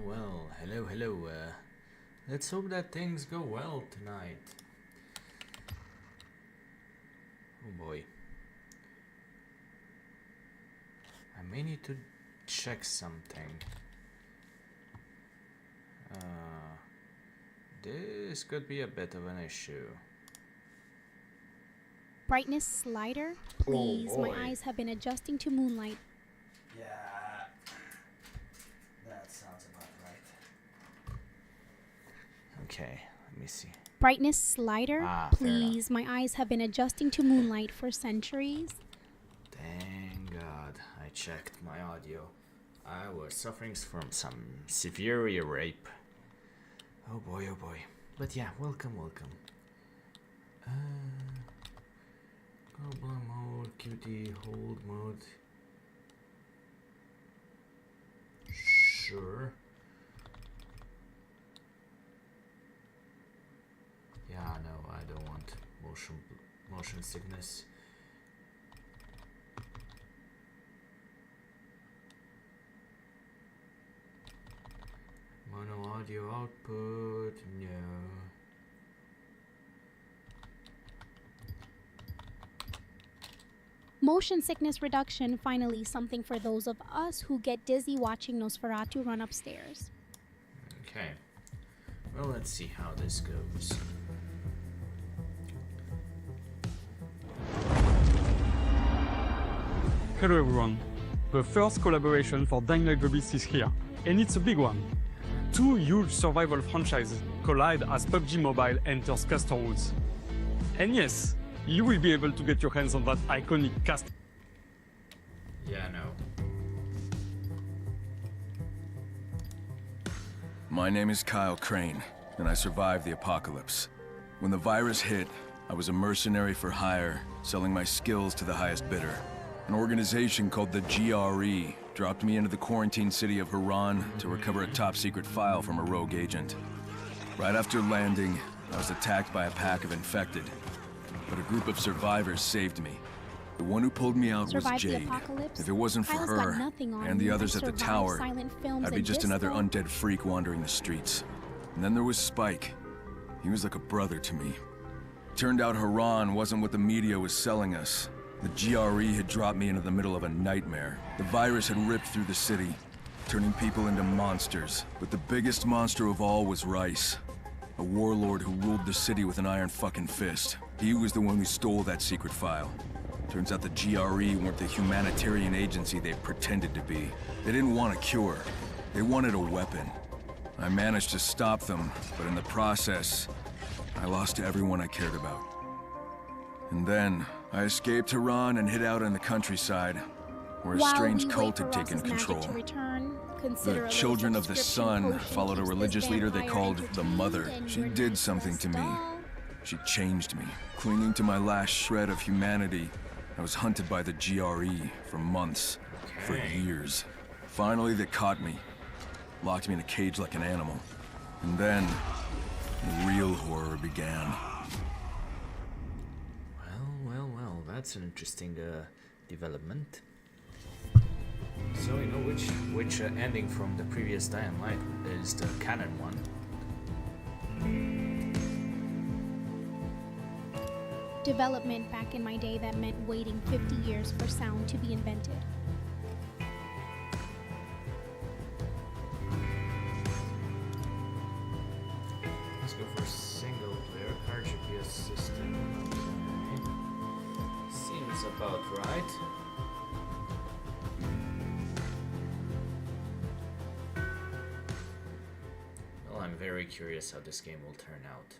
well. Hello, hello. Let's hope that things go well tonight. Oh boy. I may need to check something. This could be a bit of an issue. Brightness slider, please. Oh, My boy. eyes have been adjusting to moonlight. Yeah, that sounds about right. Okay, let me see. Brightness slider, Fair enough. please. My eyes have been adjusting to moonlight for centuries. Thank God I checked my audio. I was suffering from some severe ear rape. Oh boy, oh boy. But yeah, welcome. Goblin mode, QT, hold mode. Sure. Yeah, no, I don't want motion sickness. Mono audio output, no. Motion sickness reduction, finally, something for those of us who get dizzy watching Nosferatu run upstairs. Okay. Well, let's see how this goes. Hello everyone. The first collaboration for Dying Light: The Beast is here, and it's a big one. Two huge survival franchises collide as PUBG Mobile enters Castor Woods. And yes, you will be able to get your hands on that iconic cast. Yeah, no. My name is Kyle Crane, and I survived the apocalypse. When the virus hit, I was a mercenary for hire, selling my skills to the highest bidder. An organization called the GRE dropped me into the quarantine city of Haran to recover a top-secret file from a rogue agent. Right after landing, I was attacked by a pack of infected, but a group of survivors saved me. The one who pulled me out was Survived the Jade. apocalypse? If it wasn't for Kyle's got her nothing on and the you. others I at the survived tower, silent films I'd be and just another disco. undead freak wandering the streets. And then there was Spike. He was like a brother to me. Turned out Haran wasn't what the media was selling us. The GRE had dropped me into the middle of a nightmare. The virus had ripped through the city, turning people into monsters. But the biggest monster of all was Rice, a warlord who ruled the city with an iron fucking fist. He was the one who stole that secret file. Turns out the GRE weren't the humanitarian agency they pretended to be. They didn't want a cure. They wanted a weapon. I managed to stop them, but in the process, I lost everyone I cared about. And then, I escaped Haran and hid out in the countryside, where a While strange we wait cult for had taken Ross's magic control. to return, consider a The little Children of the subscription Sun potion followed a keeps this religious leader they vampire called the entertained Mother. and She you're did not something to me. stressed. She changed me. Clinging to my last shred of humanity, I was hunted by the GRE for months, for Okay. years. Finally, they caught me, locked me in a cage like an animal. And then, the real horror began. Well, that's an interesting development. So you know which ending from the previous Dying Light is the canon one. Development back in my day that meant waiting 50 years for sound to be invented. Let's go for single player RGPS system. Okay. Seems about right. Well, I'm very curious how this game will turn out.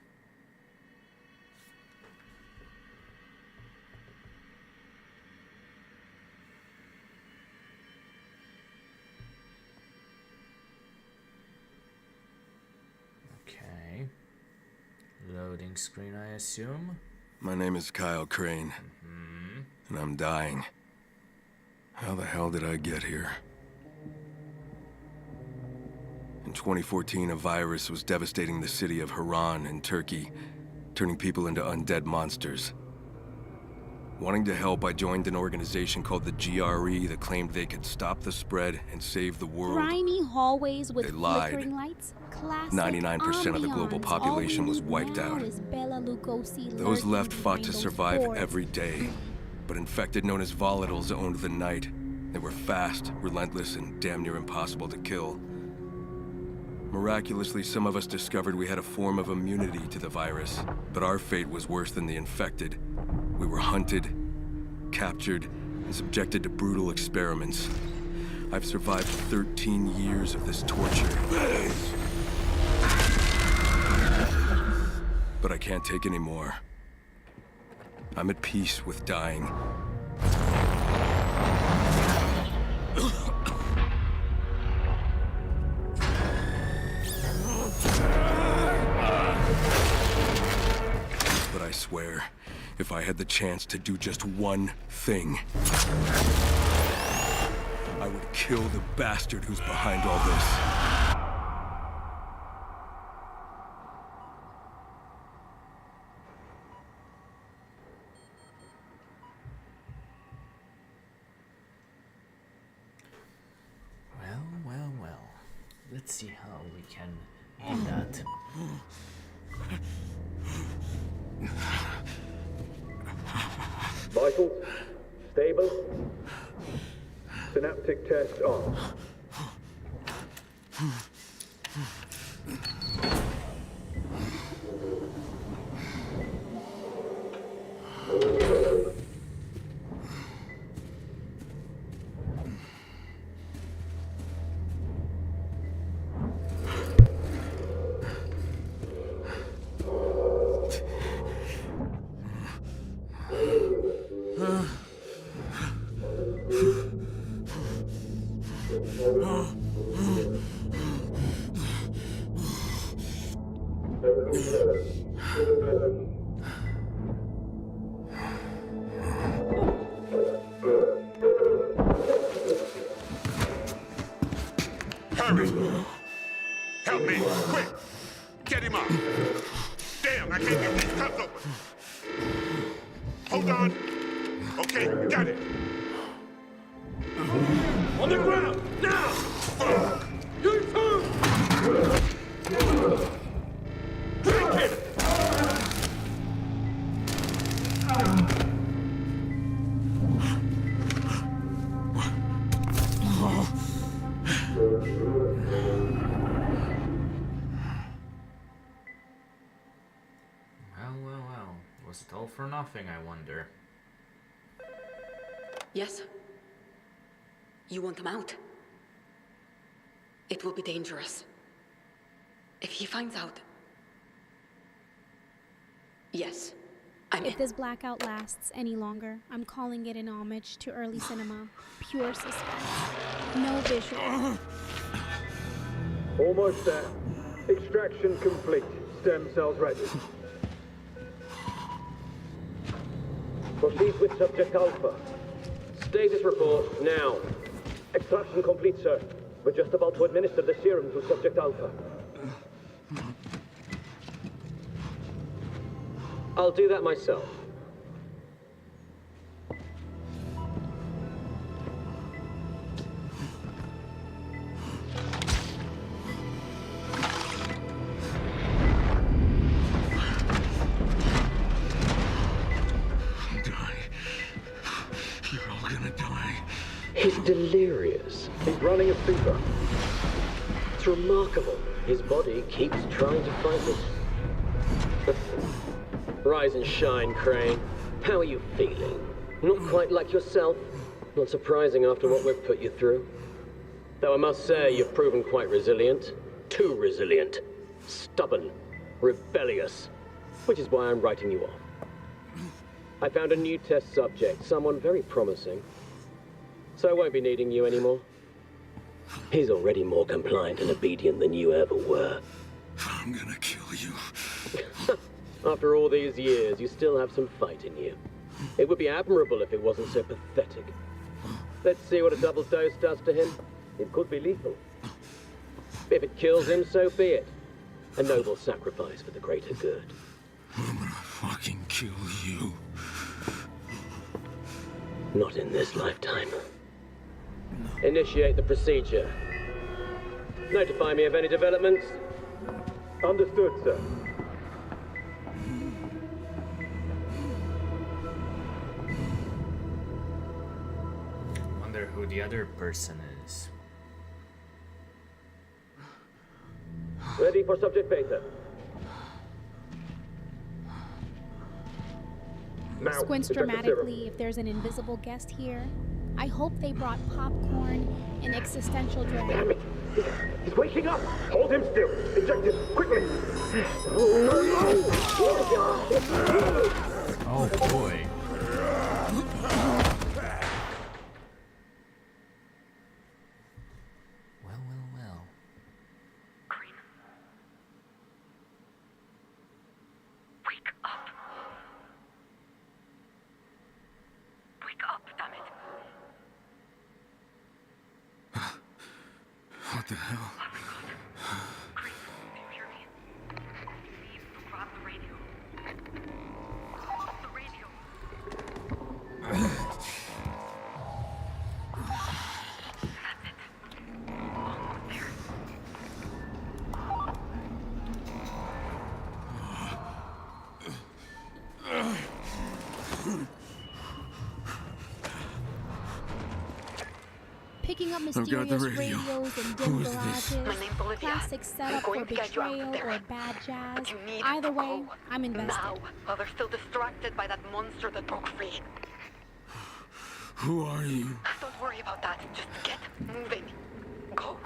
Okay. Loading screen, I assume. My name is Kyle Crane, and I'm dying. How the hell did I get here? In 2014, a virus was devastating the city of Haran in Turkey, turning people into undead monsters. Wanting to help, I joined an organization called the GRE that claimed they could stop the spread and save the world. Grimy hallways with They lied. flickering lights. Classic 99% of the global ambiance. population All we was need wiped now out. is Bela Lugosi Those lurking left fought behind to those survive boards. every day. But infected known as volatiles owned the night. They were fast, relentless, and damn near impossible to kill. Miraculously, some of us discovered we had a form of immunity to the virus, but our fate was worse than the infected. We were hunted, captured, and subjected to brutal experiments. I've survived 13 years of this torture. But I can't take any more. I'm at peace with dying. But I swear, if I had the chance to do just one thing, I would kill the bastard who's behind all this. Well. Let's see how we can end that. Vitals, stable. Synaptic test on. Hurry! Help me, quick! Get him up! Damn, I can't get these cuffs open! Hold on! Okay, got it! On the ground, now! You too! Drink it! Well. Was it all for nothing, I wonder? Yes. You want them out? It will be dangerous. If he finds out... Yes, I'm in. If this blackout lasts any longer, I'm calling it an homage to early cinema. Pure suspense. No visual. Almost there. Extraction complete. Stem cells ready. Proceed with subject Alpha. Status report now. Extraction complete, sir. We're just about to administer the serum to subject Alpha. I'll do that myself. He's delirious. He's running a fever. It's remarkable. His body keeps trying to fight it. Rise and shine, Crane. How are you feeling? Not quite like yourself? Not surprising after what we've put you through. Though I must say, you've proven quite resilient. Too resilient. Stubborn. Rebellious. Which is why I'm writing you off. I found a new test subject, someone very promising. So I won't be needing you anymore. He's already more compliant and obedient than you ever were. I'm gonna kill you. After all these years, you still have some fight in you. It would be admirable if it wasn't so pathetic. Let's see what a double dose does to him. It could be lethal. If it kills him, so be it. A noble sacrifice for the greater good. I'm gonna fucking kill you. Not in this lifetime. Initiate the procedure. Notify me of any developments. Understood, sir. Wonder who the other person is. Ready for subject beta. Now, Squints Inspector dramatically if there's an invisible guest here. I hope they brought popcorn and existential dread. Damn it! He's waking up! Hold him still! Inject him! Quickly! Oh boy. Well. Green. Wake up. Wake up, damn it. What the hell? Oh my god. Green, do you hear me? You need to grab the radio. The radio. That's it. Almost there. Picking up got the mysterious radio. radios and Who dim is this? garages. My name's Olivia. Classic setup I'm going for to get you out of betrayal there. or bad jazz. But you need Either to way, go. I'm invested. Now, while they're still distracted by that monster that broke free. Who are you? Don't worry about that. Just get moving. Go.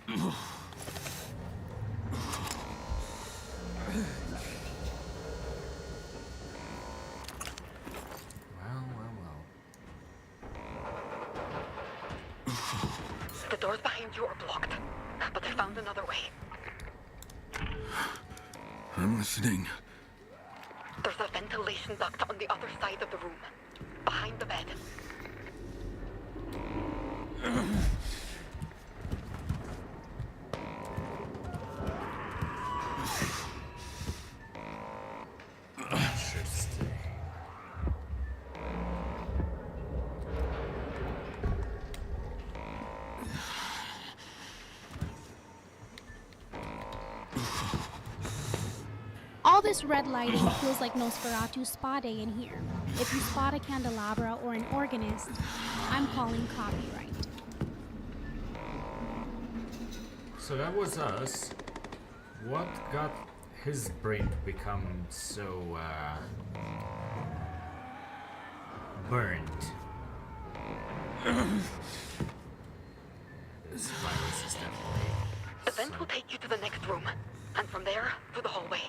Well. The doors behind you are blocked, but I found another way. I'm listening. There's a ventilation duct on the other side of the room, behind the bed. Interesting. All this red lighting feels like Nosferatu's spa day in here. If you spot a candelabra or an organist, I'm calling copyright. So that was us. What got his brain to become so burned? This virus is definitely. The vent will take you to the next room, and from there, through the hallway.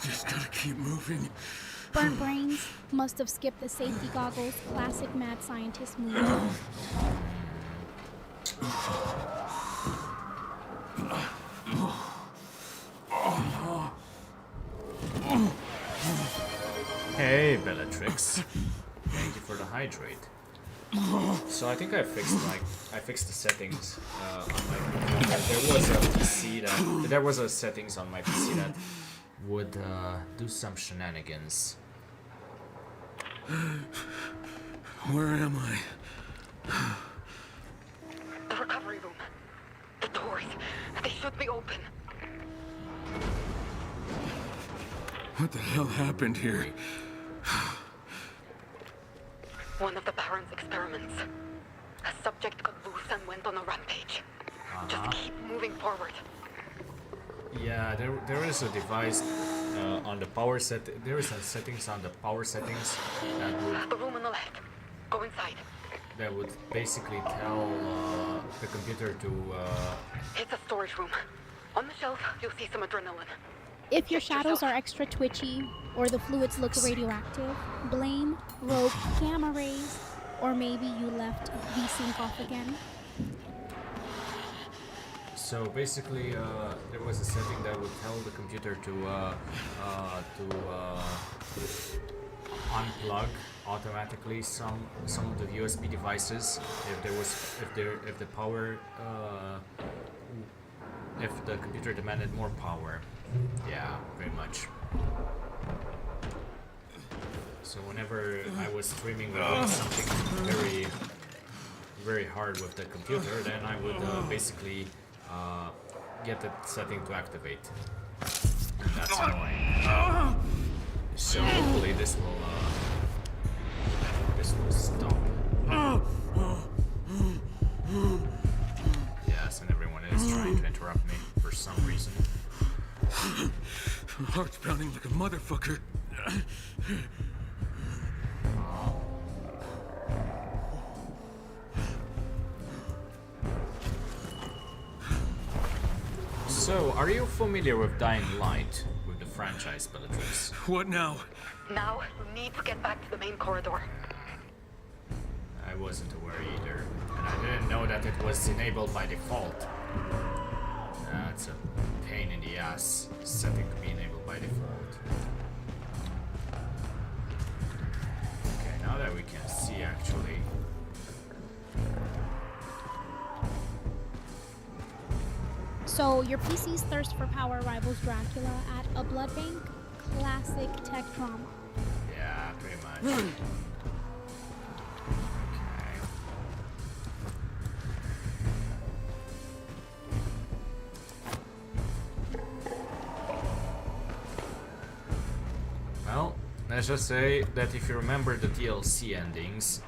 Just gotta keep moving. Burnt brains must have skipped the safety goggles, classic mad scientist move. Hey, Bellatrix. Thank you for the hydrate. So I think I fixed the settings on my computer. There was a settings on my PC that would do some shenanigans. Where am I? The recovery room. The doors. They should be open. What the hell happened here? One of the Baron's experiments. A subject got loose and went on a rampage. Just keep moving forward. Yeah, there is a device on the power set. There is a settings on the power settings The room on the left. Go inside. that would basically tell the computer to It's a storage room. On the shelf, you'll see some adrenaline. If your Inject shadows yourself. are extra twitchy, or the fluids look radioactive, blame rogue gamma rays, or maybe you left V-Sync off again. So basically, there was a setting that would tell the computer to unplug automatically some of the USB devices if the power if the computer demanded more power. Yeah, very much. So whenever I was streaming or doing something very hard with the computer, then I would basically get the setting to activate. And that's annoying. So hopefully this will stop. Yes, and everyone is trying to interrupt me for some reason. My heart's pounding like a motherfucker. So, are you familiar with Dying Light, with the franchise, Bellatrix? What now? Now, you need to get back to the main corridor. I wasn't aware either, and I didn't know that it was enabled by default. That's a pain in the ass, setting to be enabled by default. Okay, now that we can see actually. So your PC's thirst for power rivals Dracula at a blood bank? Classic tech drama. Yeah, pretty much. Okay. Well, let's just say that if you remember the DLC endings,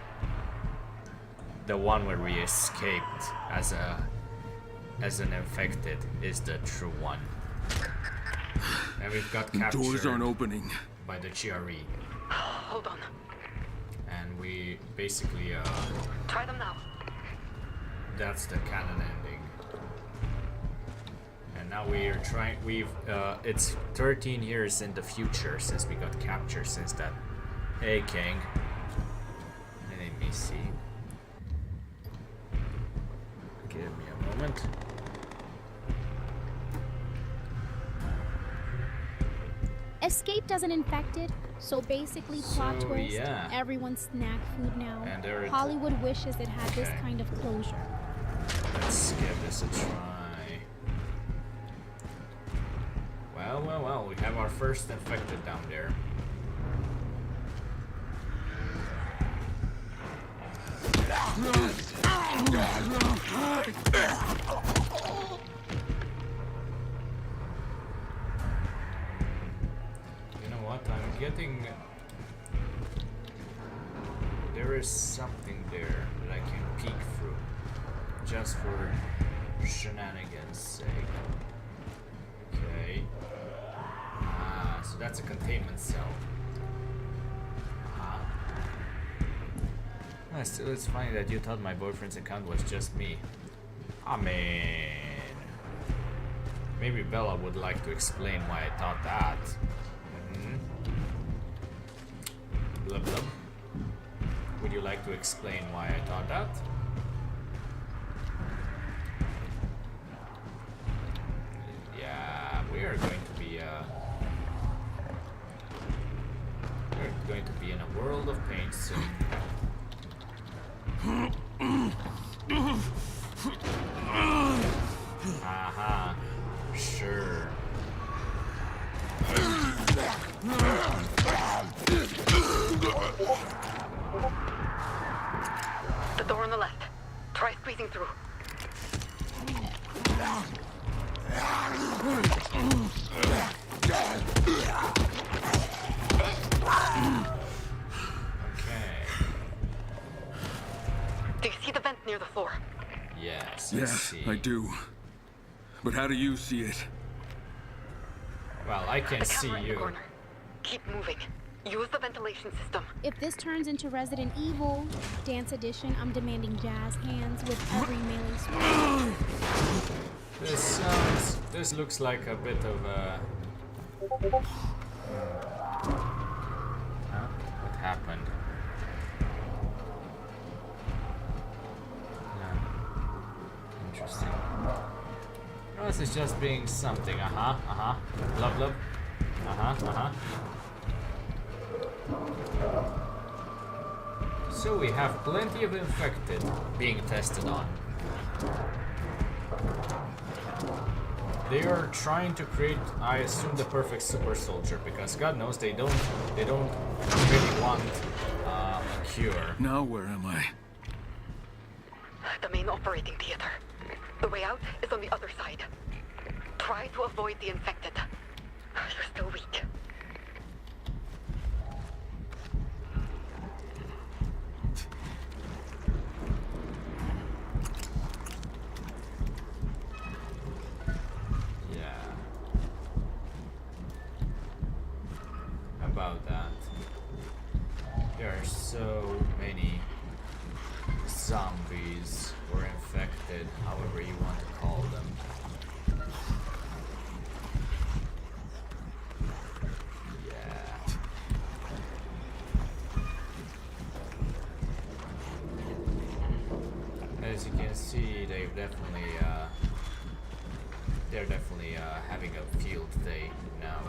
the one where we escaped as an infected is the true one. And we've got captured Doors aren't opening. by the GRE. Hold on. And we basically, Try them now. that's the canon ending. And now it's 13 years in the future since we got captured since that. Hey, King. Let me see. Give me a moment. Escaped as an infected, so basically plot So, twist, yeah. everyone's snack food now. And there it- Hollywood wishes it had this Okay. kind of closure. Let's give this a try. Well, we have our first infected down there. You know what? I'm getting... There is something there that I can peek through. Just for shenanigans' sake. Okay. Ah, so that's a containment cell. Uh-huh. Still, it's funny that you thought my boyfriend's account was just me. I mean... Maybe Bella would like to explain why I thought that. Blub blub. Would you like to explain why I thought that? Yeah, we are going to be we're going to be in a world of pain soon. Aha, sure. The door on the left. Try squeezing through. Okay. Do you see the vent near the floor? Yes, I Yes, see. I do. But how do you see it? Well, I can The see camera in the you. corner. Keep moving. Use the ventilation system. If this turns into Resident Evil Dance Edition, I'm demanding jazz hands with every melee sword. this looks like a bit of a... Huh? What happened? Interesting. This is just being something. Blub blub. So we have plenty of infected being tested on. They are trying to create, I assume, the perfect super soldier, because God knows they don't really want a cure. Now where am I? The main operating theater. The way out is on the other side. Try to avoid the infected. You're still weak. About that. There are so many zombies or infected, however you want to call them. Yeah. As you can see, they're definitely having a field day now.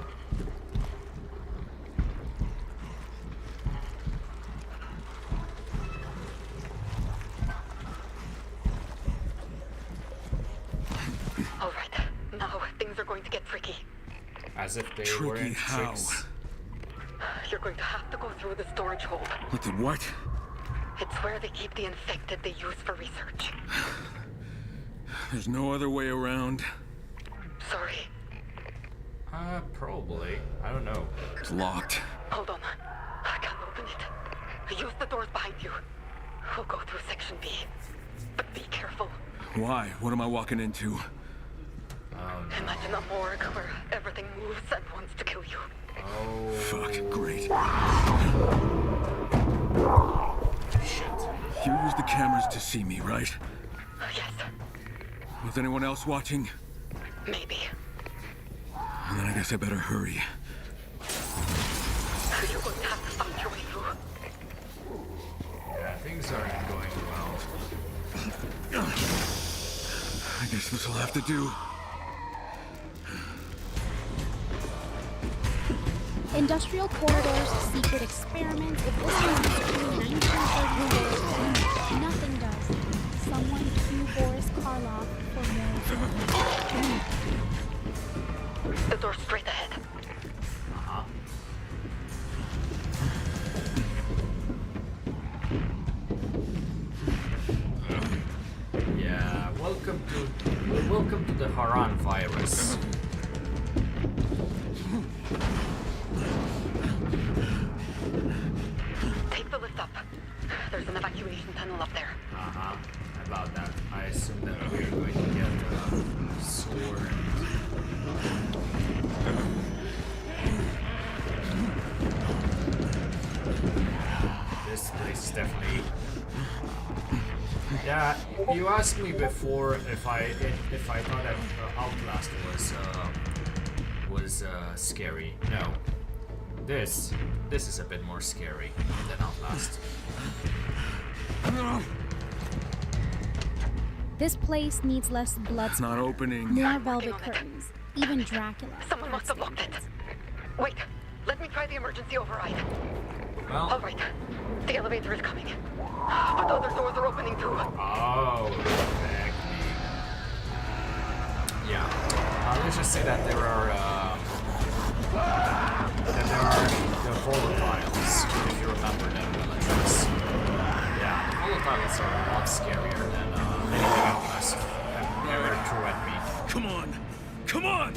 Going to get tricky. As if they Tricky weren't how? tricks. You're going to have to go through the storage hold. What the what? It's where they keep the infected they use for research. There's no other way around. Sorry. Probably. I don't know. It's locked. Hold on. I can't open it. Use the doors behind you. We'll go through section B. But be careful. Why? What am I walking into? Imagine a morgue where everything moves and wants to kill you. Oh. Fuck, great. Shit. You use the cameras to see me, right? Yes, Was anyone else watching? maybe. And then I guess I better hurry. You're going to have to find your way through. Yeah, things aren't going well. I guess this will have to do. Industrial Corridor's secret experiment. If this one is truly 1930, nothing does. Someone cue Boris Karloff for more. The door's straight ahead. Yeah, welcome to the Haran virus. Take the lift up. There's an evacuation tunnel up there. About that, I assume that we're going to get a sword. This place is definitely. Yeah, you asked me before if I thought that Outlast was scary. No, this is a bit more scary than Outlast. This place needs less blood. It's not opening. More velvet curtains. Even Dracula. Someone must have locked it. Wait, let me try the emergency override. All Well, right, the elevator is coming. But the other doors are opening too. oh, back me. Yeah. Let's just say that there are the volatiles, if you remember them, militaries. Yeah, volatiles are a lot scarier than anything else have ever threw at me. Come on! Come on!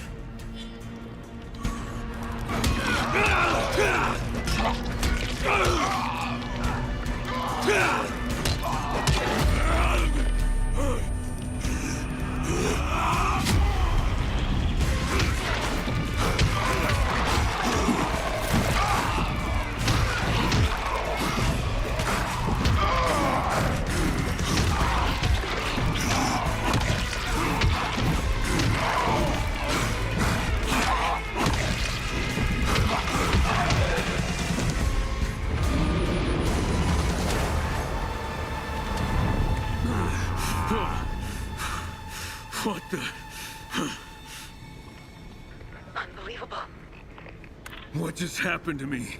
What the? Unbelievable. What just happened to me?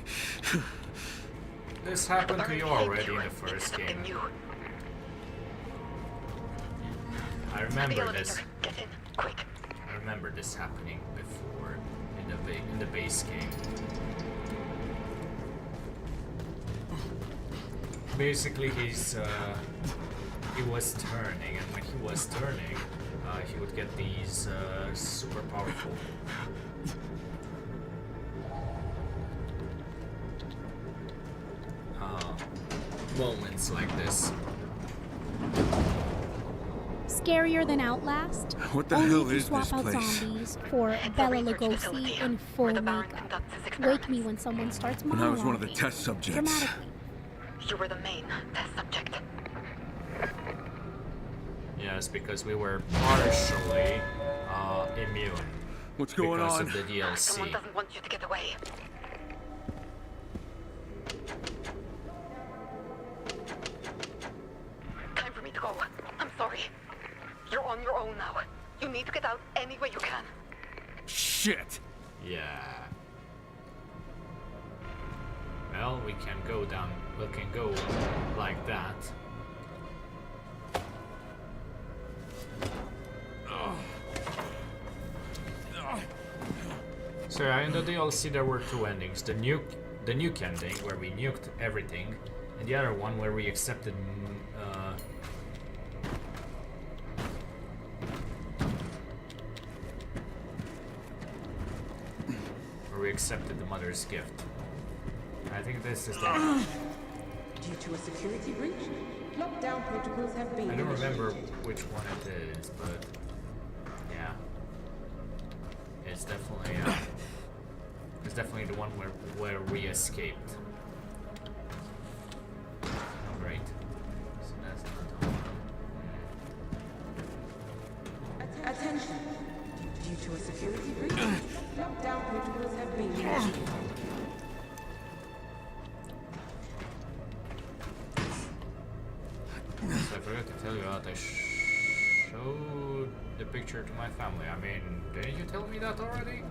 This happened to you already in the first game. Something new. I The remember elevator. this. Get in, quick. I remember this happening before in the base game. Basically, he was turning, and when he was turning, he would get these super powerful moments like this. Scarier than Outlast? What the Only hell if you is swap this out place? zombies for It's a Bella research Lugosi facility in full where the Baron makeup. conducts his Wake experiments. me when someone starts When I was one of the monologuing. test subjects. Dramatically. You were the main test subject. Yes, because we were partially immune What's going because on? of the Someone DLC. doesn't want you to get away. Time for me to go. I'm sorry. You're on your own now. You need to get out any way you can. Shit! Yeah. Well, we can go down. We can go like that. So yeah, in the DLC there were two endings: the nuke ending where we nuked everything, and the other one where we accepted the mother's gift. I think this is the. Due to a security breach, lockdown protocols have been I don't initiated. remember which one it is, but yeah, it's definitely the one where we escaped. Oh, great. So that's not the one. Attention. Due to a security breach, lockdown protocols have been initiated. So I forgot to tell you that I showed the picture to my family. I mean, didn't you tell me that already?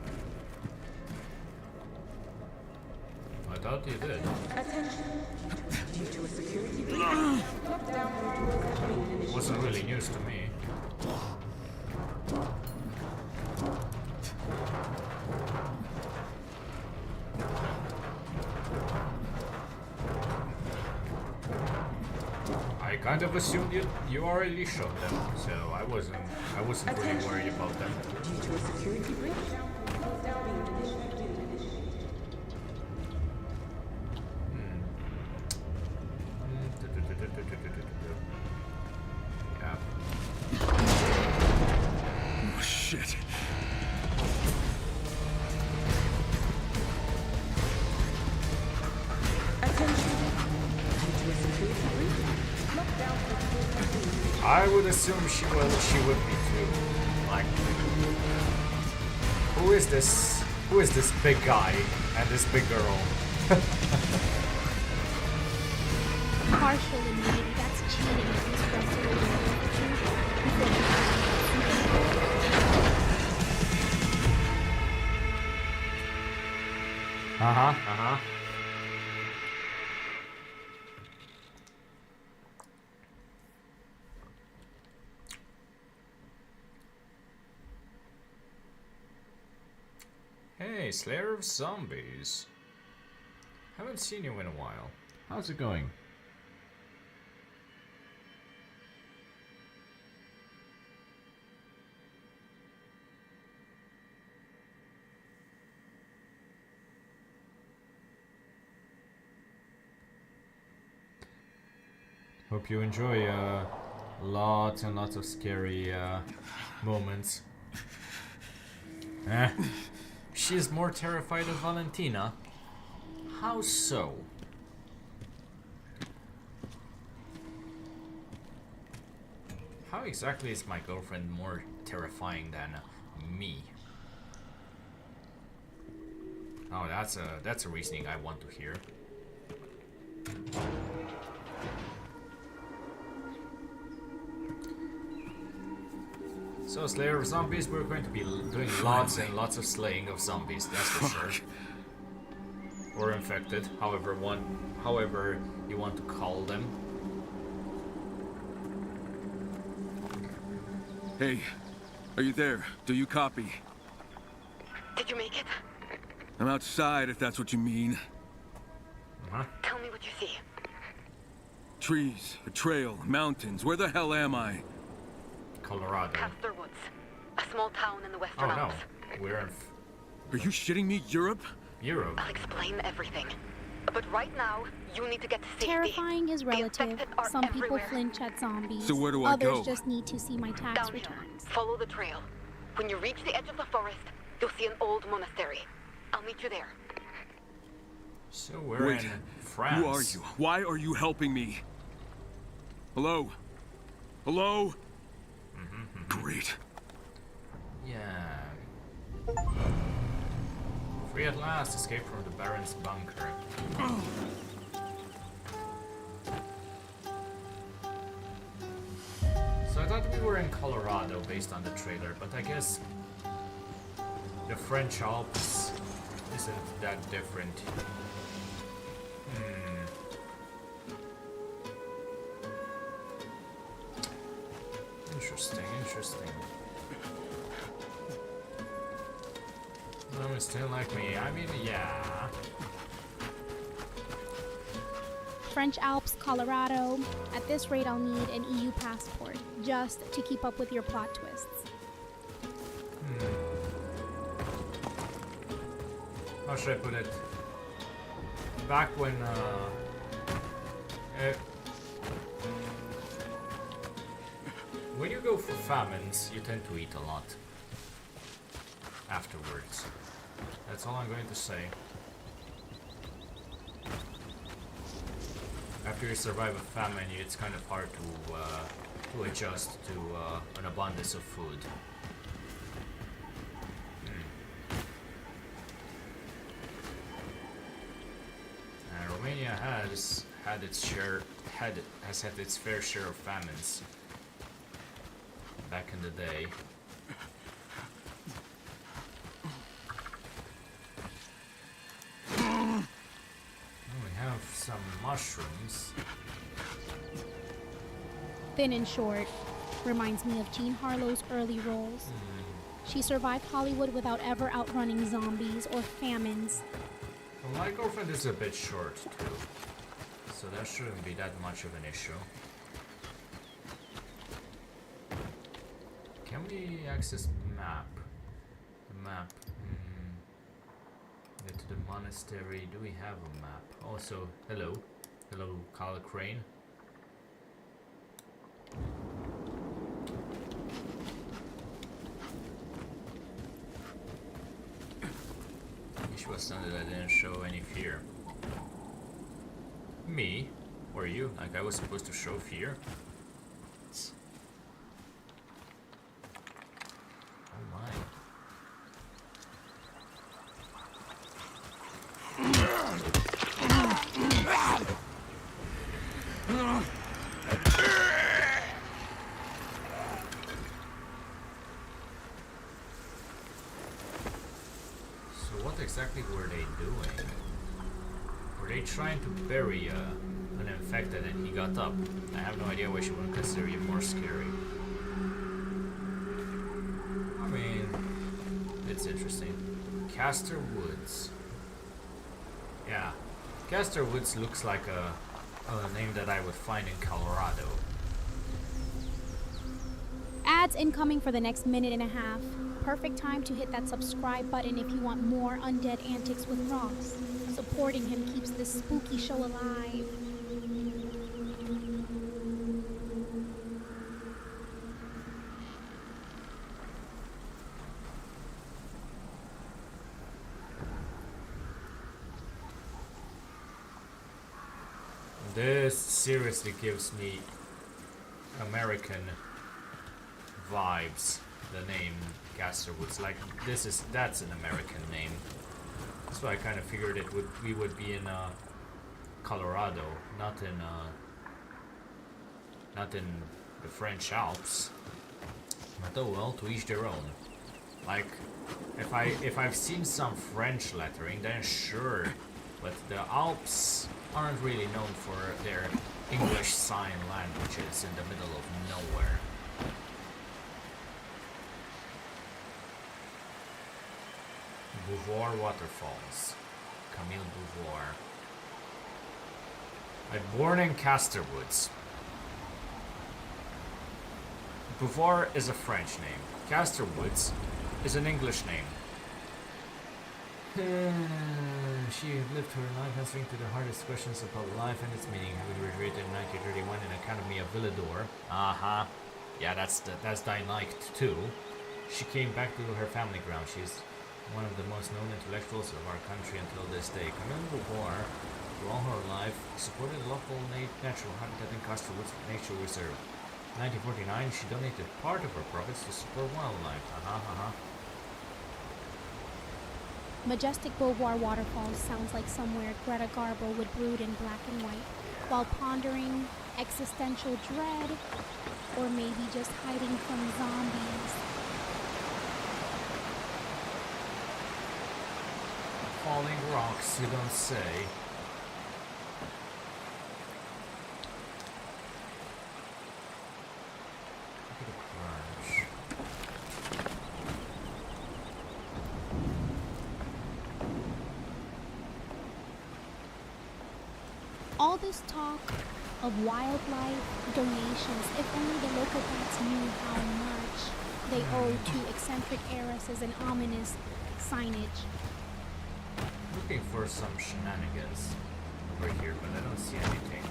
I thought you did. Attention. Due to a security breach, lockdown protocols have been It initiated. wasn't really news to me. I kind of assumed you already showed them, so I wasn't really worried about them. Due to a security breach, protocols have been initiated. Yeah. Oh, shit. Attention. Due to a security breach, lockdown protocols have been initiated. I would assume she would be too. Like, who is this? Who is this big guy and this big girl? Partial immunity, that's cheating. It's Uh-huh. Hey, Slayer of Zombies. Haven't seen you in a while. How's it going? Hope you enjoy lots and lots of scary moments. She is more terrified of Valentina. How so? How exactly is my girlfriend more terrifying than me? Oh, that's a reasoning I want to hear. So, Slayer of Zombies, we're going to be doing lots and lots of slaying of zombies, that's for sure. Or infected, however you want to call them. Hey, are you there? Do you copy? Did you make it? I'm outside, if that's what you mean. Uh-huh. Tell me what you see. Trees, a trail, mountains. Where the hell am I? Colorado. Castor Woods, a small town in the Oh Western no, Alps. we're in Are you shitting me? Europe? Europe. I'll explain everything. But right now, you need to get to safety. Terrifying is The relative. infected are Some people everywhere. flinch at zombies. So where do I Others go? just need to see my tax Down here. returns. Follow the trail. When you reach the edge of the forest, you'll see an old monastery. I'll meet you there. So we're Wait, in France. who are you? Why are you helping me? Hello? Hello? Great. Yeah. Free at last, escape from the Baron's bunker. So I thought we were in Colorado based on the trailer, but I guess the French Alps isn't that different. Interesting, interesting. No, still like me. I mean, yeah. French Alps, Colorado. At this rate, I'll need an EU passport just to keep up with your plot twists. How should I put it? Back when, when you go for famines, you tend to eat a lot afterwards. That's all I'm going to say. After you survive a famine, it's kind of hard to adjust to an abundance of food. Romania has had its fair share of famines back in the day. We have some mushrooms. Thin and short. Reminds me of Jean Harlow's early roles. She survived Hollywood without ever outrunning zombies or famines. Well, my girlfriend is a bit short too, so that shouldn't be that much of an issue. Can we access map? The map. Get to the monastery. Do we have a map? Also, hello. Hello, Kyle Crane. She was stunned that I didn't show any fear. Me? Or you? Like I was supposed to show fear? Oh my. So what exactly were they doing? Were they trying to bury an infected and he got up? I have no idea why she wouldn't consider you more scary. I mean, it's interesting. Castor Woods. Yeah, Castor Woods looks like a name that I would find in Colorado. Ads incoming for the next minute and a half. Perfect time to hit that subscribe button if you want more undead antics with Ross. Supporting him keeps this spooky show alive. This seriously gives me American vibes. The name Castor Woods, like that's an American name. So I kind of figured we would be in Colorado, not in the French Alps. But oh well, to each their own. Like, if I've seen some French lettering, then sure. But the Alps aren't really known for their English sign languages in the middle of nowhere. Beauvoir Waterfalls. Camille Beauvoir. Born in Casterwoods. Beauvoir is a French name. Casterwoods is an English name. She lived her life answering to the hardest questions about life and its meaning. Having graduated in 1931 in Academy of Villador. Yeah, that's Dynike too. She came back to her family ground. She's one of the most known intellectuals of our country until this day. Camille Beauvoir, through all her life, supported the local natural habitat in Casterwoods Nature Reserve. In 1949, she donated part of her profits to support wildlife. Majestic Beauvoir Waterfalls sounds like somewhere Greta Garbo would brood in black and white, while pondering existential dread, or maybe just hiding from zombies. Falling rocks, you don't say. Look at the crunch. All this talk of wildlife donations, if only the local bats knew how much they owe to eccentric heiresses and ominous signage. Looking for some shenanigans over here, but I don't see anything.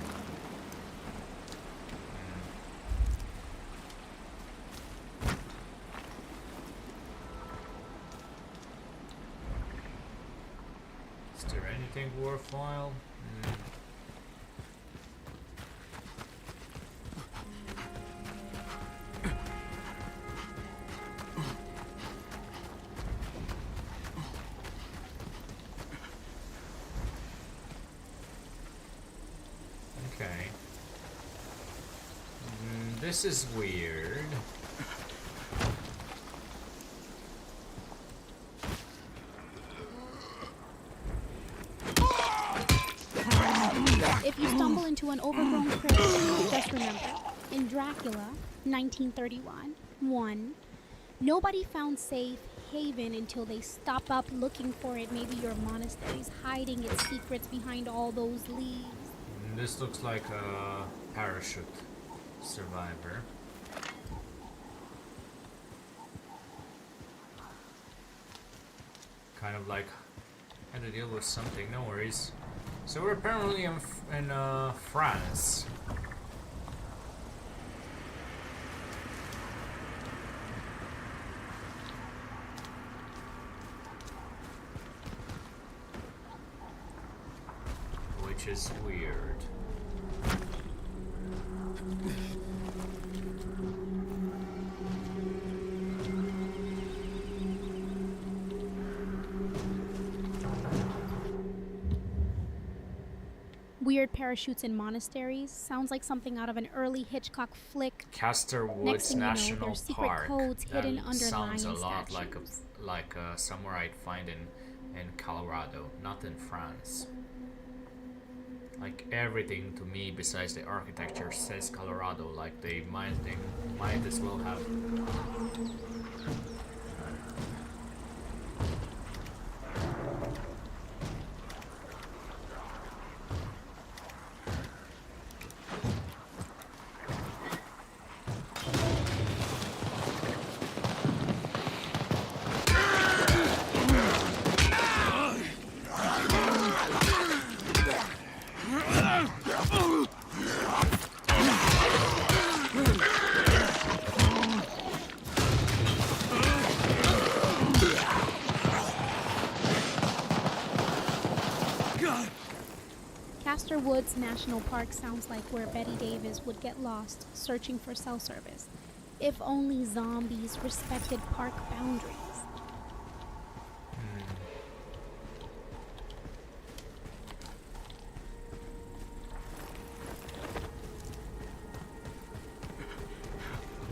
Is there anything worthwhile? Okay. This is weird. If you stumble into an overgrown crypt, just remember, in Dracula, 1931, 1, nobody found safe haven until they stop up looking for it. Maybe your monastery's hiding its secrets behind all those leaves. This looks like a parachute survivor. Kind of like had to deal with something, no worries. So we're apparently in France. Which is weird. Weird parachutes in monasteries sounds like something out of an early Hitchcock flick. Casterwoods Next thing you know, National there's secret Park. codes hidden That under sounds a lion lot statues. like somewhere I'd find in Colorado, not in France. Like everything to me besides the architecture says Colorado, like they might as well have. Casterwoods National Park sounds like where Betty Davis would get lost searching for cell service. If only zombies respected park boundaries.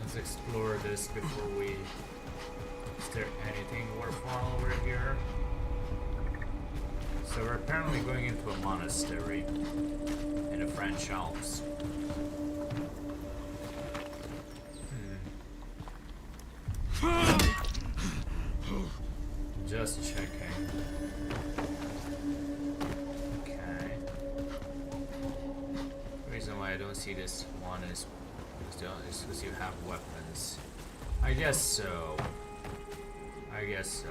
Let's explore explore this before we... Is there anything worthwhile over here? So we're apparently going into a monastery in the French Alps. Just checking. Okay. The reason why I don't see this one is because you have weapons. I guess so. I guess so.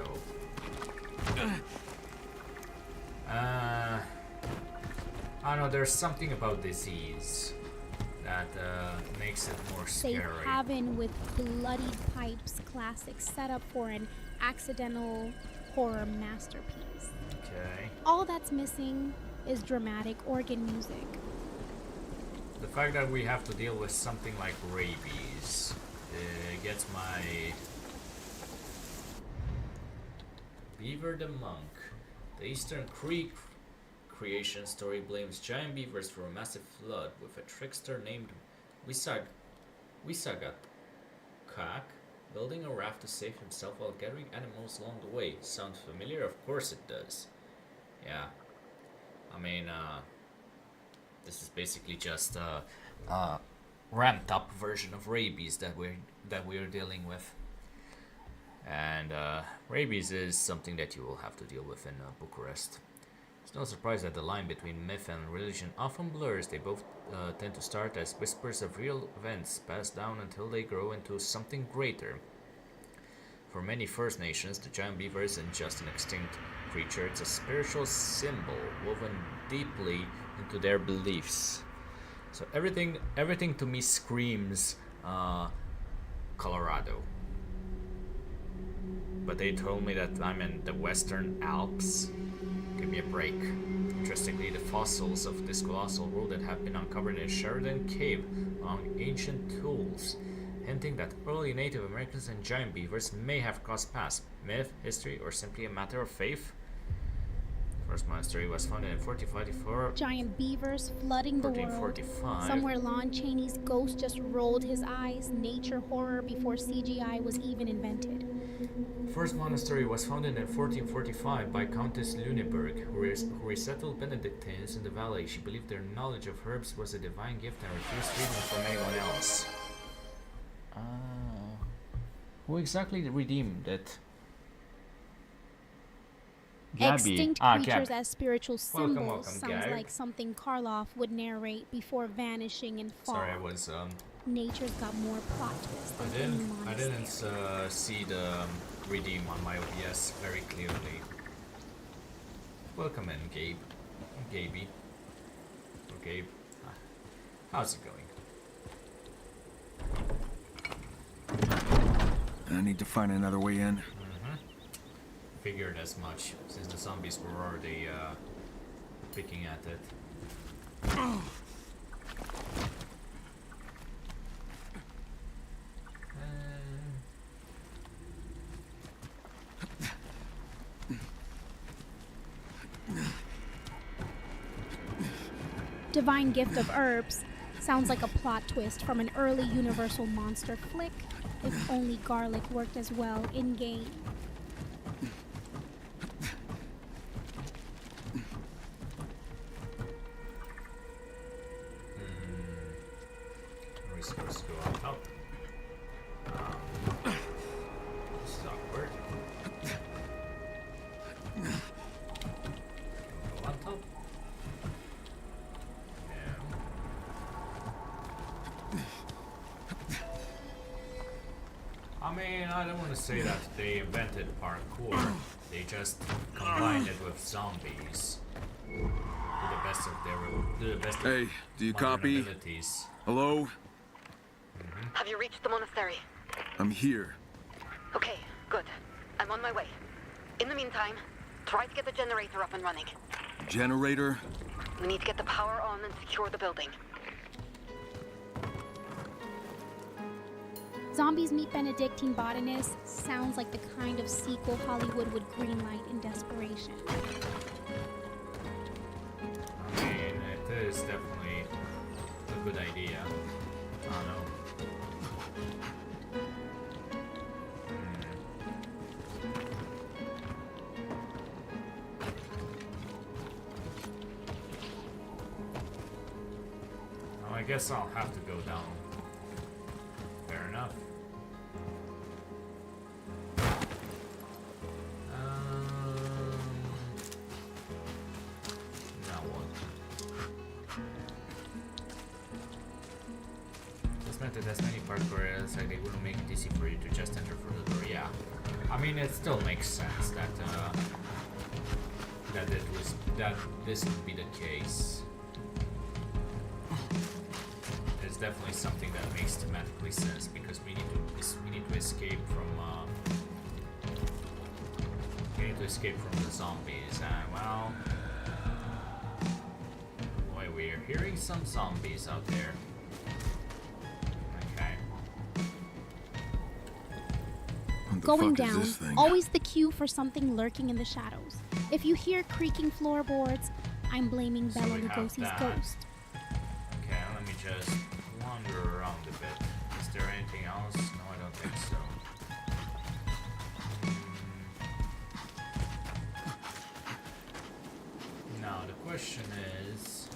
I don't know, there's something about disease that makes it more Safe scary. haven with bloodied pipes, classic setup for an accidental horror masterpiece. Okay. All that's missing is dramatic organ music. The fact that we have to deal with something like rabies gets my... Beaver the Monk. The Eastern Creek creation story blames giant beavers for a massive flood, with a trickster named Wisagak building a raft to save himself while gathering animals along the way. Sounds familiar? Of course it does. Yeah. I mean, this is basically just a ramped up version of rabies that we're dealing with. And rabies is something that you will have to deal with in Bucharest. It's no surprise that the line between myth and religion often blurs. They both tend to start as whispers of real events passed down until they grow into something greater. For many First Nations, the giant beaver isn't just an extinct creature, it's a spiritual symbol woven deeply into their beliefs. So everything to me screams Colorado. But they told me that I'm in the Western Alps. Give me a break. Interestingly, the fossils of this colossal rodent have been uncovered in Sheridan Cave among ancient tools, hinting that early Native Americans and giant beavers may have crossed paths. Myth, history, or simply a matter of faith? The first monastery was founded in 1444. Giant beavers flooding the world. 1445. Somewhere Lon Chaney's ghost just rolled his eyes. Nature horror before CGI was even invented. The first monastery was founded in 1445 by Countess Lüneburg, who resettled Benedictines in the valley. She believed their knowledge of herbs was a divine gift and refused treatment from anyone else. Who exactly redeemed it? Gabby. Extinct creatures Gab. as spiritual symbols. Welcome, Sounds Gab. like something Karloff would narrate before vanishing in fog. Sorry, I was Nature's got more plot twists than any I didn't monastery. see the redeem on my OBS very clearly. Welcome in, Gabe. Gaby. Or Gabe. How's it going? I need to find another way in. Figured as much, since the zombies were already picking at it. Divine gift of herbs sounds like a plot twist from an early Universal monster flick. If only garlic worked as well in game. We're supposed to go on top. This is awkward. Go on top. I mean, I don't want to say that they invented parkour. They just combined it with zombies. To the best of Hey, do you modern copy? abilities. Hello? Have you reached the monastery? I'm here. Okay, good. I'm on my way. In the meantime, try to get the generator up and running. Generator? We need to get the power on and secure the building. Zombies Meet Benedictine Botanists sounds like the kind of sequel Hollywood would greenlight in desperation. I mean, it is definitely a good idea. I don't know. guess I'll have to go down. Fair enough. Now what? Just meant that as many parkour areas, like they wouldn't make it easy for you to just enter through the door. Yeah, I mean it still makes sense that that this would be the case. There's definitely something that makes thematically sense because we need to escape from the zombies. And well, boy, we're hearing some zombies out there. Okay. What the Going fuck is down, this thing? always the cue for something lurking in the shadows. If you hear creaking floorboards, I'm blaming So Bela we have Lugosi's that. ghost. Okay, let me just wander around a bit. Is there anything else? No, I don't think so. Now the question is,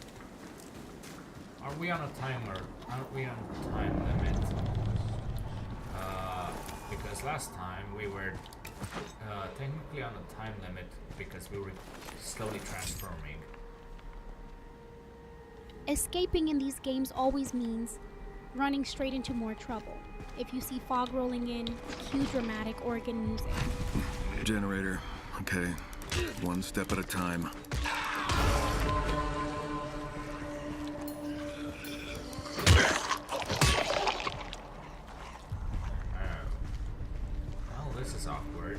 are we on a timer? Aren't we on a time limit? Because last time we were technically on a time limit because we were slowly transforming. Escaping in these games always means running straight into more trouble. If you see fog rolling in, cue dramatic organ music. Generator. Okay. One step at a time. Well, this is awkward.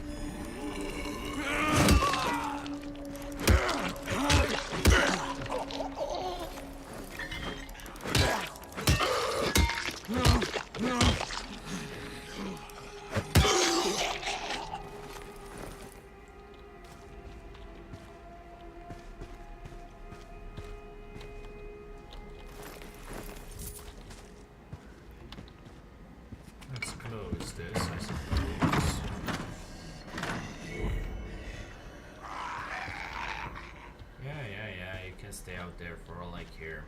Let's close this, I suppose. Yeah, you can stay out there for all I care.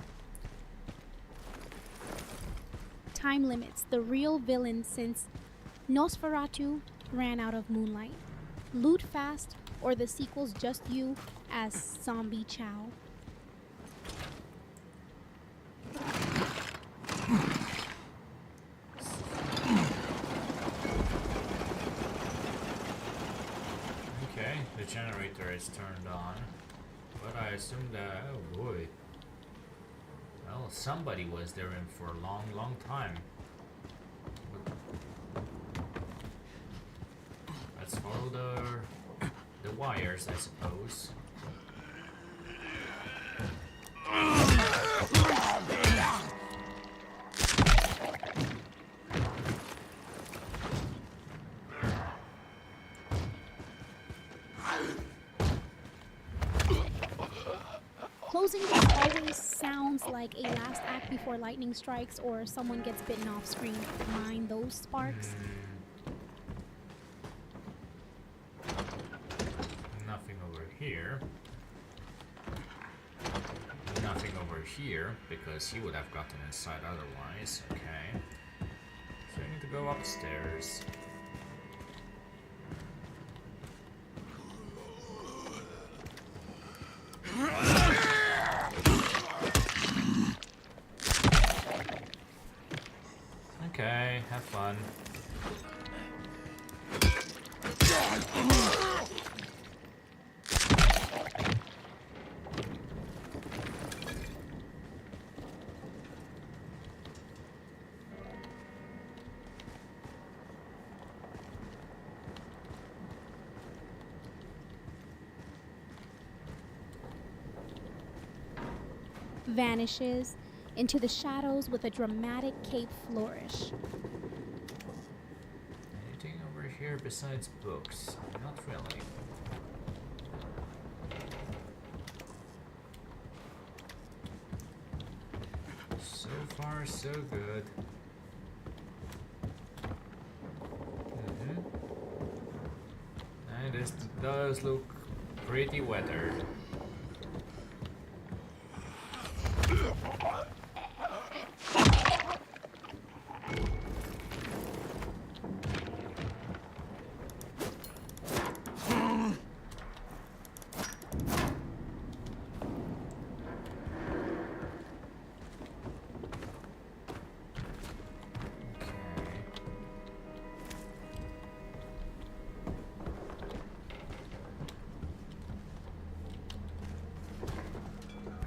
Time limits, the real villain since Nosferatu ran out of moonlight. Loot fast, or the sequel's just you as Zombie Chow. Okay, the generator is turned on, but I assume that, oh boy. Well, somebody was there in for a long, long time. Let's follow the wires, I suppose. Closing this always sounds like a last act before lightning strikes or someone gets bitten off screen. Mind those sparks? Nothing over here. Nothing over here, because he would have gotten inside otherwise. Okay. So I need to go upstairs. Okay, have fun. Vanishes into the shadows with a dramatic cape flourish. Anything over here besides books? Not really. So far, so good. And this does look pretty weathered.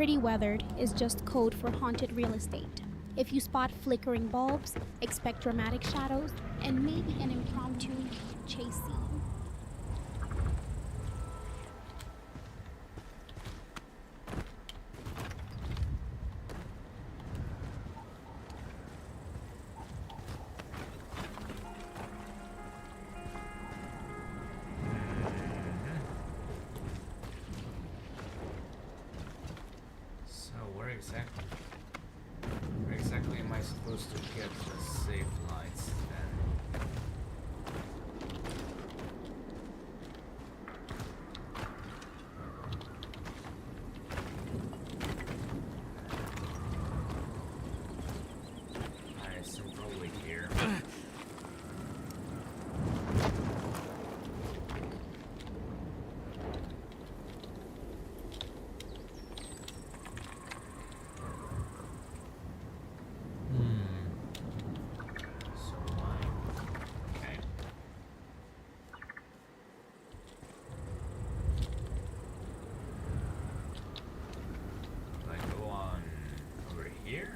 Pretty weathered is just code for haunted real estate. If you spot flickering bulbs, expect dramatic shadows and maybe an impromptu chase scene. So where exactly am I supposed to get the safe lights then? I assume probably here. So okay. Do I go on over here?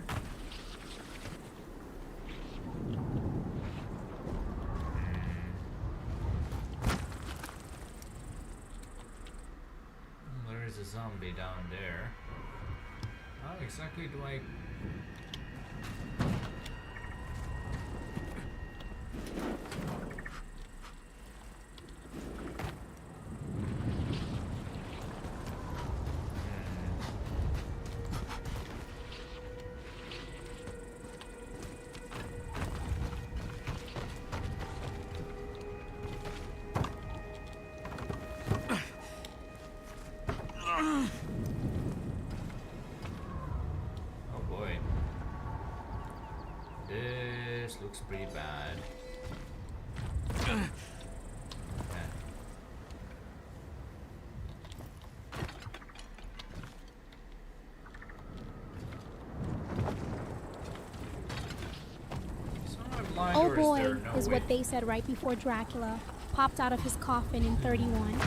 There is a zombie down there. How exactly do I... Oh boy. This looks pretty bad. Okay. So I'm blind, Oh or is boy, there no is way? what they said right before Dracula popped out of his coffin in 31.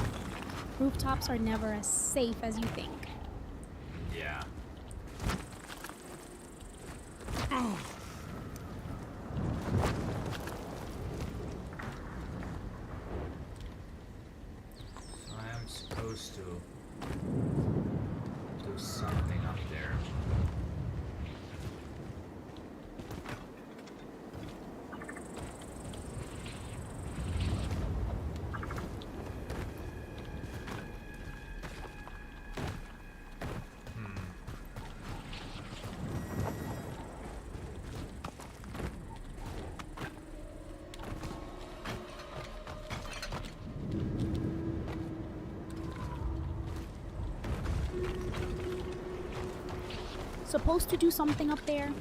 Rooftops are never as safe as you think. Yeah. So I am supposed to do something up there. Supposed to do something up there?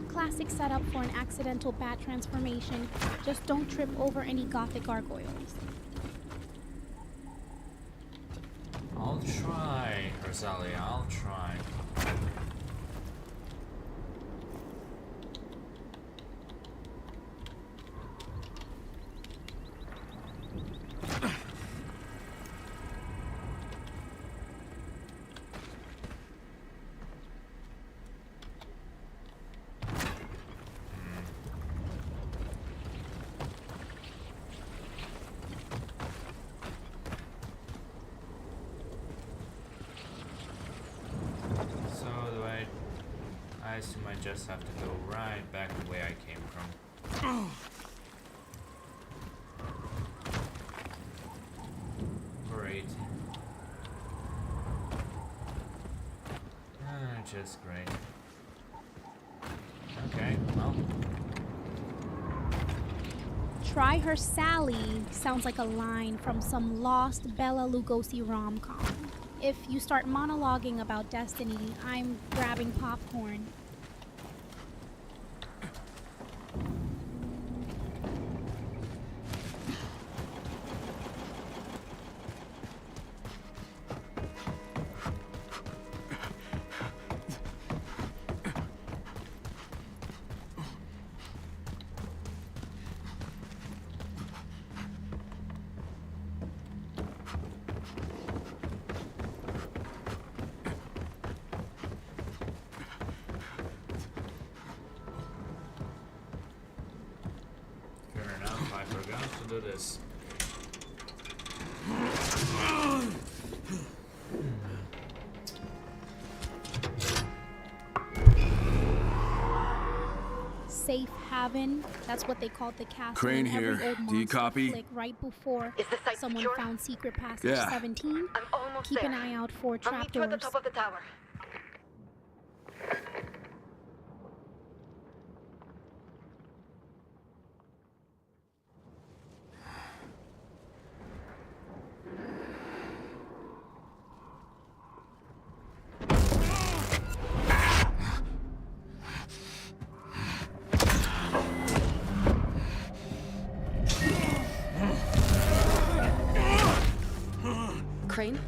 Classic setup for an accidental bat transformation. Just don't trip over any gothic gargoyles. I'll try, Rosalia, I'll try. So do I assume I just have to go right back the way I came from. Great. Just great. Okay, well. Try her Sally sounds like a line from some lost Bella Lugosi rom-com. If you start monologuing about destiny, I'm grabbing popcorn. do this. Safe Haven. That's what they called the castle. Crane in every here. old Do you monster copy? flick right before Is the site someone secure? found secret passage Yeah. 17. I'm almost Keep there. an eye out for I'll meet you at the trapdoors. top of the tower. Crane?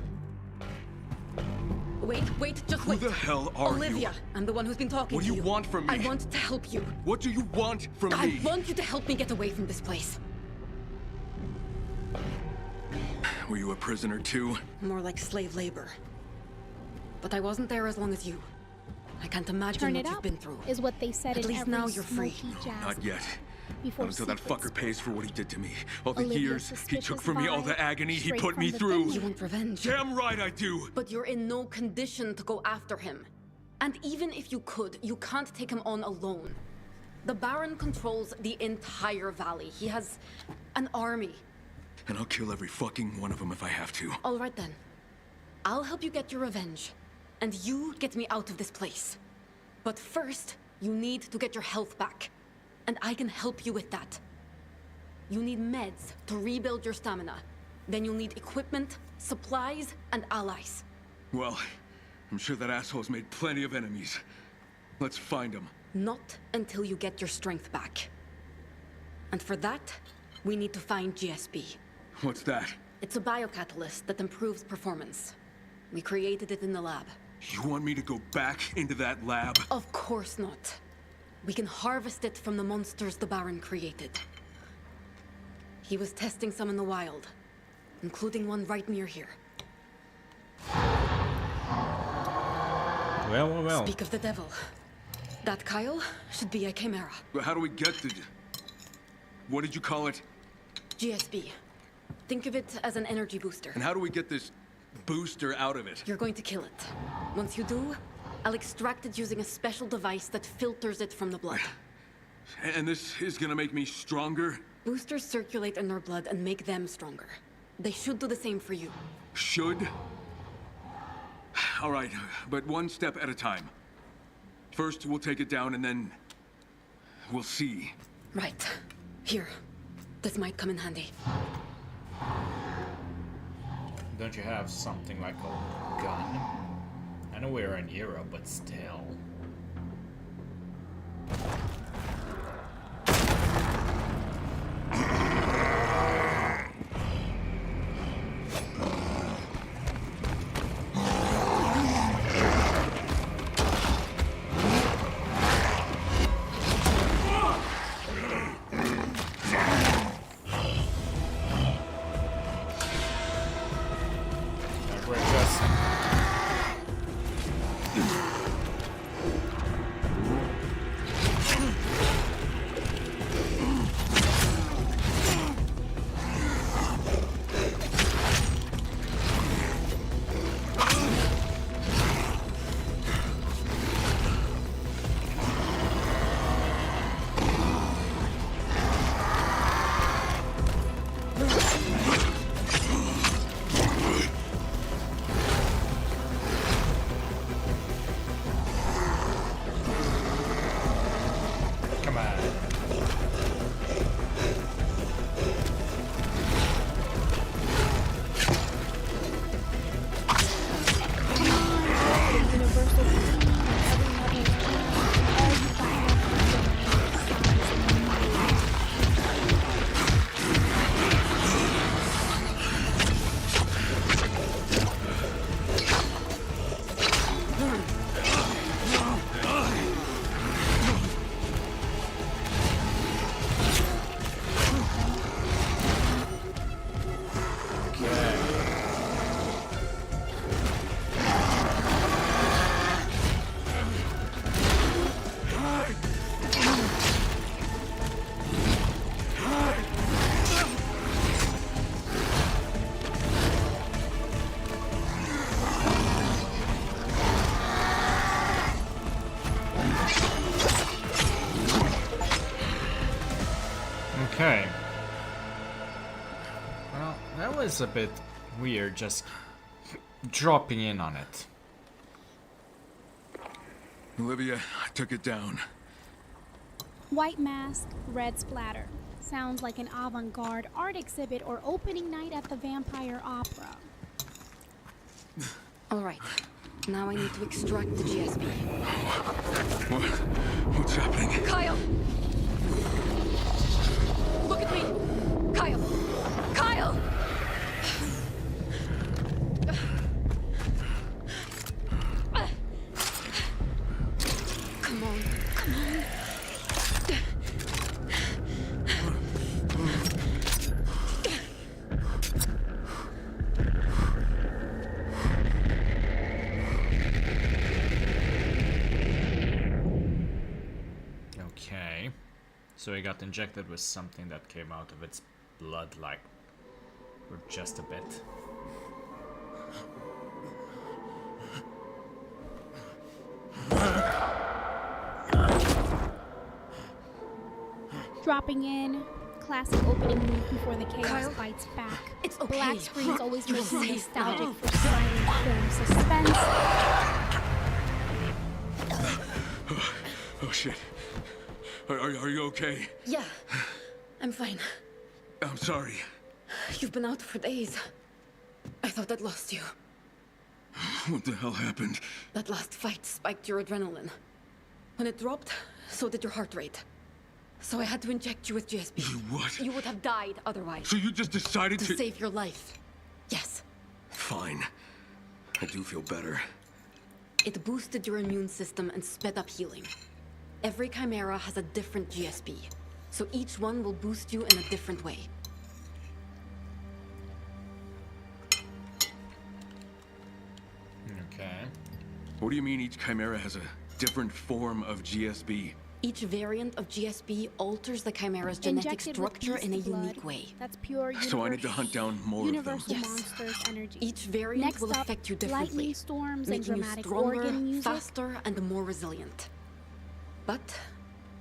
Wait, just Who wait. the hell are Olivia, I'm the one who's been talking What to do you want from me? I want to help you. What do you want from I me? want you to help me get away from this place. Were you a prisoner too? More like slave labor. But I wasn't there as long as you. I can't imagine Turn what it you've up been through. is what they said At in least every now you're free. smoky jazz Not yet. before Not until that secrets fucker pays for what he did to me. All the Olivia's years he suspicious took from me, all the vibe, agony he straight put from me the through. thin You want revenge. Damn right I do! But you're in no condition to go after him. And even if you could, you can't take him on alone. The Baron controls the entire valley. He has an army. And I'll kill every fucking one of them if I have to. All right then. I'll help you get your revenge. And you get me out of this place. But first, you need to get your health back. And I can help you with that. You need meds to rebuild your stamina. Then you'll need equipment, supplies, and allies. Well, I'm sure that asshole's made plenty of enemies. Let's find him. Not until you get your strength back. And for that, we need to find GSB. What's that? It's a biocatalyst that improves performance. We created it in the lab. You want me to go back into that lab? Of course not. We can harvest it from the monsters the Baron created. He was testing some in the wild, including one right near here. Well. Speak of the devil. That Kyle should be a chimera. But how do we get to... What did you call it? GSB. Think of it as an energy booster. And how do we get this booster out of it? You're going to kill it. Once you do, I'll extract it using a special device that filters it from the blood. And this is gonna make me stronger? Boosters circulate in their blood and make them stronger. They should do the same for you. Should? All right, but one step at a time. First, we'll take it down, and then... we'll see. Right. Here. This might come in handy. Don't you have something like a gun? I know we're in Europe, but still. Like we're just Well, that was a bit weird, just dropping in on it. Olivia, I took it down. White mask, red splatter. Sounds like an avant-garde art exhibit or opening night at the Vampire Opera. All right. Now I need to extract the GSP. What's happening? Kyle! Look at me! Kyle! Kyle! Come on. Come on. Okay. So he got injected with something that came out of its blood, like, or just a bit. Dropping in, classic opening move before the chaos Kyle? bites back. It's okay. Black screens always You're make me safe now. nostalgic for silent film suspense. Oh shit. Are you okay? Yeah. I'm fine. I'm sorry. You've been out for days. I thought I'd lost you. What the hell happened? That last fight spiked your adrenaline. When it dropped, so did your heart rate. So I had to inject you with GSP. You what? You would have died otherwise. So you just decided To to... save your life. Yes. Fine. I do feel better. It boosted your immune system and sped up healing. Every chimera has a different GSP, so each one will boost you in a different way. Okay. What do you mean each chimera has a different form of GSB? Each variant of GSP alters the chimera's genetic Injected structure with in a beast blood. unique way. That's pure So I need to hunt down more universal Yes. monsters energy. Each variant Next will up, affect you differently, lightning storms and making you dramatic stronger, organ music. faster, and more resilient. But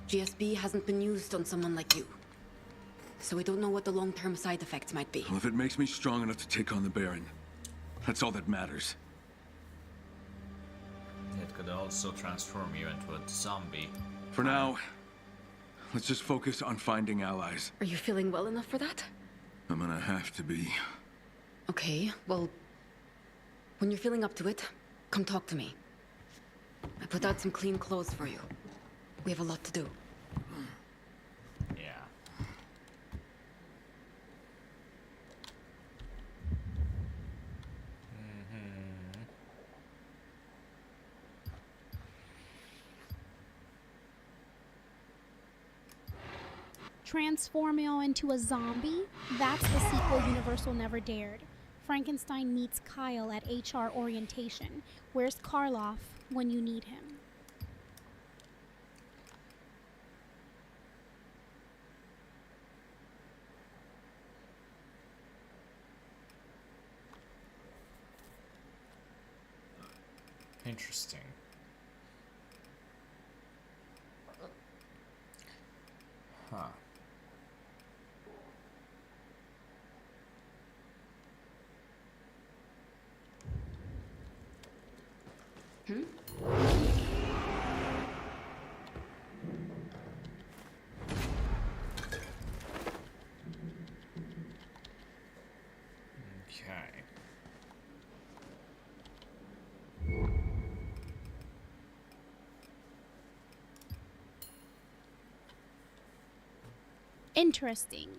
GSP hasn't been used on someone like you. So we don't know what the long-term side effects might be. Well, if it makes me strong enough to take on the Baron, that's all that matters. It could also transform you into a zombie. For now, let's just focus on finding allies. Are you feeling well enough for that? I'm gonna have to be. Okay, well, when you're feeling up to it, come talk to me. I put out some clean clothes for you. We have a lot to do. Yeah. Transform you into a zombie? That's the sequel Universal never dared. Frankenstein meets Kyle at HR orientation. Where's Karloff when you need him? Interesting. Huh. Okay. Interesting.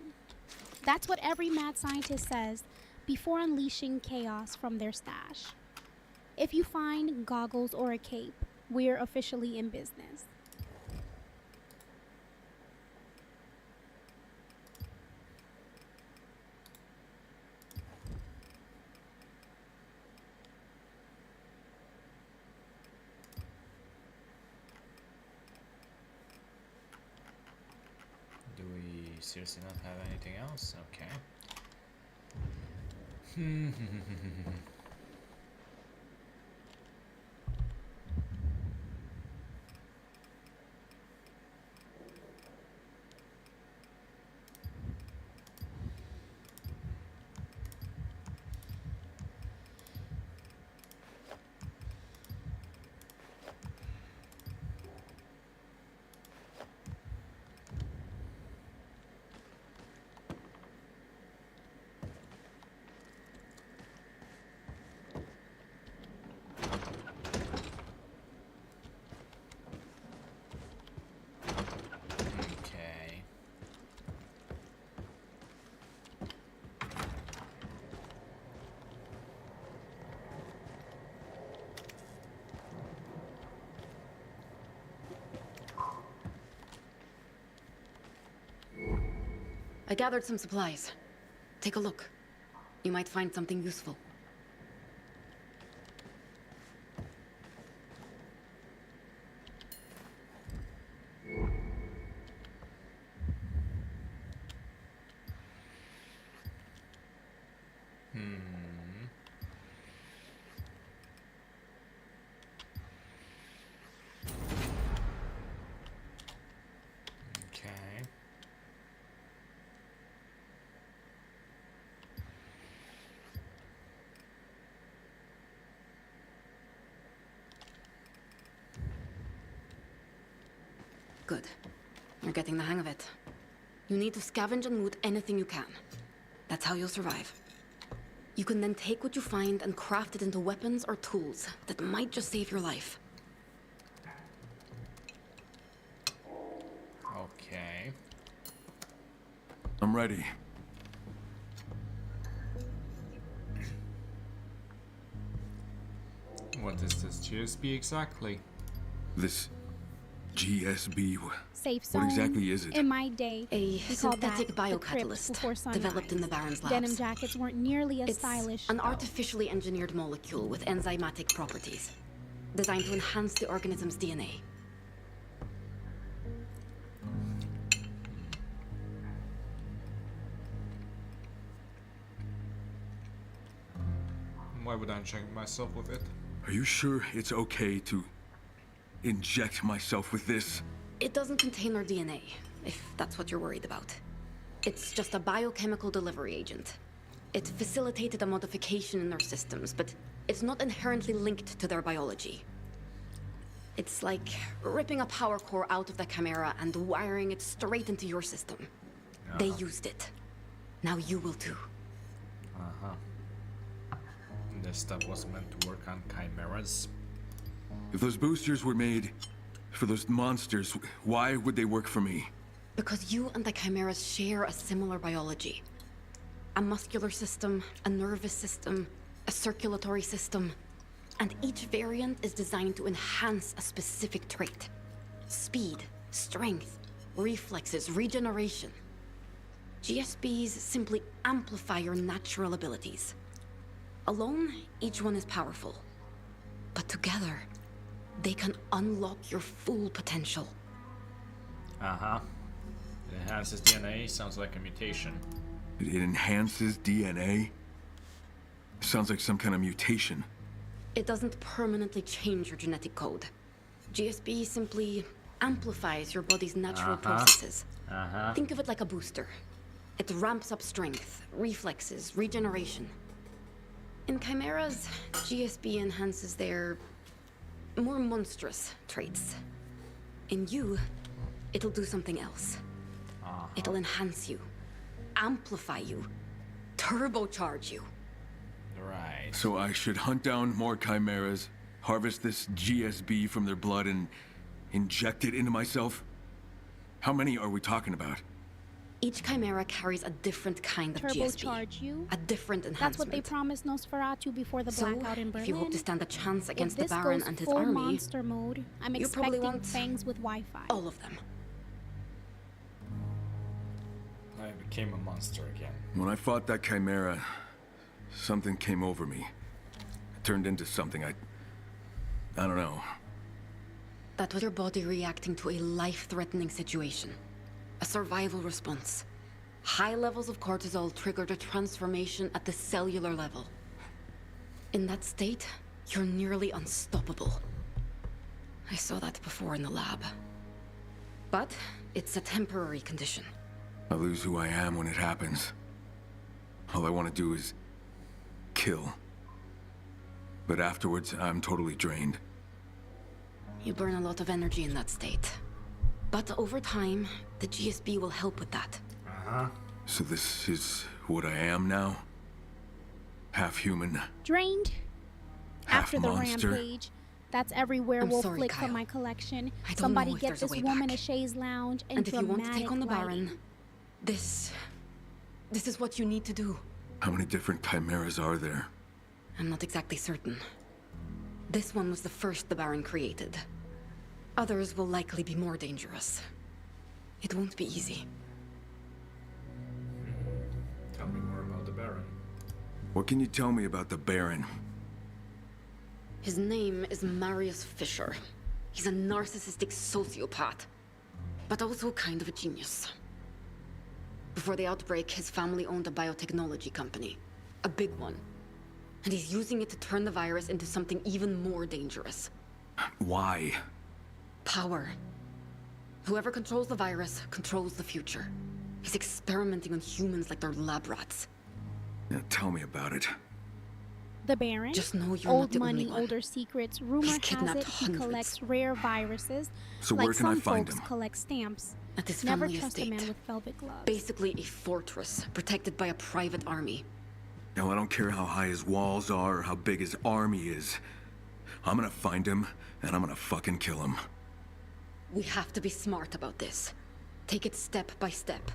That's what every mad scientist says before unleashing chaos from their stash. If you find goggles or a cape, we're officially in business. Do we seriously not have anything else? Okay. I gathered some supplies. Take a look. You might find something useful. Okay. Good. You're getting the hang of it. You need to scavenge and loot anything you can. That's how you'll survive. You can then take what you find and craft it into weapons or tools that might just save your life. Okay. I'm ready. What is this GSB exactly? This GSB. Safe What zone. exactly is it? In my day, A we called that synthetic the crypt biocatalyst before sunrise. developed in the Baron's labs. Denim jackets weren't nearly as It's stylish. an though. artificially engineered molecule with enzymatic properties, designed to enhance the organism's DNA. Why would I inject myself with it? Are you sure it's okay to inject myself with this? It doesn't contain our DNA, if that's what you're worried about. It's just a biochemical delivery agent. It facilitated a modification in their systems, but it's not inherently linked to their biology. It's like ripping a power core out of the Chimera and wiring it straight into your system. They used it. Now you will too. This stuff was meant to work on chimeras. If those boosters were made for those monsters, why would they work for me? Because you and the Chimeras share a similar biology. A muscular system, a nervous system, a circulatory system. And each variant is designed to enhance a specific trait. Speed, strength, reflexes, regeneration. GSBs simply amplify your natural abilities. Alone, each one is powerful. But together, they can unlock your full potential. Uh-huh. It enhances DNA, sounds like a mutation. It enhances DNA? Sounds like some kind of mutation. It doesn't permanently change your genetic code. GSB simply amplifies your body's natural processes. Think of it like a booster. It ramps up strength, reflexes, regeneration. In Chimeras, GSB enhances their more monstrous traits. In you, it'll do something else. It'll enhance you, amplify you, turbocharge you. Right. So I should hunt down more chimeras, harvest this GSB from their blood, and inject it into myself? How many are we talking about? Each Chimera carries a different kind of GSB. Turbocharge you. A different enhancement. That's what they promised Nosferatu before the So, blackout in Berlin. if you hope to stand a chance against if the this Baron goes and his full army, monster mode, I'm you probably expecting want fangs with Wi-Fi. all of them. I became a monster again. When I fought that chimera, something came over me. It turned into something I don't know. That was your body reacting to a life-threatening situation. A survival response. High levels of cortisol triggered a transformation at the cellular level. In that state, you're nearly unstoppable. I saw that before in the lab. But it's a temporary condition. I lose who I am when it happens. All I want to do is kill. But afterwards, I'm totally drained. You burn a lot of energy in that state. But over time, the GSB will help with that. So this is what I am now? Half human, Drained. half After the monster. rampage, that's every werewolf sorry, flick Kyle. from my collection. I don't Somebody know if get there's a this way woman back. a chaise lounge and And if you want to take dramatic on the lighting. Baron, this is what you need to do. How many different chimeras are there? I'm not exactly certain. This one was the first the Baron created. Others will likely be more dangerous. It won't be easy. What can you tell me about the Baron? His name is Marius Fisher. He's a narcissistic sociopath, but also kind of a genius. Before the outbreak, his family owned a biotechnology company. A big one. And he's using it to turn the virus into something even more dangerous. Why? Power. Whoever controls the virus controls the future. He's experimenting on humans like they're lab rats. Now tell me about it. The Baron, Just know you're old not the money, only one. older secrets. Rumor He's has kidnapped it he hundreds. collects rare viruses. So like where can I some find folks him? collect stamps. At his Never family trust a estate. man with velvet gloves. Basically a fortress, protected by a private army. Now, I don't care how high his walls are or how big his army is. I'm gonna find him, and I'm gonna fucking kill him. We have to be smart about this. Take it step by step.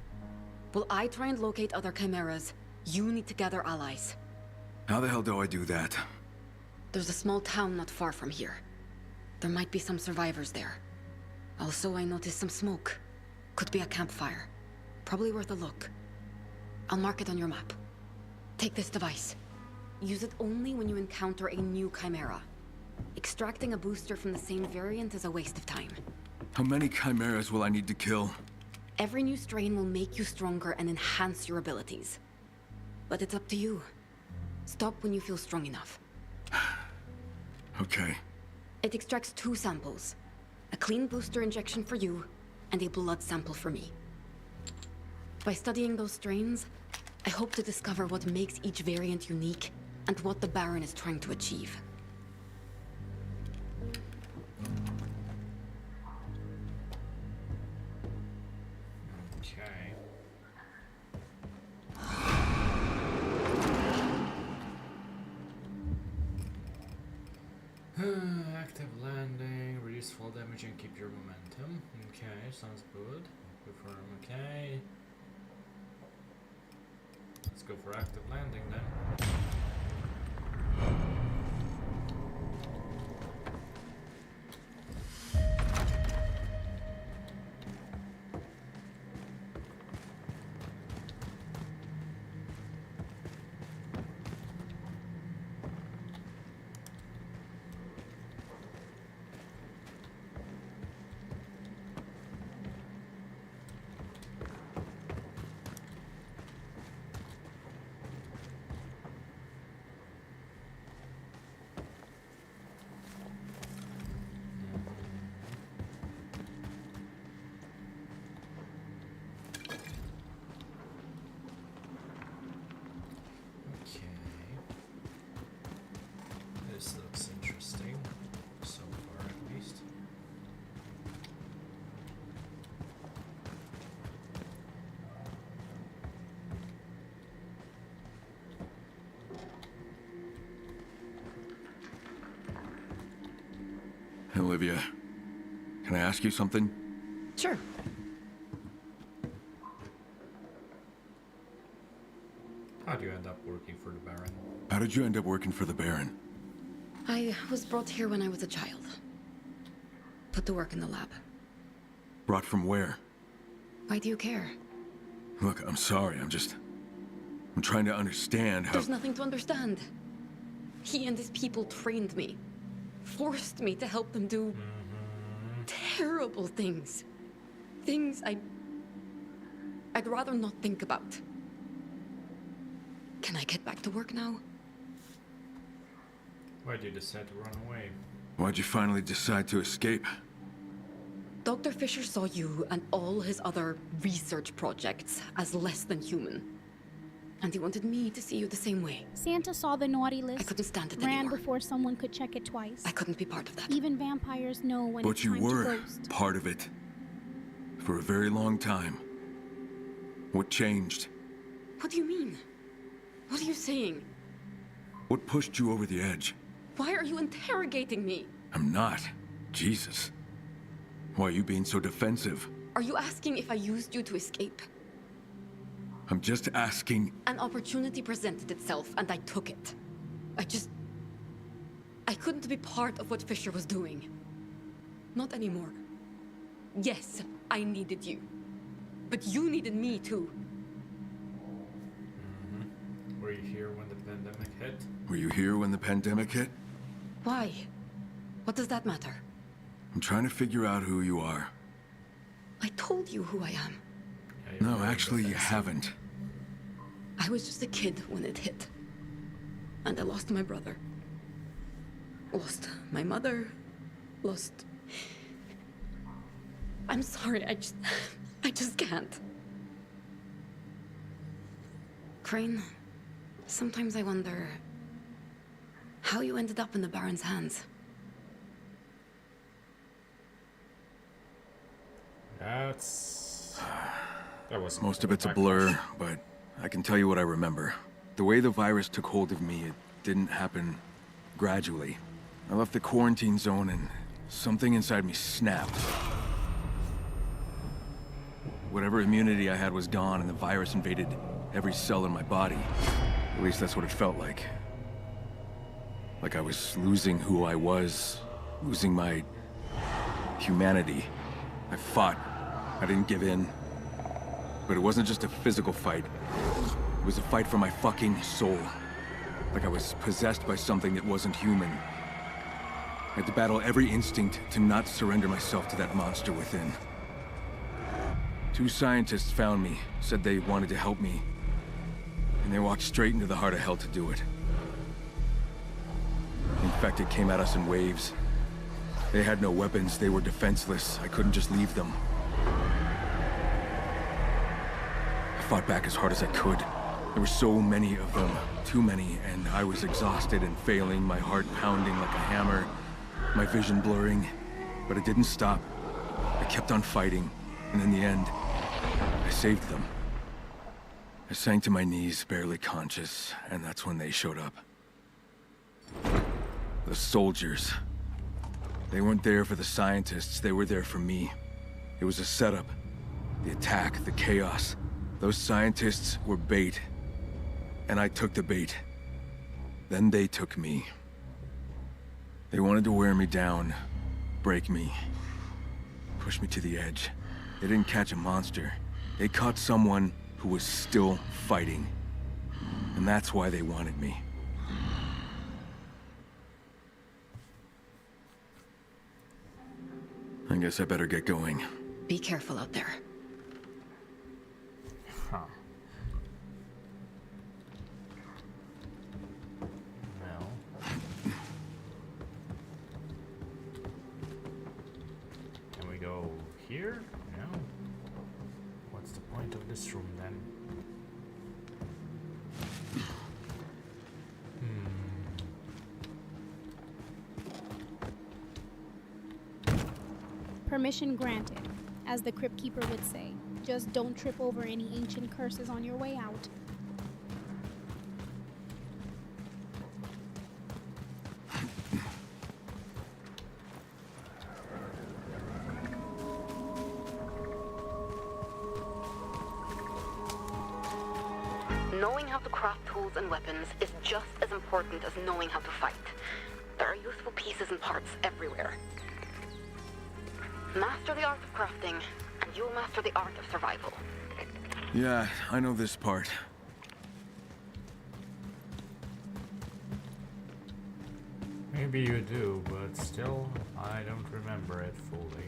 While I try and locate other chimeras, you need to gather allies. How the hell do I do that? There's a small town not far from here. There might be some survivors there. Also, I noticed some smoke. Could be a campfire. Probably worth a look. I'll mark it on your map. Take this device. Use it only when you encounter a new chimera. Extracting a booster from the same variant is a waste of time. How many chimeras will I need to kill? Every new strain will make you stronger and enhance your abilities. But it's up to you. Stop when you feel strong enough. Okay. It extracts 2 samples. A clean booster injection for you, and a blood sample for me. By studying those strains, I hope to discover what makes each variant unique, and what the Baron is trying to achieve. Okay. Active landing, reduce fall damage and keep your momentum. Okay, sounds good. Confirm, okay. Let's go for active landing then. Okay. This looks interesting, so far at least. Olivia, can I ask you something? Sure. How do you end up working for the Baron? How did you end up working for the Baron? I was brought here when I was a child. Put to work in the lab. Brought from where? Why do you care? Look, I'm sorry, I'm trying to understand how... There's nothing to understand. He and his people trained me. Forced me to help them do... terrible things. Things I'd rather not think about. Can I get back to work now? Why did you decide to run away? Why'd you finally decide to escape? Dr. Fisher saw you and all his other research projects as less than human. And he wanted me to see you the same way. Santa saw the naughty I list, couldn't stand it ran anymore. before someone could check it twice. I couldn't be part of that. Even vampires know when But it's you time were to ghost. part of it. For a very long time. What changed? What do you mean? What are you saying? What pushed you over the edge? Why are you interrogating me? I'm not. Jesus. Why are you being so defensive? Are you asking if I used you to escape? I'm just asking... An opportunity presented itself, and I took it. I couldn't be part of what Fisher was doing. Not anymore. Yes, I needed you. But you needed me too. Were you here when the pandemic hit? Were you here when the pandemic hit? Why? What does that matter? I'm trying to figure out who you are. I told you who I am. Yeah, you're No, very actually, you defensive. haven't. I was just a kid when it hit. And I lost my brother. Lost my mother. Lost... I'm sorry, I just can't. Crane, sometimes I wonder how you ended up in the Baron's hands. That was Most of it's a my blur, question. but I can tell you what I remember. The way the virus took hold of me, it didn't happen gradually. I left the quarantine zone and something inside me snapped. Whatever immunity I had was gone and the virus invaded every cell in my body. At least that's what it felt like. Like I was losing who I was, losing my humanity. I fought. I didn't give in. But it wasn't just a physical fight. It was a fight for my fucking soul. Like I was possessed by something that wasn't human. I had to battle every instinct to not surrender myself to that monster within. 2 scientists found me, said they wanted to help me. And they walked straight into the heart of hell to do it. The infected came at us in waves. They had no weapons, they were defenseless. I couldn't just leave them. I fought back as hard as I could. There were so many of them, too many, and I was exhausted and failing, my heart pounding like a hammer, my vision blurring. But it didn't stop. I kept on fighting, and in the end, I saved them. I sank to my knees, barely conscious, and that's when they showed up. The soldiers. They weren't there for the scientists, they were there for me. It was a setup. The attack, the chaos. Those scientists were bait. And I took the bait. Then they took me. They wanted to wear me down, break me, push me to the edge. They didn't catch a monster. They caught someone who was still fighting. And that's why they wanted me. I guess I better get going. Be careful out there. Huh. Well. Can we go here? No. What's the point of this room then? Permission granted, as the Crypt Keeper would say. Just don't trip over any ancient curses on your way out. Knowing how to craft tools and weapons is just as important as knowing how to fight. There are useful pieces and parts everywhere. Master the art of crafting, and you'll master the art of survival. Yeah, I know this part. Maybe you do, but still, I don't remember it fully.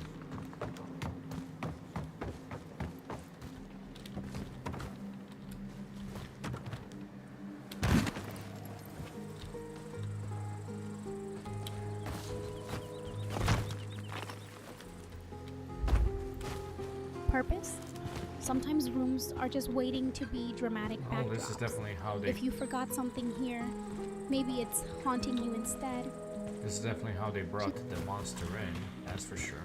Purpose? Sometimes rooms are just waiting to be dramatic Oh, backdrops. this is definitely how they. If you forgot something here, maybe it's haunting you instead. This is definitely how they brought the monster in. That's for sure.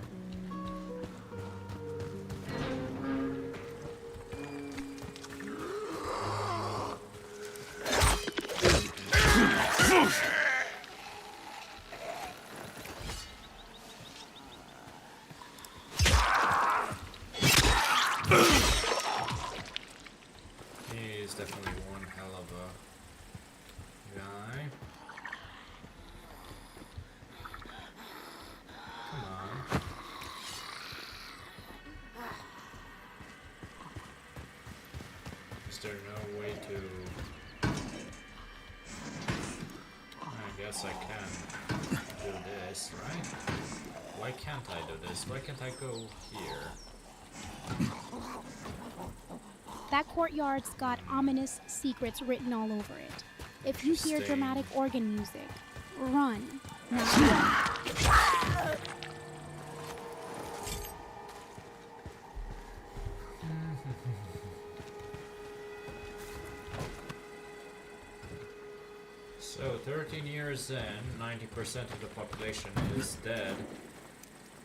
He is definitely one hell of a guy. Come on. Is there no way to... guess I can do this, right? Why can't I do this? Why can't I go here? That courtyard's got ominous secrets written all over it. If you hear Interesting. dramatic organ music, run. Now, So 13 years in, 90% of the population is dead.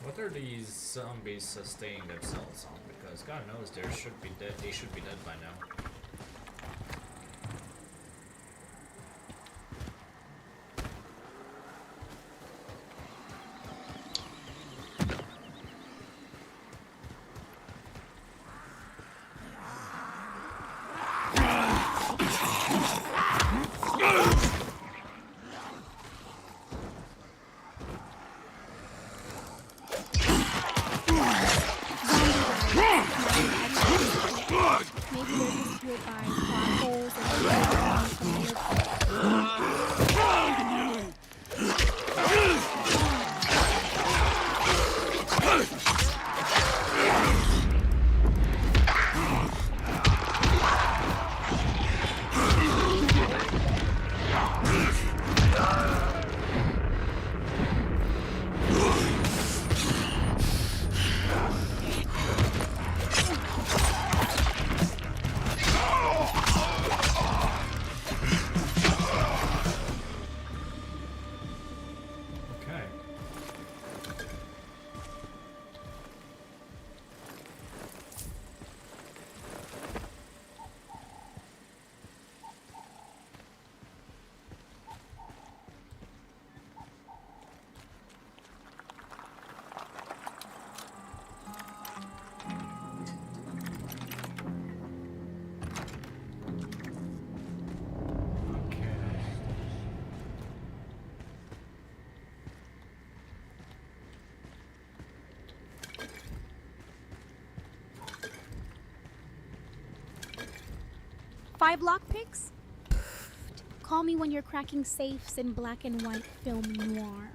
What are these zombies sustaining themselves on? Because God knows they should be dead. They should be dead by now. maybe they're just fueled by plot holes and from the Okay. Okay. Five lockpicks? Call me when you're cracking safes in black and white film noir.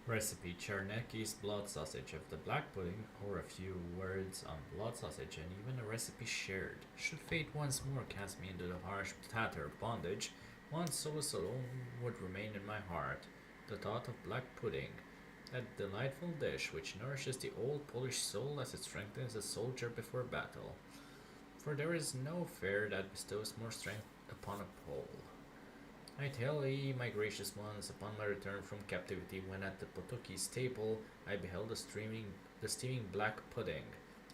Recipe: Cherneki's blood sausage of the black pudding, or a few words on blood sausage, and even a recipe shared. Should fate once more cast me into the harsh tatter bondage, one solace alone would remain in my heart: the thought of black pudding, that delightful dish which nourishes the old Polish soul as it strengthens a soldier before battle. For there is no fare that bestows more strength upon a Pole. I tell ye, my gracious ones, upon my return from captivity, when at the Potoki's table I beheld the steaming black pudding,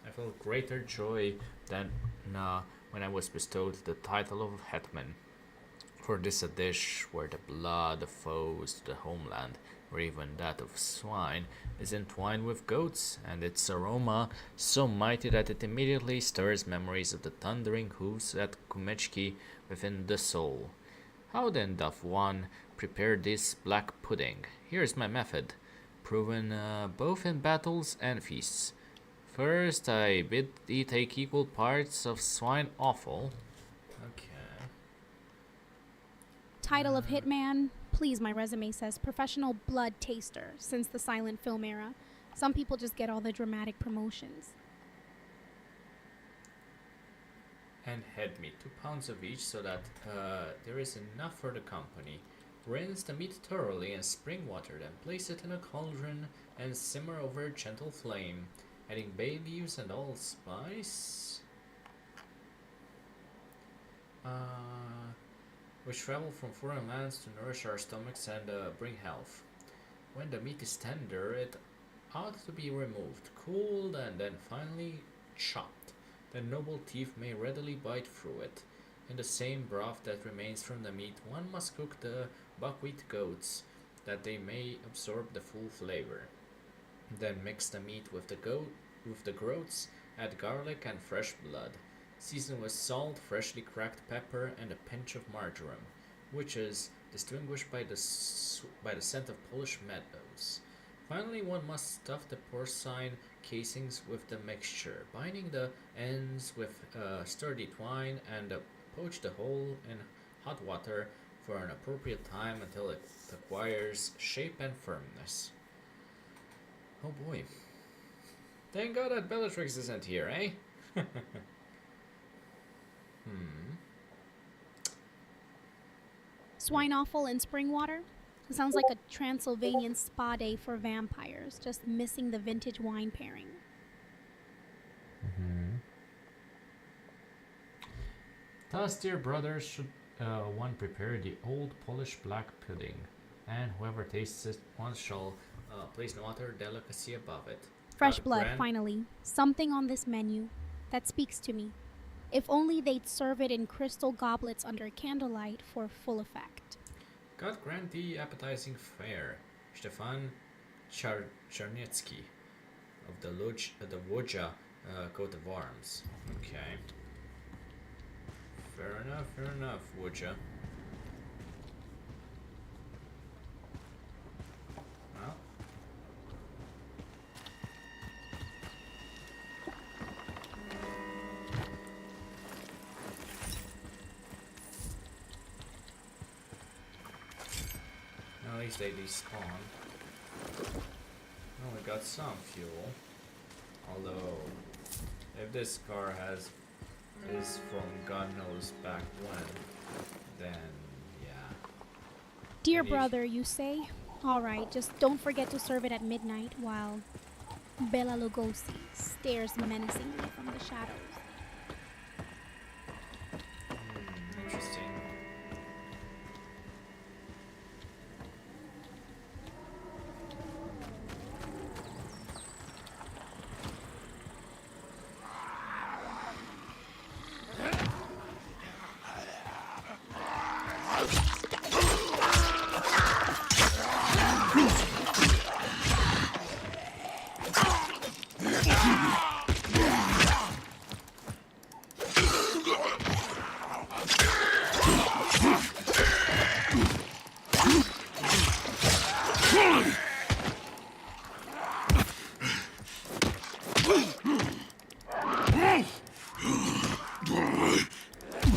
I felt greater joy than when I was bestowed the title of hetman. For this a dish where the blood of foes to the homeland, or even that of swine, is entwined with goats, and its aroma so mighty that it immediately stirs memories of the thundering hoofs at Kumechki within the soul. How then doth one prepare this black pudding? Here is my method, proven both in battles and feasts. First, I bid thee take equal parts of swine offal. Okay. Title of Hitman? Please, my resume says professional blood taster since the silent film era. Some people just get all the dramatic promotions. And head meat, 2 pounds of each, so that there is enough for the company. Rinse the meat thoroughly in spring water, then place it in a cauldron and simmer over a gentle flame, adding bay leaves and allspice, which travel from foreign lands to nourish our stomachs and bring health. When the meat is tender, it ought to be removed, cooled, and then finally chopped. The noble teeth may readily bite through it. In the same broth that remains from the meat, one must cook the buckwheat goats, that they may absorb the full flavor. Then mix the meat with the groats, add garlic and fresh blood. Season with salt, freshly cracked pepper, and a pinch of marjoram, which is distinguished by the scent of Polish meadows. Finally, one must stuff the porcine casings with the mixture, binding the ends with sturdy twine, and poach the whole in hot water for an appropriate time until it acquires shape and firmness. Oh boy. Thank God that Bellatrix isn't here, eh? Swine offal and spring water? Sounds like a Transylvanian spa day for vampires, just missing the vintage wine pairing. Thus, dear brothers, should one prepare the old Polish black pudding, and whoever tastes it once shall place no other delicacy above it. Fresh God blood, grant- finally. Something on this menu that speaks to me. If only they'd serve it in crystal goblets under candlelight for full effect. God grant thee appetizing fare, Stefan Czarniecki of the Wodja coat of arms. Okay. Fair enough, Wodja. Well. At least they despawn. Only got some fuel. Although, if this car is from God knows back when, then yeah. Dear Any- brother, you say? Alright, just don't forget to serve it at midnight while Bela Lugosi stares menacingly from the shadows. Interesting.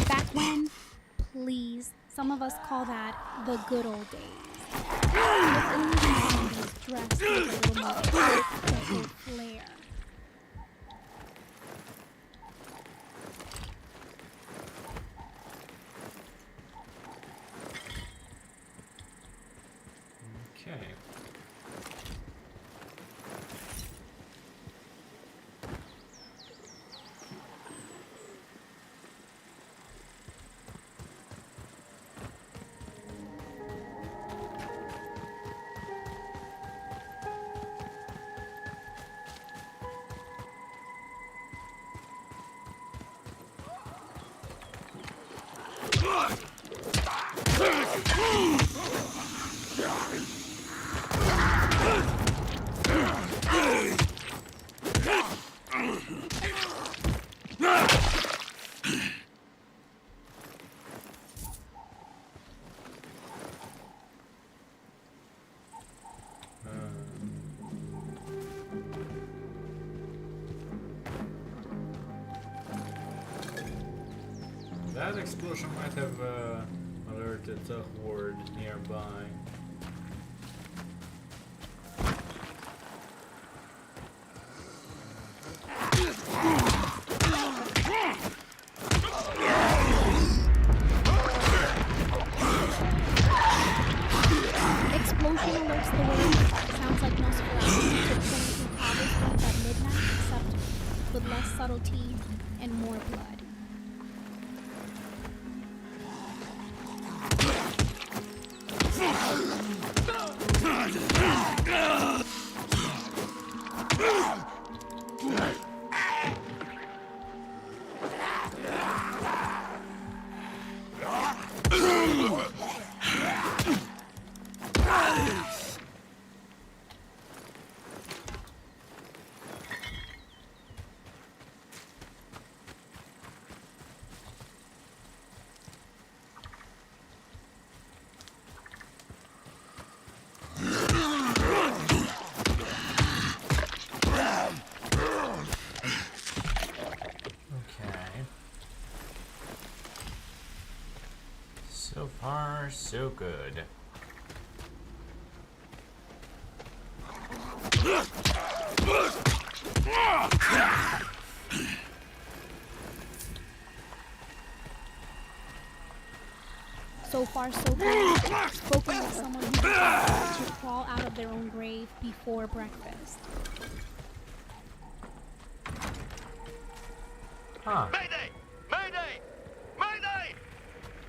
Back when, please, some of us call that the good old days. If only the man was dressed with a little more special flair. Okay. That explosion might have alerted the horde nearby. Explosion alerts the world. Sounds like Nosferatu took 22 cobblestones at midnight, except with less subtlety and more blood. so good. So far, so good. Spoken with someone who decided to crawl out of their own grave before breakfast. Huh. Mayday! Mayday! Mayday!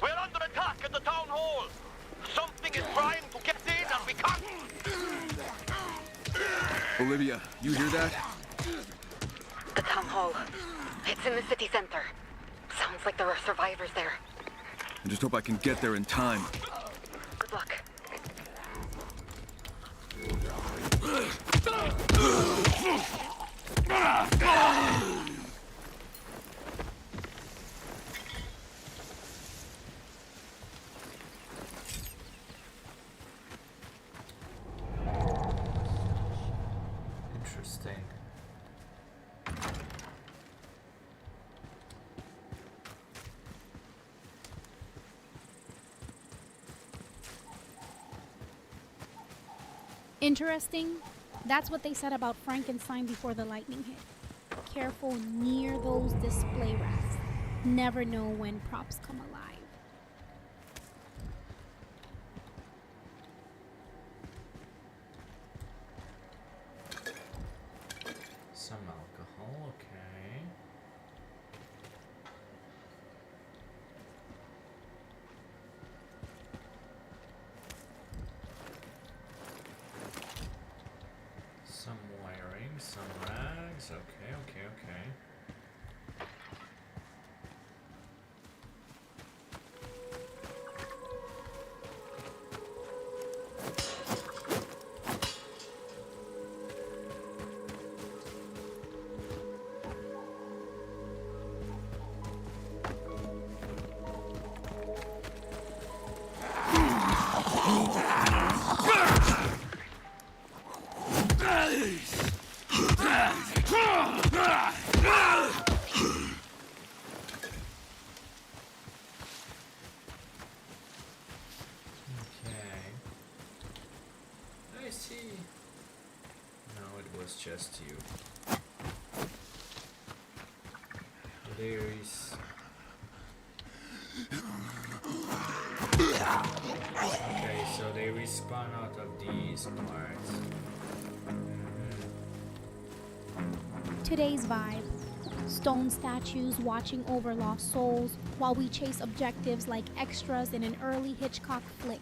We're under attack at the town hall. Something is trying to get in and we can't. Olivia, you hear that? The town hall. It's in the city center. Sounds like there are survivors there. I just hope I can get there in time. Good luck. Interesting. Interesting? That's what they said about Frankenstein before the lightning hit. Careful near those display racks. Never know when props come alive. Some alcohol, okay. Some wiring, some rags, okay, okay, okay. Okay. I see. No, it was just you. There is. Okay, so they respawn out of these parts. Today's vibe. Stone statues watching over lost souls while we chase objectives like extras in an early Hitchcock flick.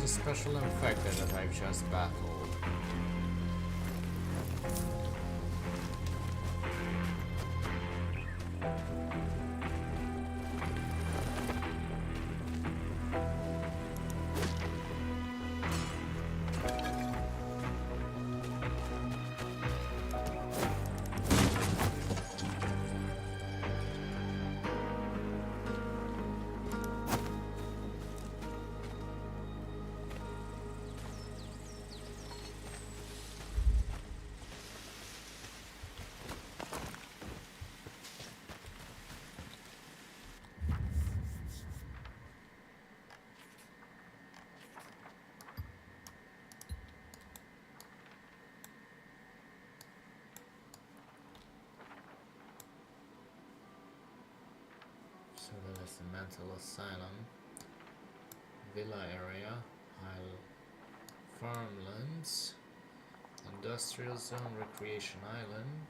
was a special infected that I've just battled. So that is the mental asylum, villa area, Isle farmlands, industrial zone, recreation island.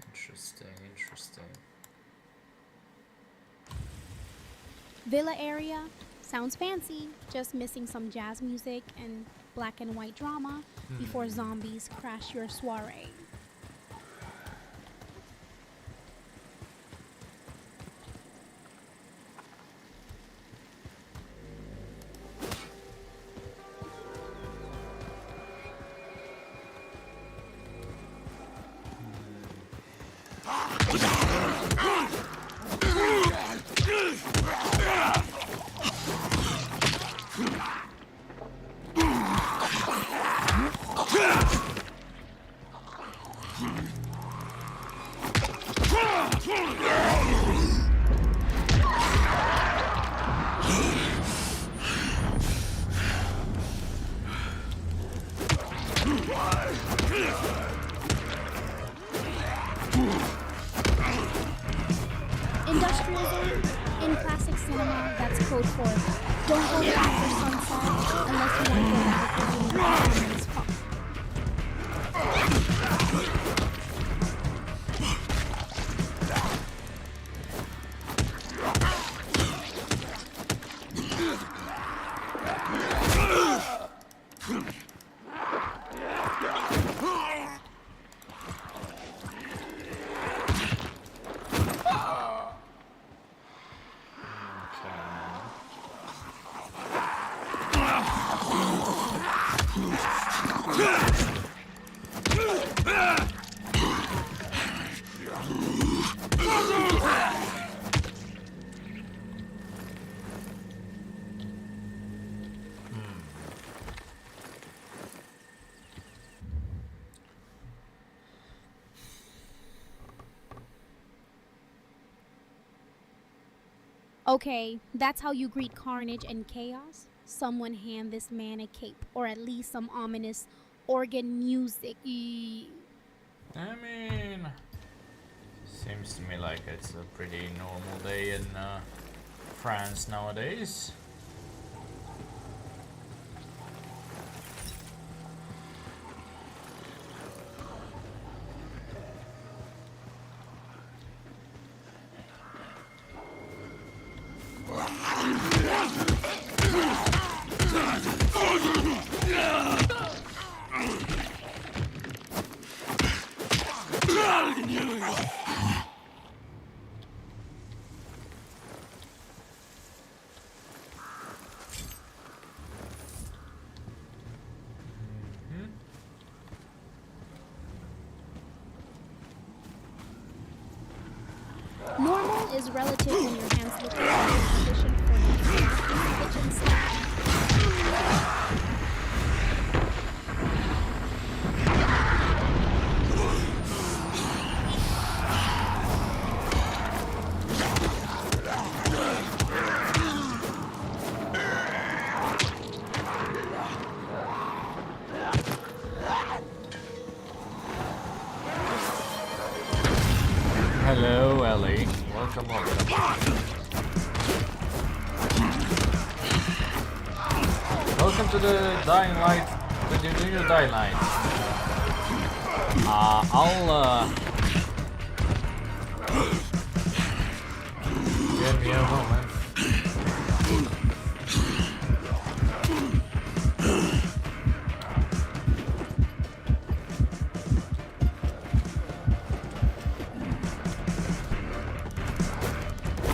Interesting, interesting. Villa area sounds fancy, just missing some jazz music and black and white drama before zombies crash your soiree. Industrial zone, in classic cinema, that's code for don't go back for sunset unless you want to go back for the fuck. Okay, that's how you greet carnage and chaos? Someone hand this man a cape, or at least some ominous organ music. I mean, seems to me like it's a pretty normal day in France nowadays. Normal is relative when your hands look like a position for the kitchen staff. Hello, Ellie. Welcome, welcome. Welcome to the Dying Light. When you do your Dying Light. Give me a moment.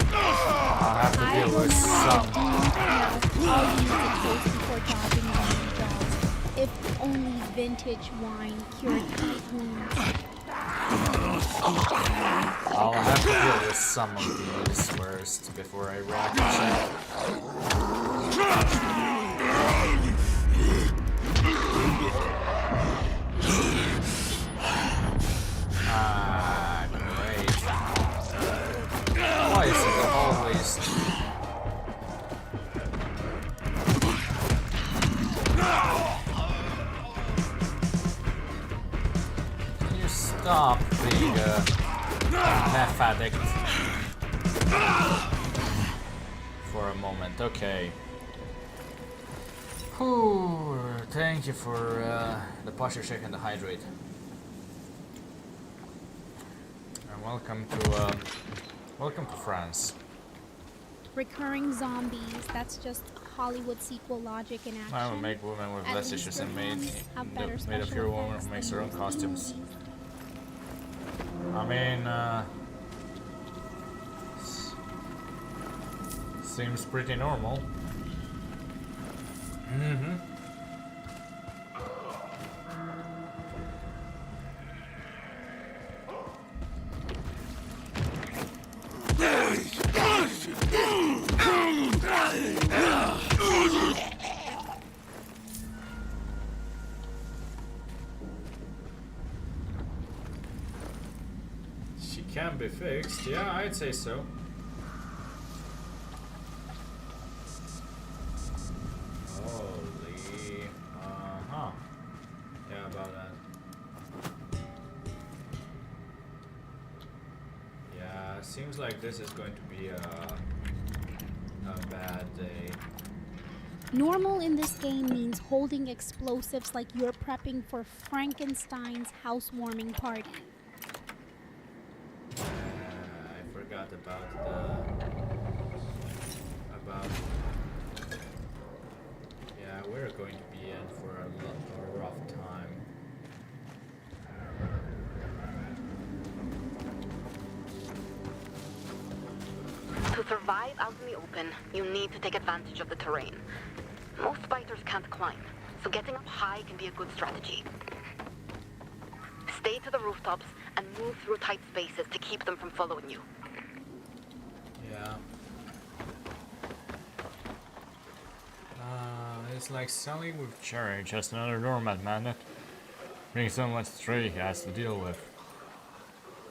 I'll have to I deal will with now some. do all you need to close before dodging the jaws. If only vintage wine cured tight wounds. I'll have to deal with some of these first before I wrap it. Ah, great. Why is it always... Can you stop being a meth addict for a moment? Okay. Whew, thank you for the posture check and the hydrate. And welcome to France. Recurring zombies, that's just Hollywood sequel logic in action. I will make women with At less least issues your and made films have better a special few women effects who makes than their own most costumes. movies. I mean, seems pretty normal. Mm-hmm. She can be fixed. Yeah, I'd say so. Holy. Uh-huh. Yeah, about that. Yeah, seems like this is going to be a bad day. Normal in this game means holding explosives like you're prepping for Frankenstein's housewarming party. I forgot about yeah, we're going to be in for a rough time. To survive out in the open, you need to take advantage of the terrain. Most fighters can't climb, so getting up high can be a good strategy. Stay to the rooftops and move through tight spaces to keep them from following you. Yeah. It's like selling with Cherry, just another doormat, man. That brings so much Trey he has to deal with.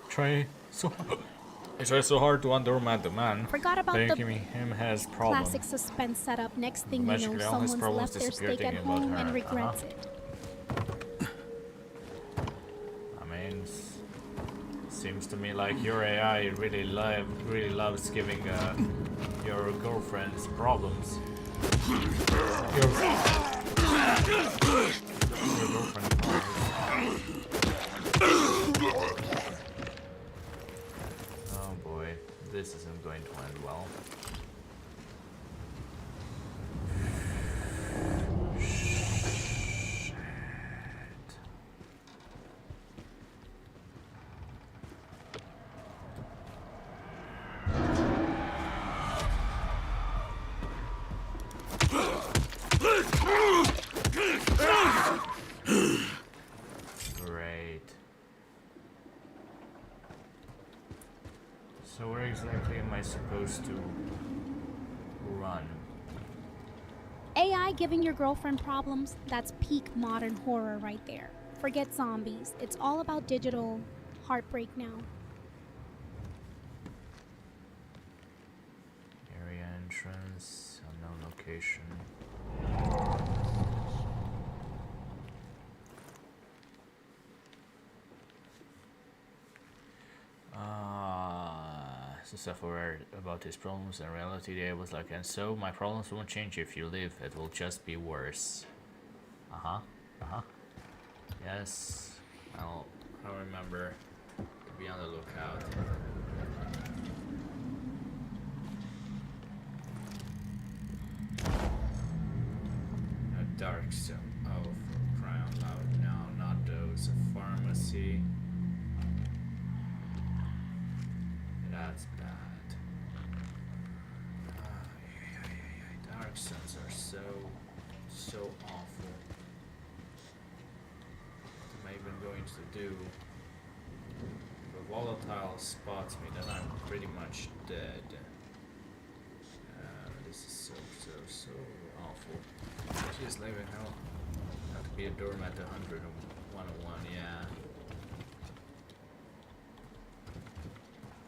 Trey, it's just so hard to undoormat the man. Forgot about Thinking the him has problems. classic suspense setup. Next thing you know, Magically, all his someone's problems left their disappear steak at thinking about home her. and regrets it. I mean, seems to me like your AI really loves giving your girlfriends problems. Your girlfriend problems. Oh boy, this isn't going to end well. Great. So where exactly am I supposed to run? AI giving your girlfriend problems, that's peak modern horror right there. Forget zombies. It's all about digital heartbreak now. Area entrance, unknown location. Self-aware about his problems and reality. They was like, and so my problems won't change if you leave, it will just be worse. Yes, I'll remember to be on the lookout. Dark Zone. Oh, for crying out loud. No, not those. A pharmacy. That's bad. Dark Zones are so awful. What am I even going to do? If a volatile spots me, then I'm pretty much dead. This is so awful. Jeez, living hell. Have to be a doormat 100 and 101, yeah.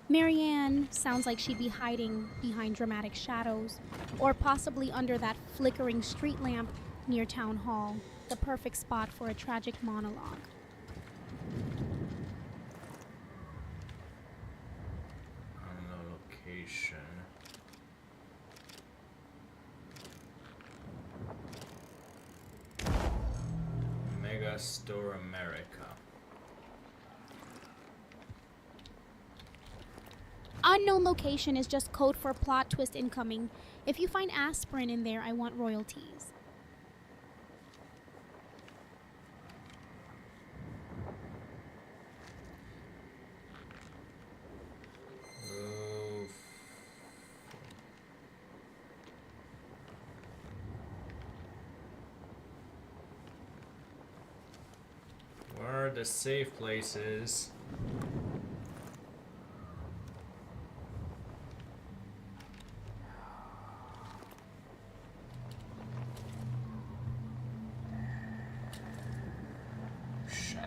Marianne sounds like she'd be hiding behind dramatic shadows, or possibly under that flickering street lamp near Town Hall, the perfect spot for a tragic monologue. Unknown location. Mega Store America. Unknown location is just code for plot twist incoming. If you find aspirin in there, I want royalties. Oof. Where are the safe places? Shit.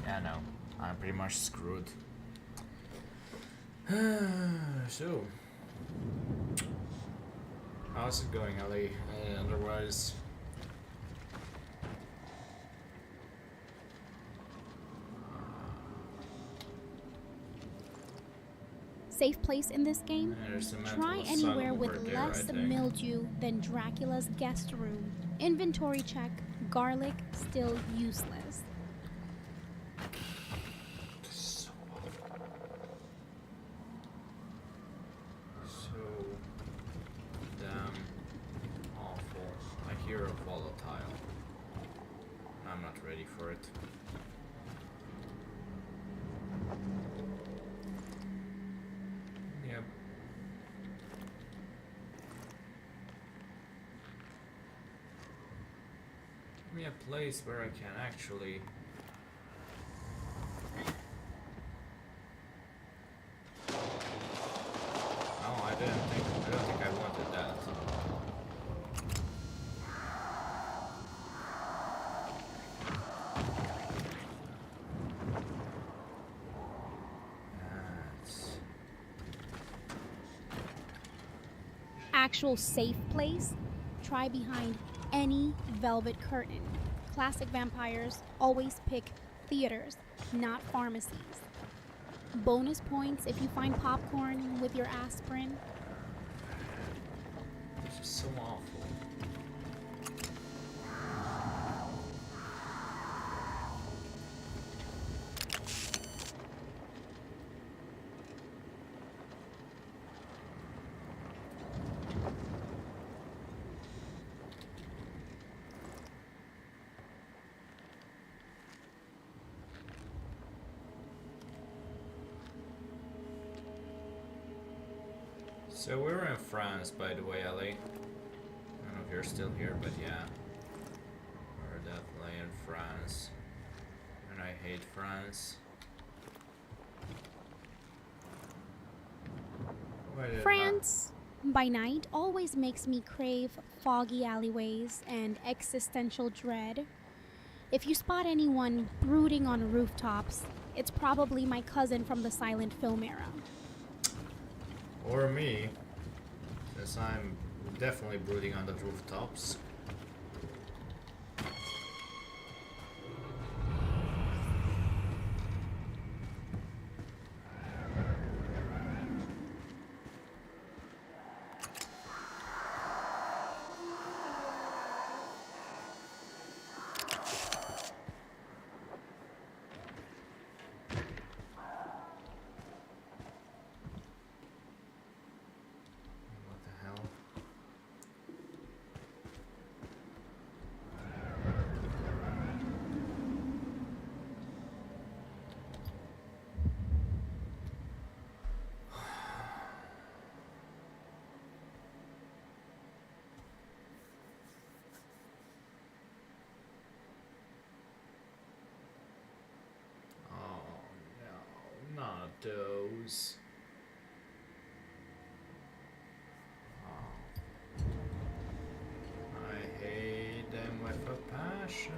Yeah, no. I'm pretty much screwed. So, how's it going, Ali? Otherwise, Safe place in this game? there's a Try mental anywhere asylum with over there, I less think. mildew than Dracula's guest room. Inventory check. Garlic still useless. So awful. So damn awful. I hear a volatile. I'm not ready for it. Yep. Give me a place where I can actually. No, I don't think I wanted that. That's Actual safe place? Try behind any velvet curtain. Classic vampires always pick theaters, not pharmacies. Bonus points if you find popcorn with your aspirin. it's just so awful. So we're in France, by the way, Ali. I don't know if you're still here, but yeah. We're definitely in France. And I hate France. Why did France, by night, always makes me crave foggy alleyways and existential dread. If you spot anyone brooding on rooftops, it's probably my cousin from the silent film era. Or me, since I'm definitely brooding on the rooftops. What the hell? those. Oh. I hate them with a passion.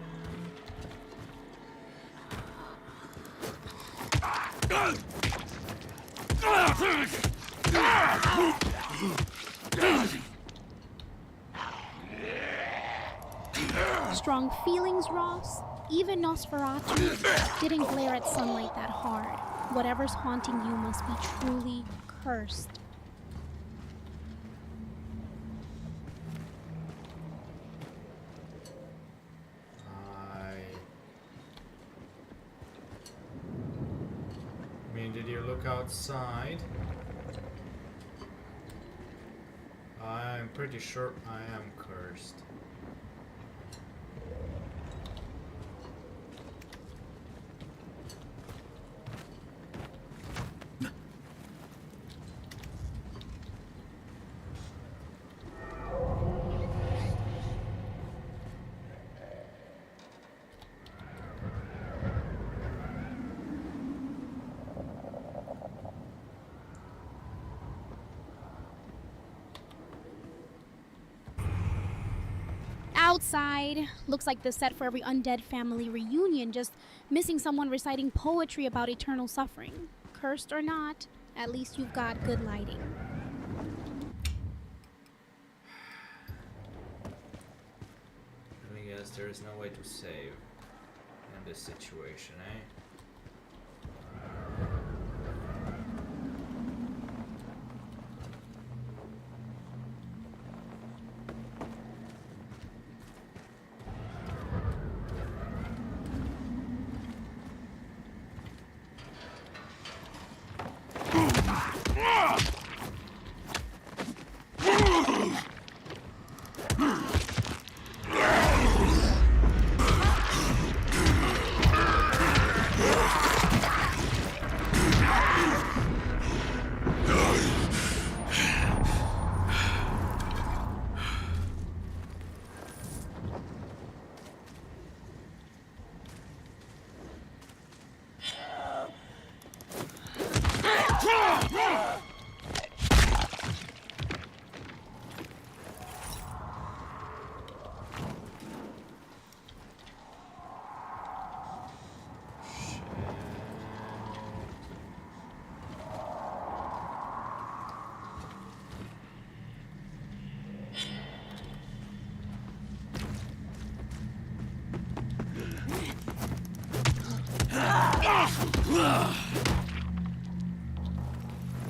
Strong feelings, Ross? Even Nosferatu didn't glare at sunlight that hard. Whatever's haunting you must be truly cursed. I mean, did you look outside? I'm pretty sure I am cursed. Outside. Looks like the set for every undead family reunion, just missing someone reciting poetry about eternal suffering. Cursed or not, at least you've got good lighting. I guess there is no way to save in this situation, eh?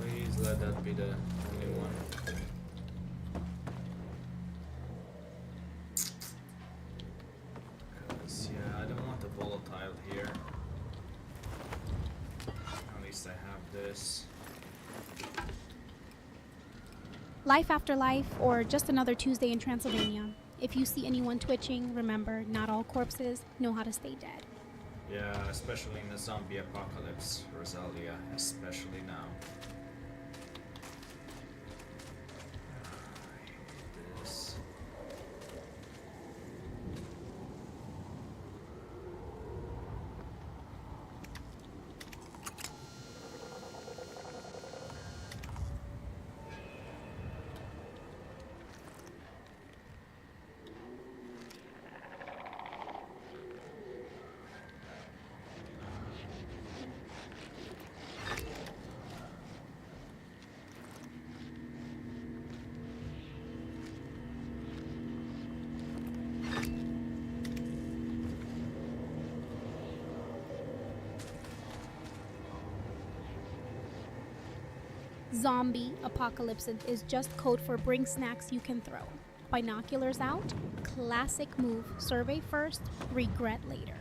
Please let that be the only one. Cause yeah, I don't want a volatile here. At least I have this. Life after life, or just another Tuesday in Transylvania. If you see anyone twitching, remember, not all corpses know how to stay dead. Yeah, especially in the zombie apocalypse, Rosalia, especially now. I hate this. Zombie apocalypse is just code for bring snacks you can throw. Binoculars out, classic move. Survey first, regret later.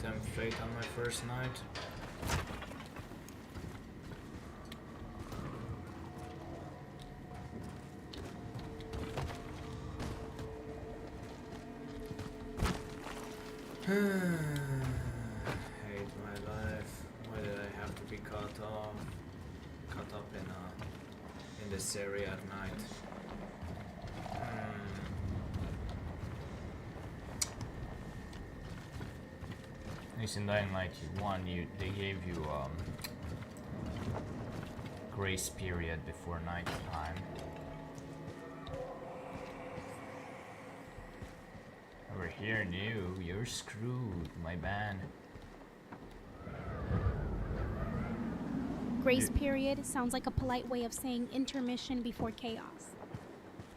tempt fate on my first night. Hate my life. Why did I have to be caught up in this area at night? At least in Dying Light 1, they gave you grace period before night time. Over here, no, you're screwed, my man. Grace period sounds like a polite way of saying intermission before chaos.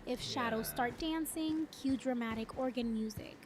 If shadows start dancing, cue dramatic organ music.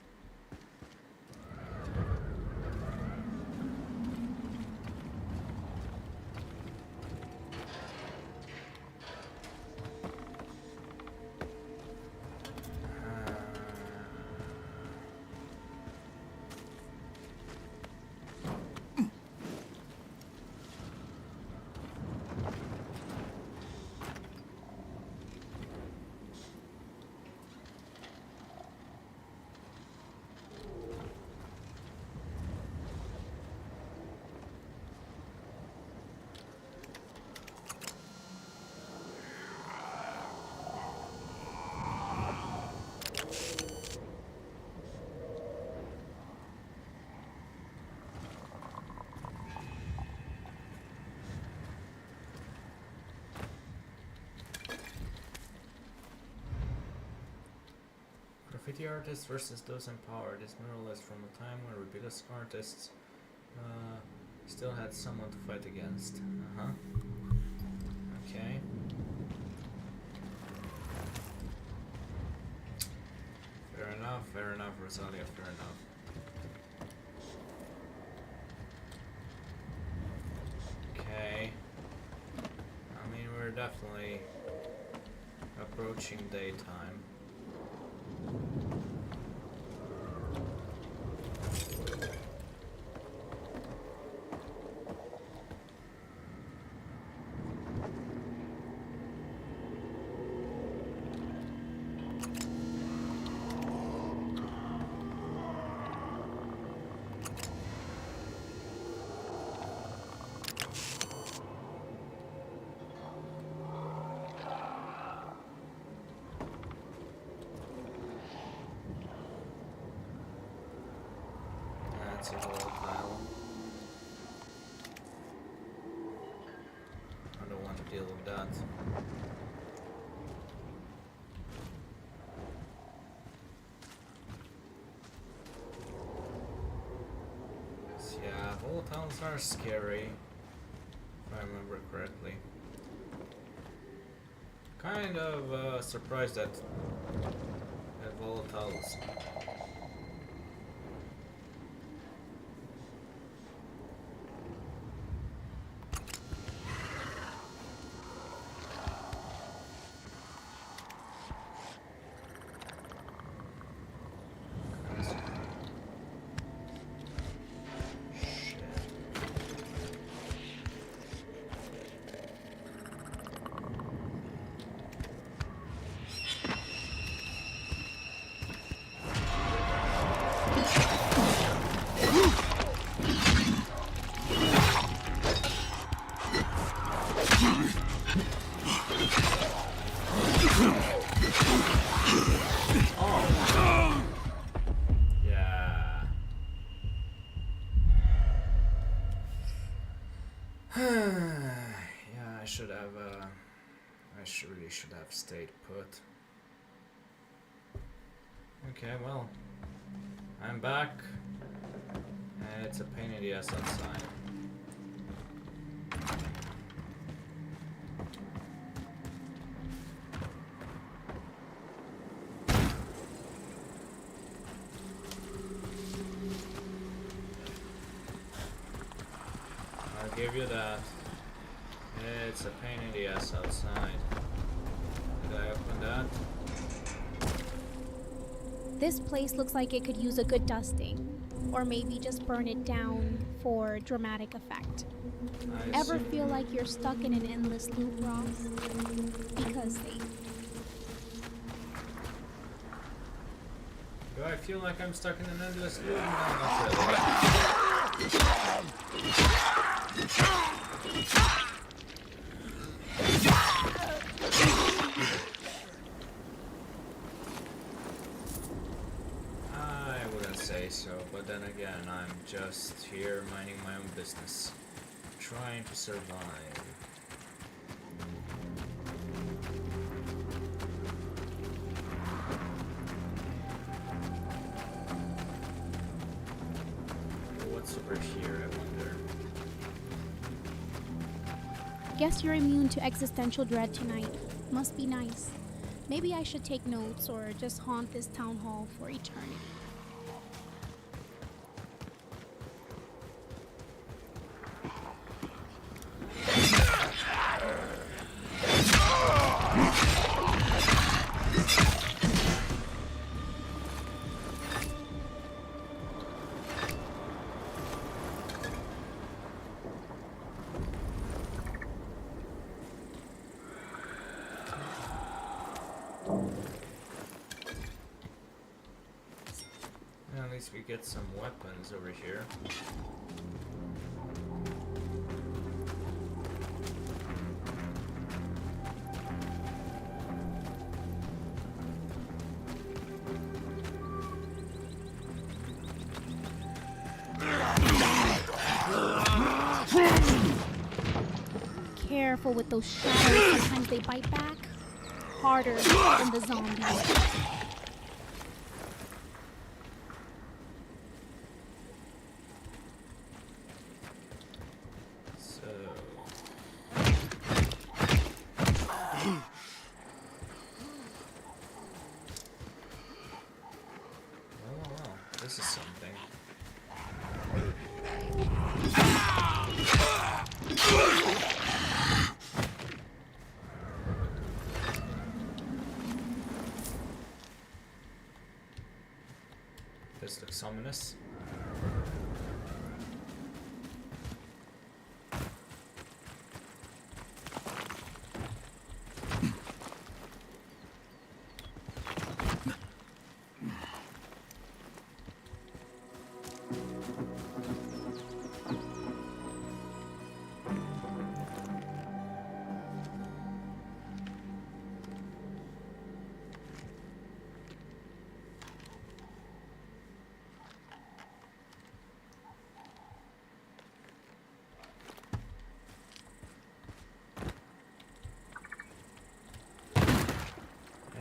Graffiti artists versus those in power. This mural is from a time when rebellious artists still had someone to fight against. Okay. Fair enough, Rosalia, fair enough. Okay. I mean, we're definitely approaching daytime. That's a volatile. I don't want to deal with that. Yeah, volatiles are scary, if I remember correctly. Kind of surprised at volatiles. Really should have stayed put. Okay, well, I'm back, and it's a pain in the ass outside. I'll give you that. It's a pain in the ass outside. Did I open that? This place looks like it could use a good dusting. Or maybe just burn it down for dramatic effect. I Ever see. feel like you're stuck in an endless loop, Ross? Because they... Do I feel like I'm stuck in an endless loop? No, not really. I wouldn't say so, but then again, I'm just here minding my own business, trying to survive. What's over here, I wonder? Guess you're immune to existential dread tonight. Must be nice. Maybe I should take notes or just haunt this town hall for eternity. At least we get some weapons over here. Careful with those shadows, sometimes they bite back harder than the zombies. Well, this is something. This looks ominous.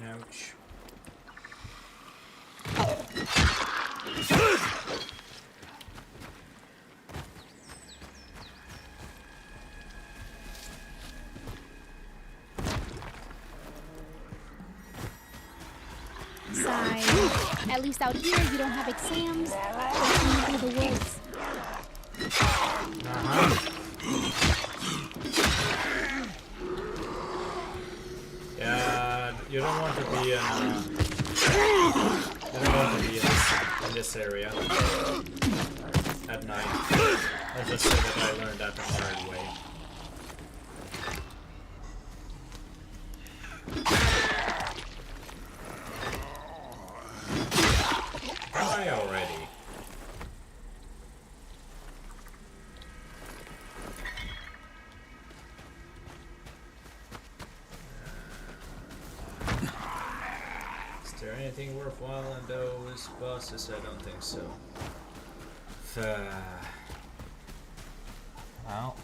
Ouch. Sigh. At least out here you don't have exams. Just through the woods. Yeah, you don't want to be in. You don't want to be in this area at night. I just said that I learned that the hard way. Die already. Is there anything worthwhile in those bosses? I don't think so. Well.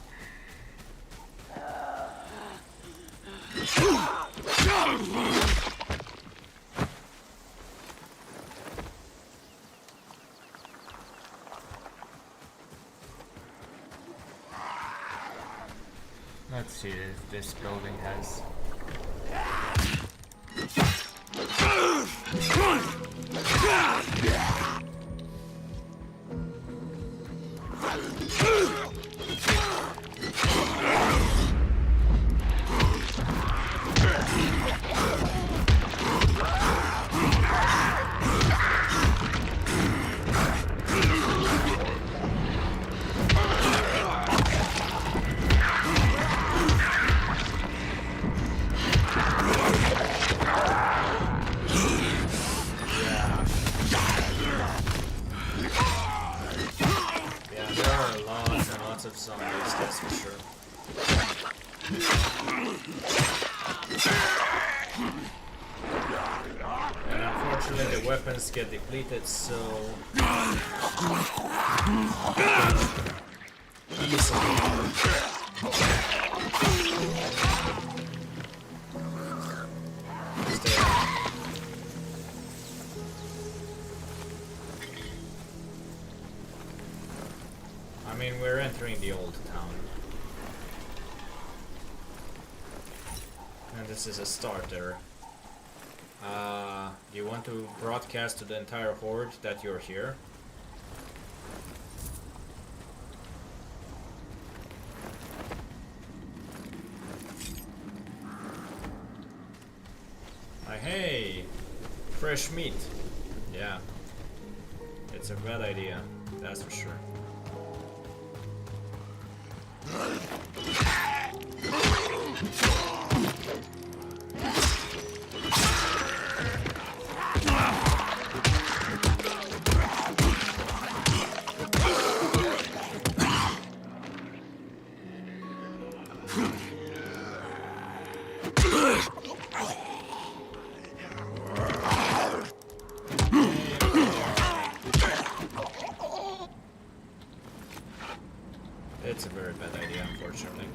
Let's see if this building has. lots of zombies, that's for sure. And unfortunately the weapons get depleted so easily. Stay on. I mean, we're entering the old town. And this is a starter. Do you want to broadcast to the entire horde that you're here? Hey! Fresh meat. Yeah. It's a bad idea, that's for sure. It's a very bad idea, unfortunately.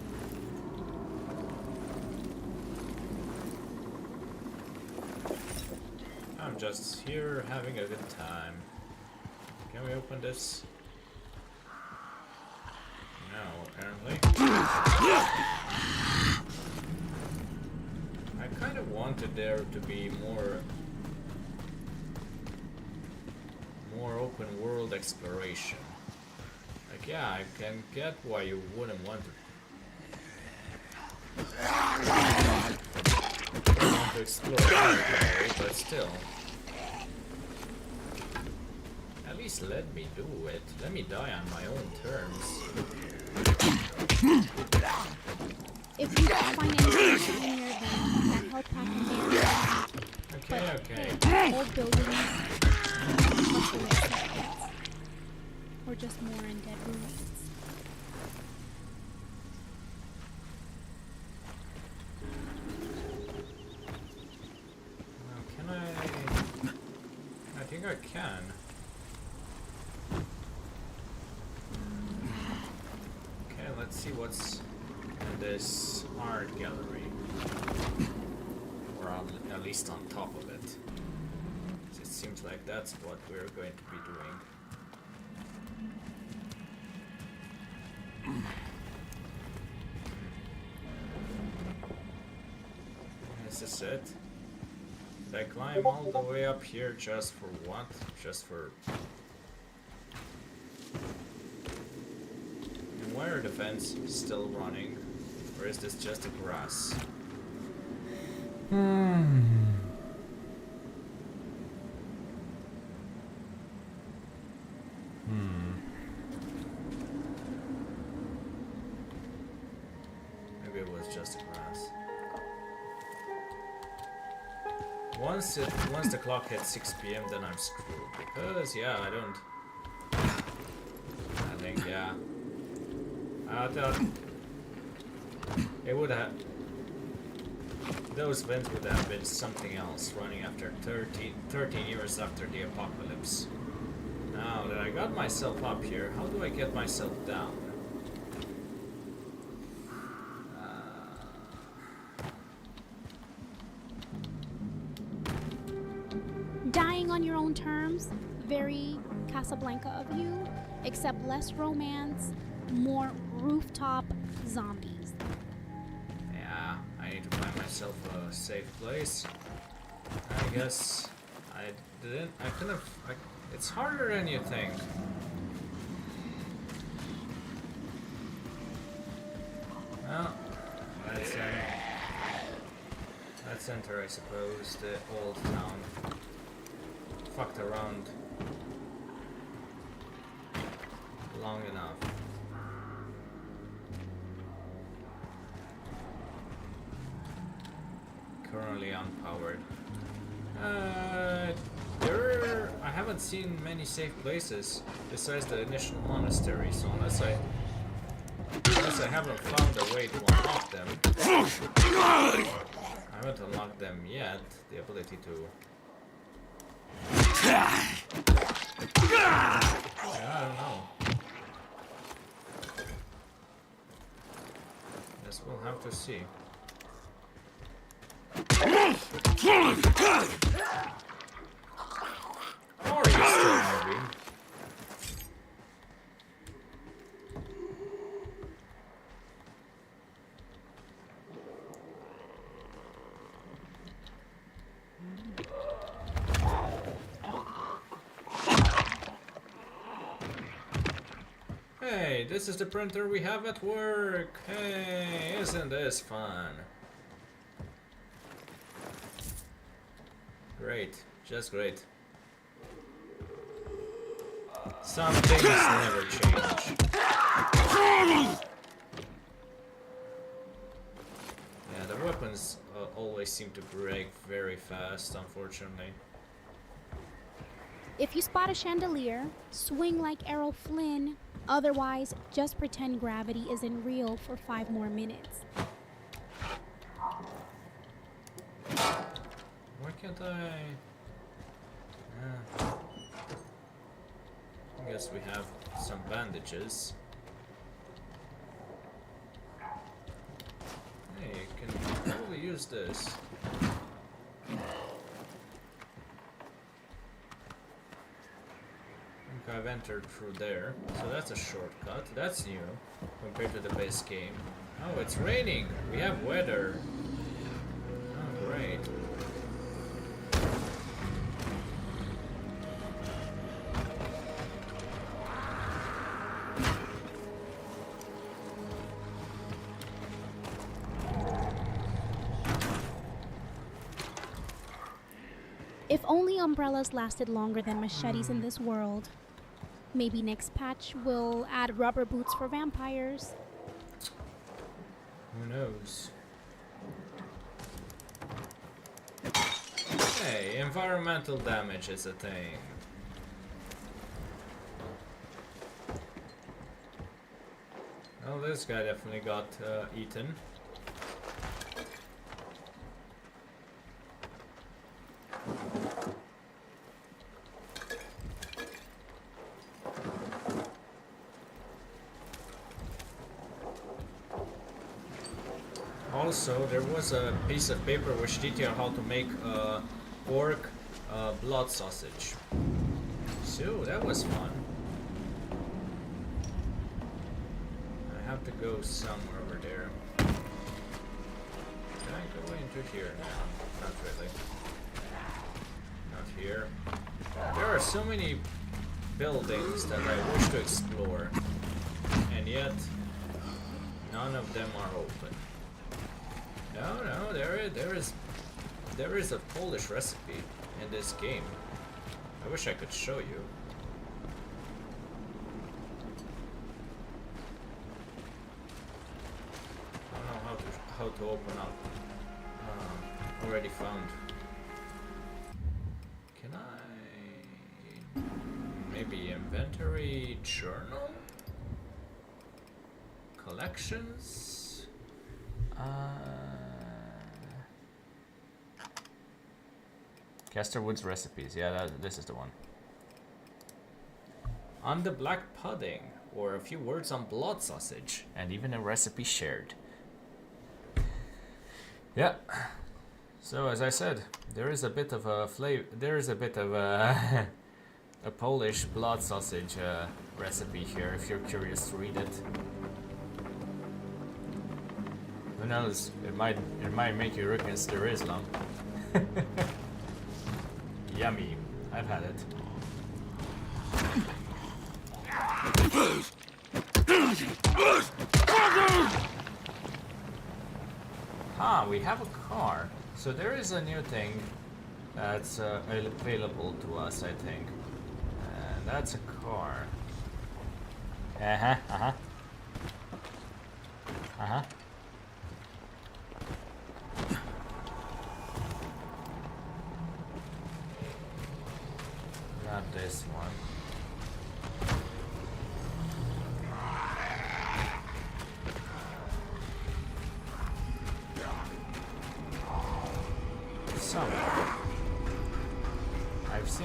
I'm just here having a good time. Can we open this? No, apparently. I kind of wanted there to be more open world exploration. Like, yeah, I can get why you wouldn't want to explore everywhere, but still. At least let me do it. Let me die on my own terms. If you don't find anything near them, that help pack in there. Okay. Old buildings, or just more undead ruins. Can I think I can. Okay, let's see what's in this art gallery. Or at least on top of it. It seems like that's what we're going to be doing. This is it. Did I climb all the way up here just for what? Just for... And why are the vents still running? Or is this just the grass? Maybe it was just the grass. Once the clock hits 6 PM, then I'm screwed. Because, yeah, I think, yeah. I thought it would have... Those vents would have been something else, running after 13 years after the apocalypse. Now that I got myself up here, how do I get myself down? Dying on your own terms, very Casablanca of you, except less romance, more rooftop zombies. Yeah, I need to find myself a safe place. I guess I couldn't have... It's harder than you think. Well, let's enter, I suppose, the old town. Fucked around long enough. Currently unpowered. I haven't seen many safe places besides the initial monastery, so unless I haven't found a way to unlock them. I haven't unlocked them yet. The ability to. Yeah, I don't know. Guess we'll have to see. How are you still moving? Hey, this is the printer we have at work. Hey, isn't this fun? Great, just great. Some things never change. Yeah, the weapons always seem to break very fast, unfortunately. If you spot a chandelier, swing like Errol Flynn. Otherwise, just pretend gravity isn't real for 5 more minutes. Why can't I? I guess we have some bandages. Hey, you can probably use this. I think I've entered through there, so that's a shortcut. That's new compared to the base game. Oh, it's raining. We have weather. Oh, great. If only umbrellas lasted longer than machetes in this world. Maybe next patch will add rubber boots for vampires. Who knows? Hey, environmental damage is a thing. Well, this guy definitely got eaten. Also, there was a piece of paper which detailed how to make pork blood sausage. So that was fun. I have to go somewhere over there. Can I go into here now? Not really. Not here. There are so many buildings that I wish to explore, and yet none of them are open. No, there is a Polish recipe in this game. I wish I could show you. I don't know how to open up. Already found. Can I maybe inventory, journal, collections? Casterwood's recipes. Yeah, this is the one. On the black pudding, or a few words on blood sausage, and even a recipe shared. Yeah. So as I said, there is a bit of a flavor. There is a bit of a a Polish blood sausage recipe here. If you're curious to read it. Who knows? It might make you reconsider Islam. Yummy. I've had it. Ah, we have a car. So there is a new thing that's available to us, I think. And that's a car. Uh-huh. Not this one.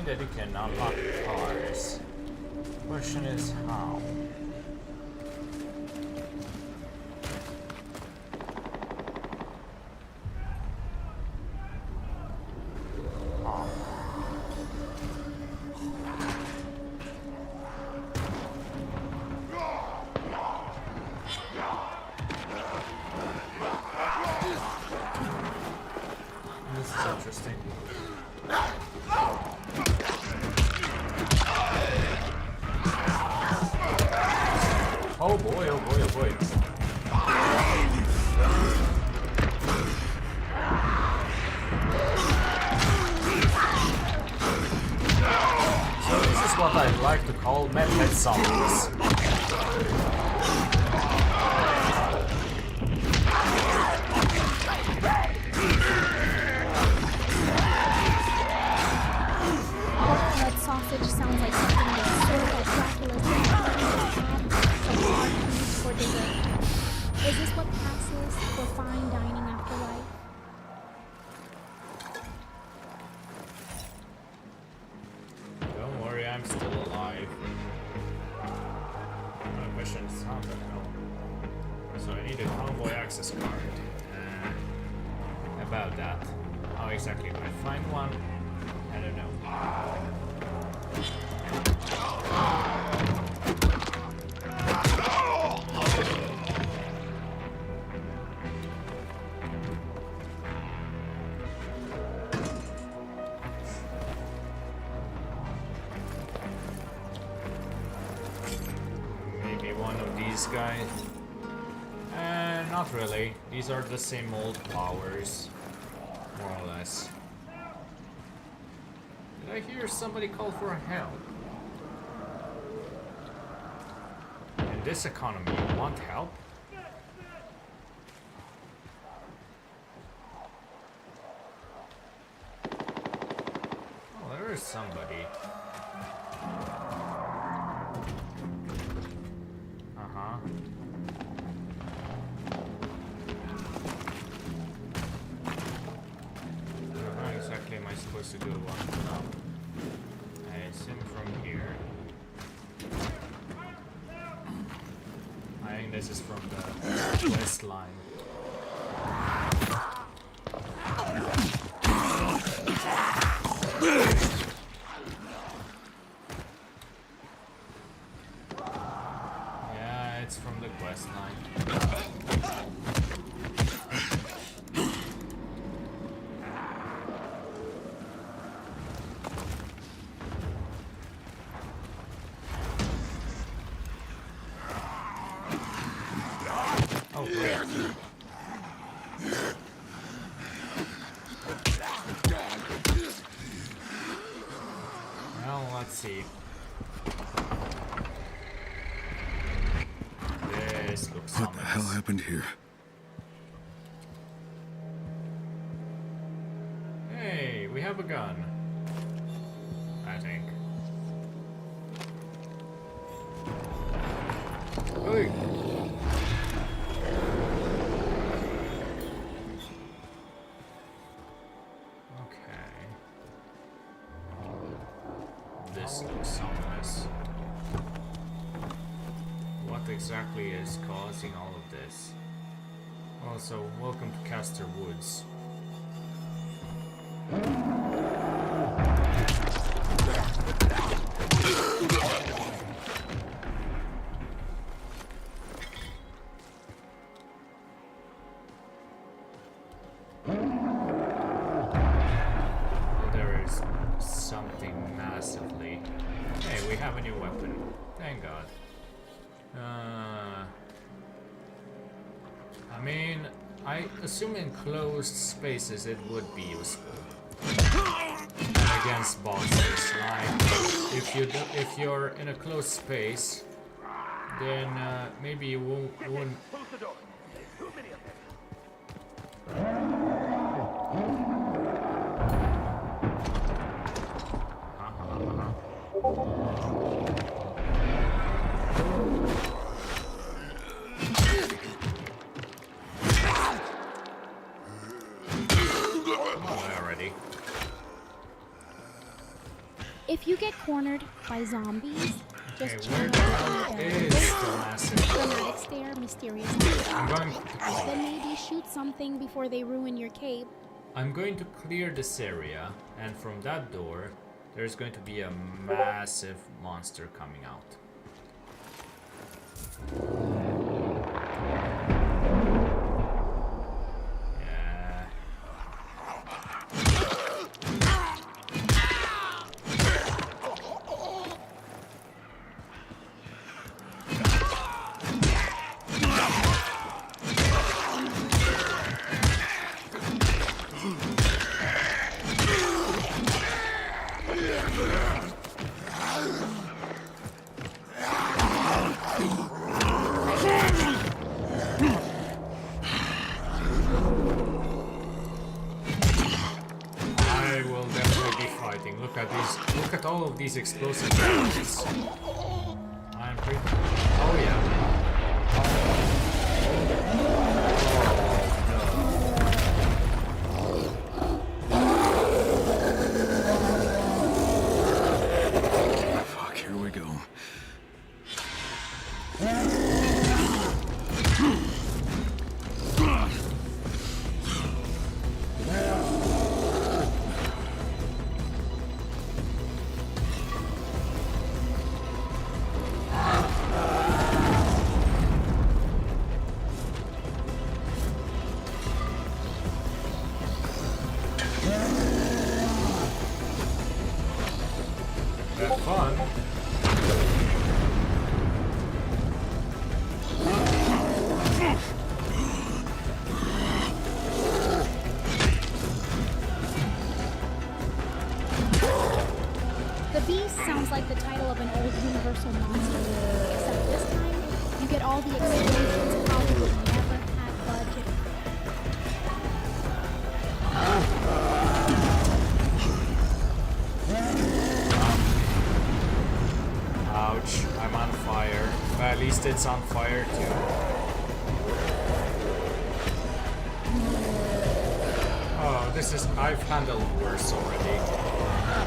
saying that you can unlock cars. Question is how? This is interesting. Oh boy, oh boy, oh boy. So this is what I like to call medhead zombies. Blood sausage sounds like something that's served at Dracula's for dessert. Is this what passes for fine dining after life? Don't worry, I'm still alive. My question is how the hell? So I need a convoy access card. About that. How exactly do I find one? I don't know. Maybe one of these guys. Not really. These are the same old powers, more or less. Did I hear somebody call for help? In this economy, you want help? Oh, there is somebody. Uh-huh. How exactly am I supposed to do one? No. I assume from here. I think this is from the west line. Yeah, it's from the quest line. Oh, great. Well, let's see. This looks What the hell ominous. happened here? Hey, we have a gun. I think. Hey! Okay. This looks ominous. What exactly is causing all of this? Also, welcome to Castor Woods. There is something massively. Hey, we have a new weapon. Thank God. I mean, I assume in closed spaces it would be useful against bosses. Like if you're in a closed space, then maybe you won't. Close the door. Too many of them. Already. If you get cornered by zombies, just Okay, channel where the is the massive? dramatic stare, mysterious I'm stare. going to Then maybe shoot something before they ruin your cape. I'm going to clear this area, and from that door, there's going to be a massive monster coming out. Yeah. I will definitely be fighting. Look at these. Look at all of these explosive weapons. I'm pretty. Oh yeah. Fuck, here we go. Have fun. The Beast sounds like the title of an old Universal monster movie, except this time you get all the explosions Hollywood never had budget for. Ouch, I'm on fire. Well, at least it's on fire too. Oh, this is. I've handled worse already.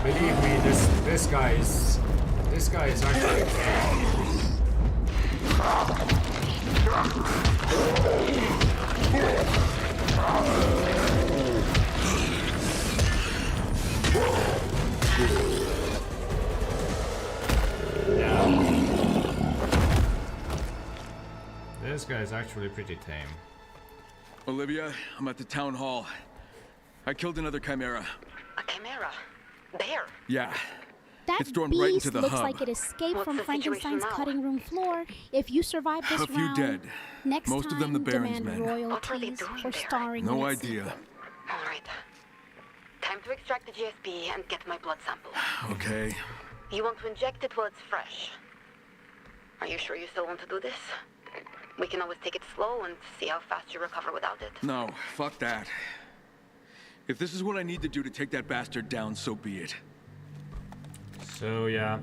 Believe me, this guy is actually okay. Yeah. This guy is actually pretty tame. Olivia, I'm at the town hall. I killed another chimera. A chimera? There. Yeah. That It stormed right beast into the looks hub. like it escaped What's from the situation Frankenstein's now? cutting room floor. If you survive this A few round, dead. next Most of time them the Baron's demand men. What are they royalties doing for there? starring No in its idea. sequel. All right. Time to extract the GSP and get my blood sample. Okay. You want to inject it while it's fresh. Are you sure you still want to do this? We can always take it slow and see how fast you recover without it. No, fuck that. If this is what I need to do to take that bastard down, so be it. So yeah.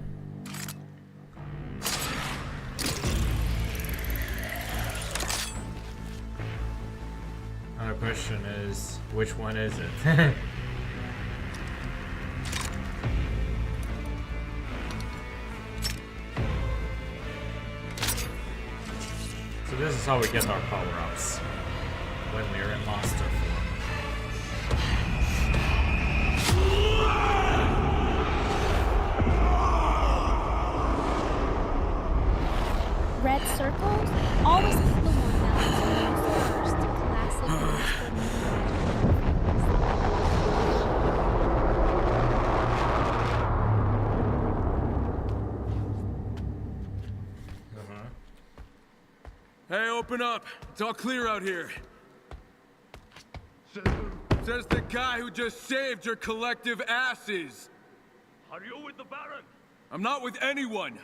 Now the question is, which one is it? So this is how we get our power-ups when we're in monster form. Red circles, always keep the one balance first. Classic monster Hey, open up. It's all clear out here. Says the guy who just saved your collective asses. Are you with the Baron? I'm not with anyone.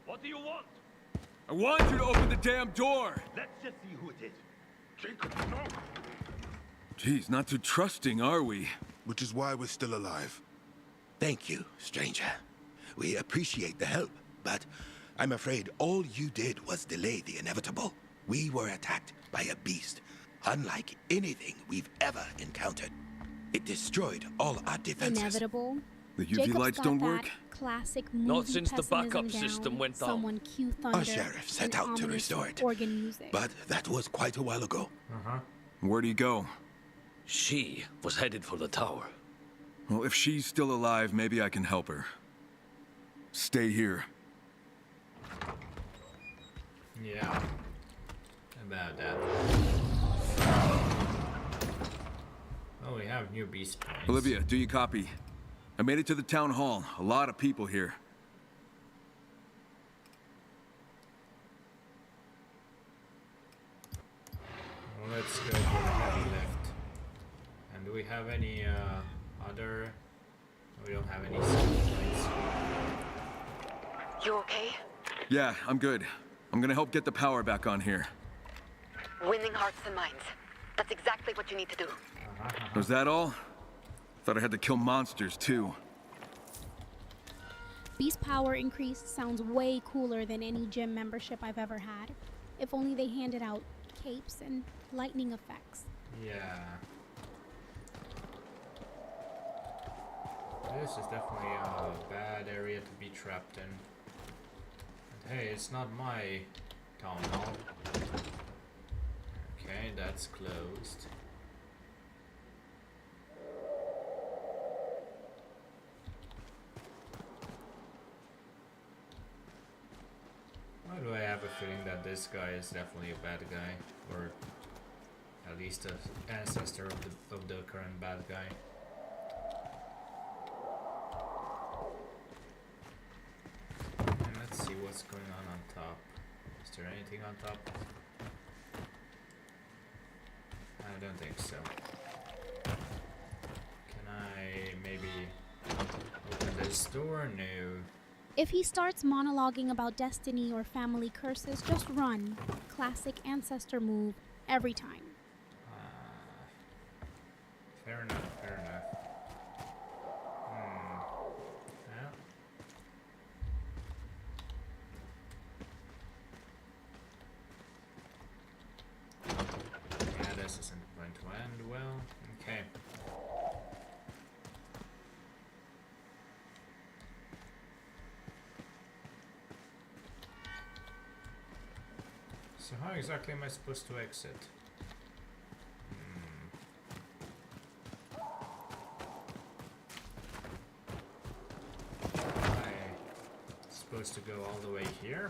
What do you want? I want you to open the damn door. Let's just see who it is. Jacob, no! Jeez, not too trusting, are we? Which is why we're still alive. Thank you, stranger. We appreciate the help, but I'm afraid all you did was delay the inevitable. We were attacked by a beast, unlike anything we've ever encountered. It destroyed all our defenses. inevitable. The UV Jacob's lights got don't that work? classic movie Not since the pessimism backup down, system went down. Someone cue thunder. Our sheriff set and out to ominous restore it. Organ music. But that was quite a while ago. Where'd he go? She was headed for the tower. Well, if she's still alive, maybe I can help her. Stay here. Yeah. About that. Oh, we have new beast points. Olivia, do you copy? I made it to the town hall. A lot of people here. Well, let's go for the heavy lift. And do we have any other? We don't have any points. You okay? Yeah, I'm good. I'm gonna help get the power back on here. Winning hearts and minds. That's exactly what you need to do. Was that all? Thought I had to kill monsters too. Beast power increase sounds way cooler than any gym membership I've ever had. If only they handed out capes and lightning effects. Yeah. This is definitely a bad area to be trapped in. And hey, it's not my town hall. Okay, that's closed. Why do I have a feeling that this guy is definitely a bad guy, or at least an ancestor of the current bad guy? And let's see what's going on top. Is there anything on top? I don't think so. Can I maybe open this door? No. If he starts monologuing about destiny or family curses, just run. Classic ancestor move every time. Fair enough, fair enough. Yeah, this isn't going to end well. Okay. So how exactly am I supposed to exit? Supposed to go all the way here?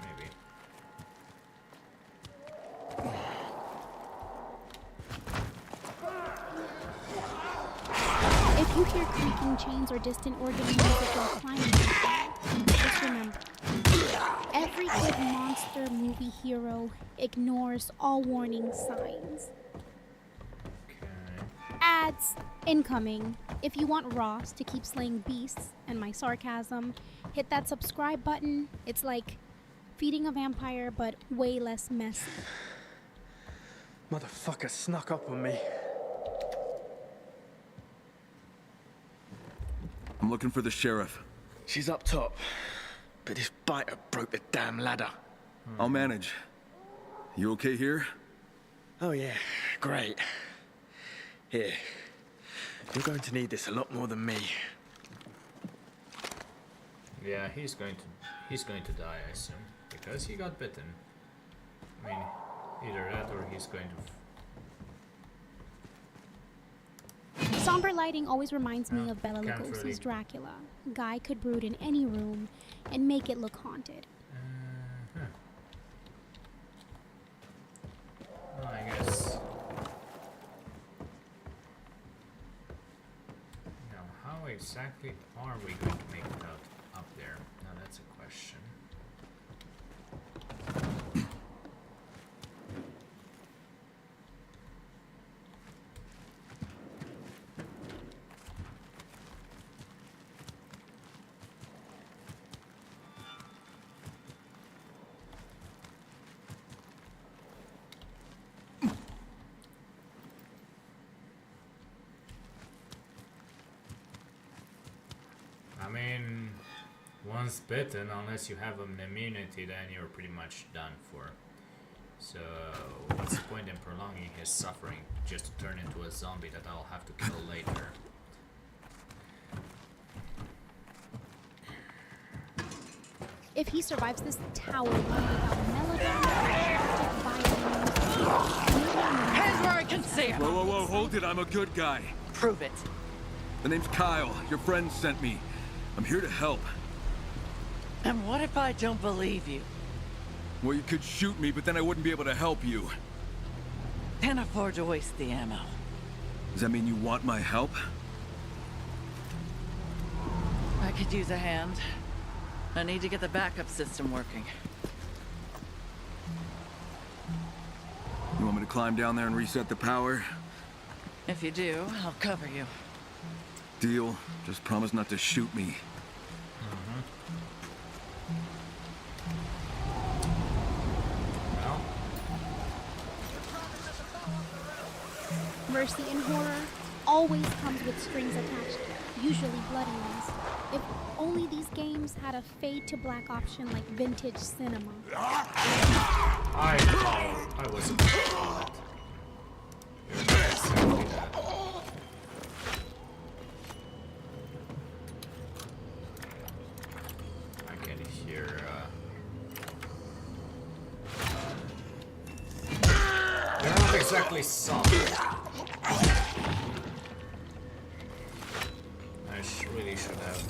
Maybe. If you hear creaking chains or distant organ music while climbing, just remember, every good monster movie hero ignores all warning signs. Ads incoming. If you want Ross to keep slaying beasts and my sarcasm, hit that subscribe button. It's like feeding a vampire, but way less messy. Motherfucker snuck up on me. I'm looking for the sheriff. She's up top, but this biter broke the damn ladder. I'll manage. You okay here? Oh yeah, great. Here, you're going to need this a lot more than me. Yeah, he's going to die, I assume, because he got bitten. I mean, either that or he's going to. Somber lighting always reminds me of Bela can't Lugosi's really- Dracula. Guy could brood in any room and make it look haunted. Well, I guess. Now, how exactly are we going to make it out up there? Now, that's a question. I mean, once bitten, unless you have an immunity, then you're pretty much done for. So, what's the point in prolonging his suffering just to turn into a zombie that I'll have to kill later? If he survives this tower run without melodrama, Hands where I can see him! Whoa, whoa, whoa, hold it, I'm a good guy. Prove it. The name's Kyle, your friend sent me. I'm here to help. And what if I don't believe you? Well, you could shoot me, but then I wouldn't be able to help you. Can't afford to waste the ammo. Does that mean you want my help? I could use a hand. I need to get the backup system working. You want me to climb down there and reset the power? If you do, I'll cover you. Deal. Just promise not to shoot me. Well, Mercy in horror always comes with strings attached, usually bloody ones. If only these games had a fade to black option like vintage cinema. I wasn't gonna call it. You're very exactly that. I can hear, they're not exactly soft. Really should have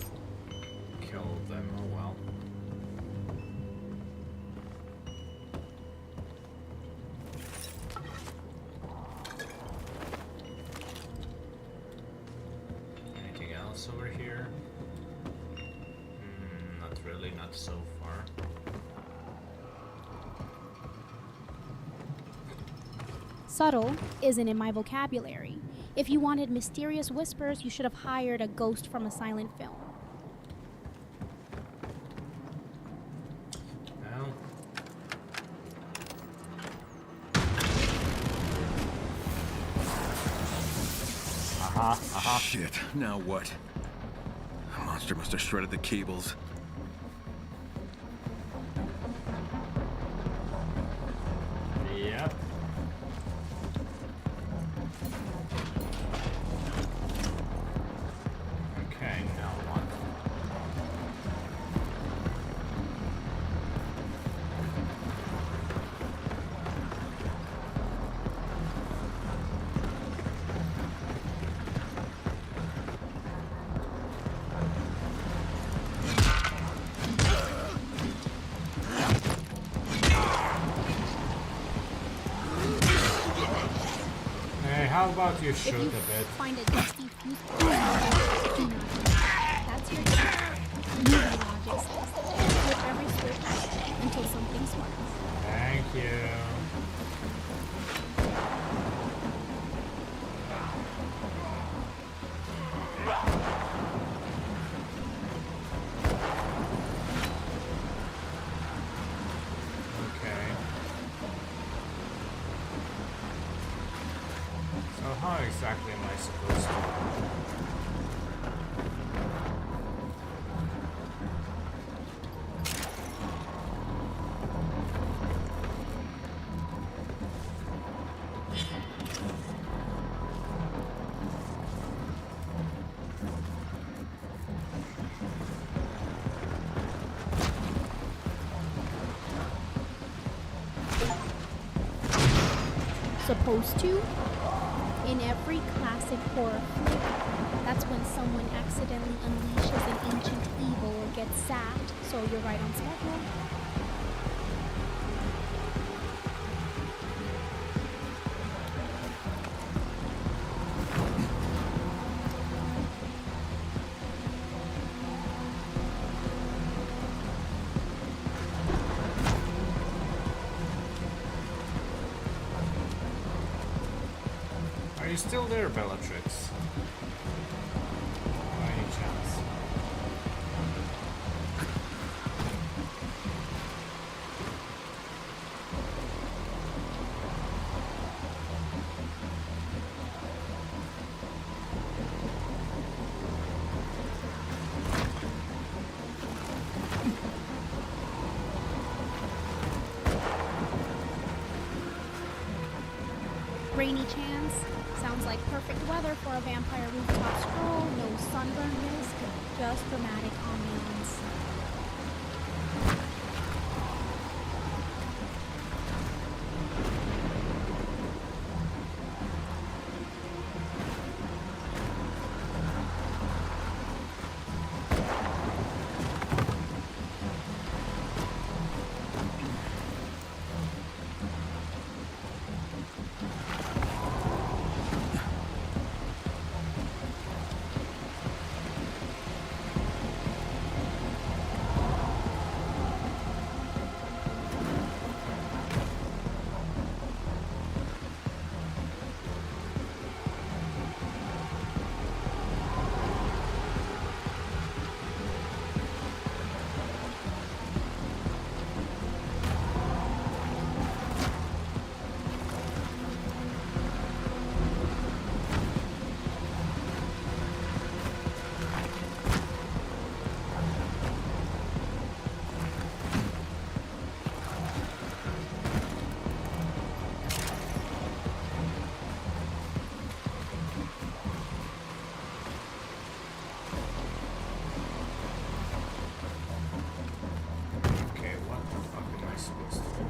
killed them. Oh well. Anything else over here? Not really, not so far. Subtle isn't in my vocabulary. If you wanted mysterious whispers, you should have hired a ghost from a silent film. Well. Shit, now what? The monster must have shredded the cables. Yep. Okay, now what? Hey, how about you shoot If you a bit? find a dusty fuse, do not. That's your job. Movie logic says flip every switch until something sparks. Thank you. Okay. So how exactly am I supposed to? Supposed to? In every classic horror flick, that's when someone accidentally unleashes an ancient evil or gets sacked, so you're right on schedule. Are you still there, Bellatrix? By any chance? rainy chance. Sounds like perfect weather for a vampire rooftop stroll. No sunburn risk, just dramatic ambiance. Okay, what the fuck am I supposed to do?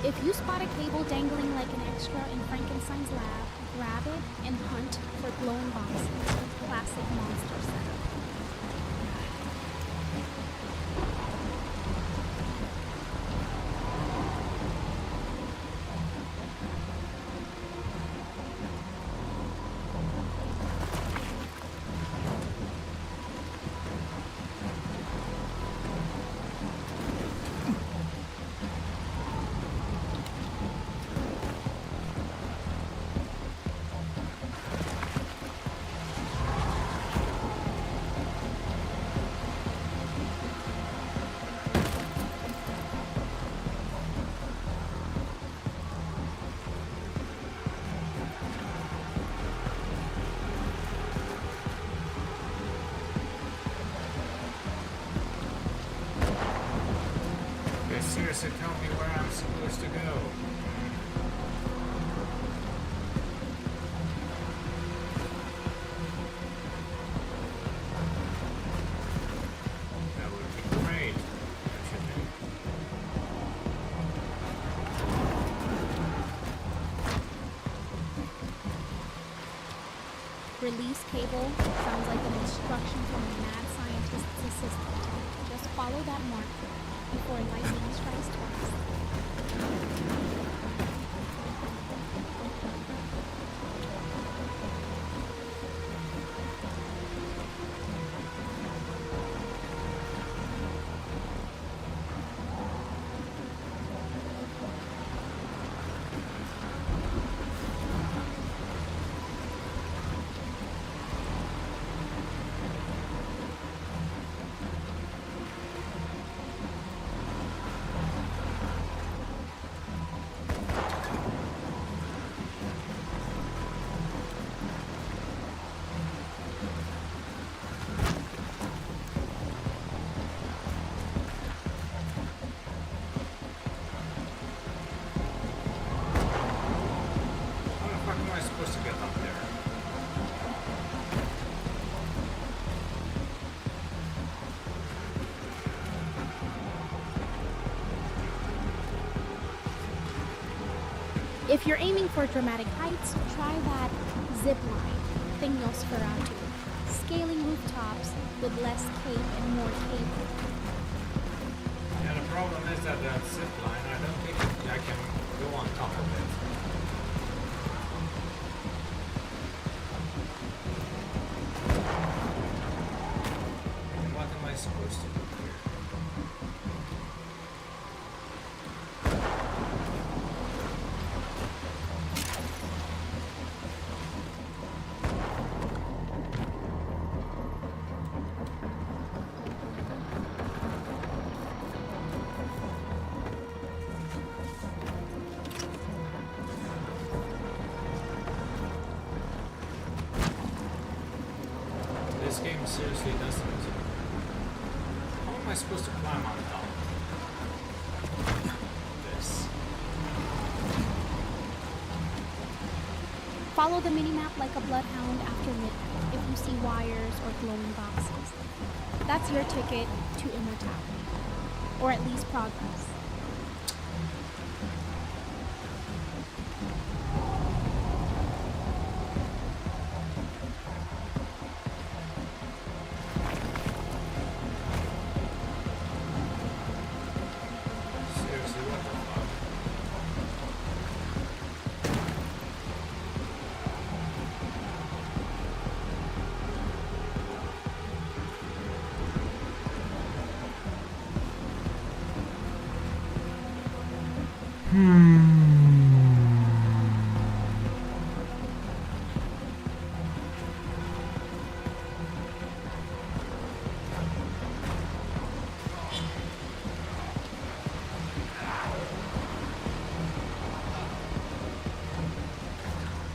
If you spot a cable dangling like an extra in Frankenstein's lab, grab it and hunt for blown boxes. Classic monster setup. Okay, seriously, tell me where I'm supposed to go. That would be great, don't you think? Release cable sounds like an instruction from a mad scientist's assistant. Just follow that marker before lightning strikes twice. How the fuck am I supposed to get up there? If you're aiming for dramatic heights, try that zip line thing Nosferatu. Scaling rooftops with less cape and more cable. Yeah, the problem is that that zip line, I don't think I can go on top of it. And what am I supposed to do here? seriously doesn't. How am I supposed to climb on top? This. Follow the minimap like a bloodhound after midnight if you see wires or glowing boxes. That's your ticket to immortality, or at least progress. Seriously, what the fuck?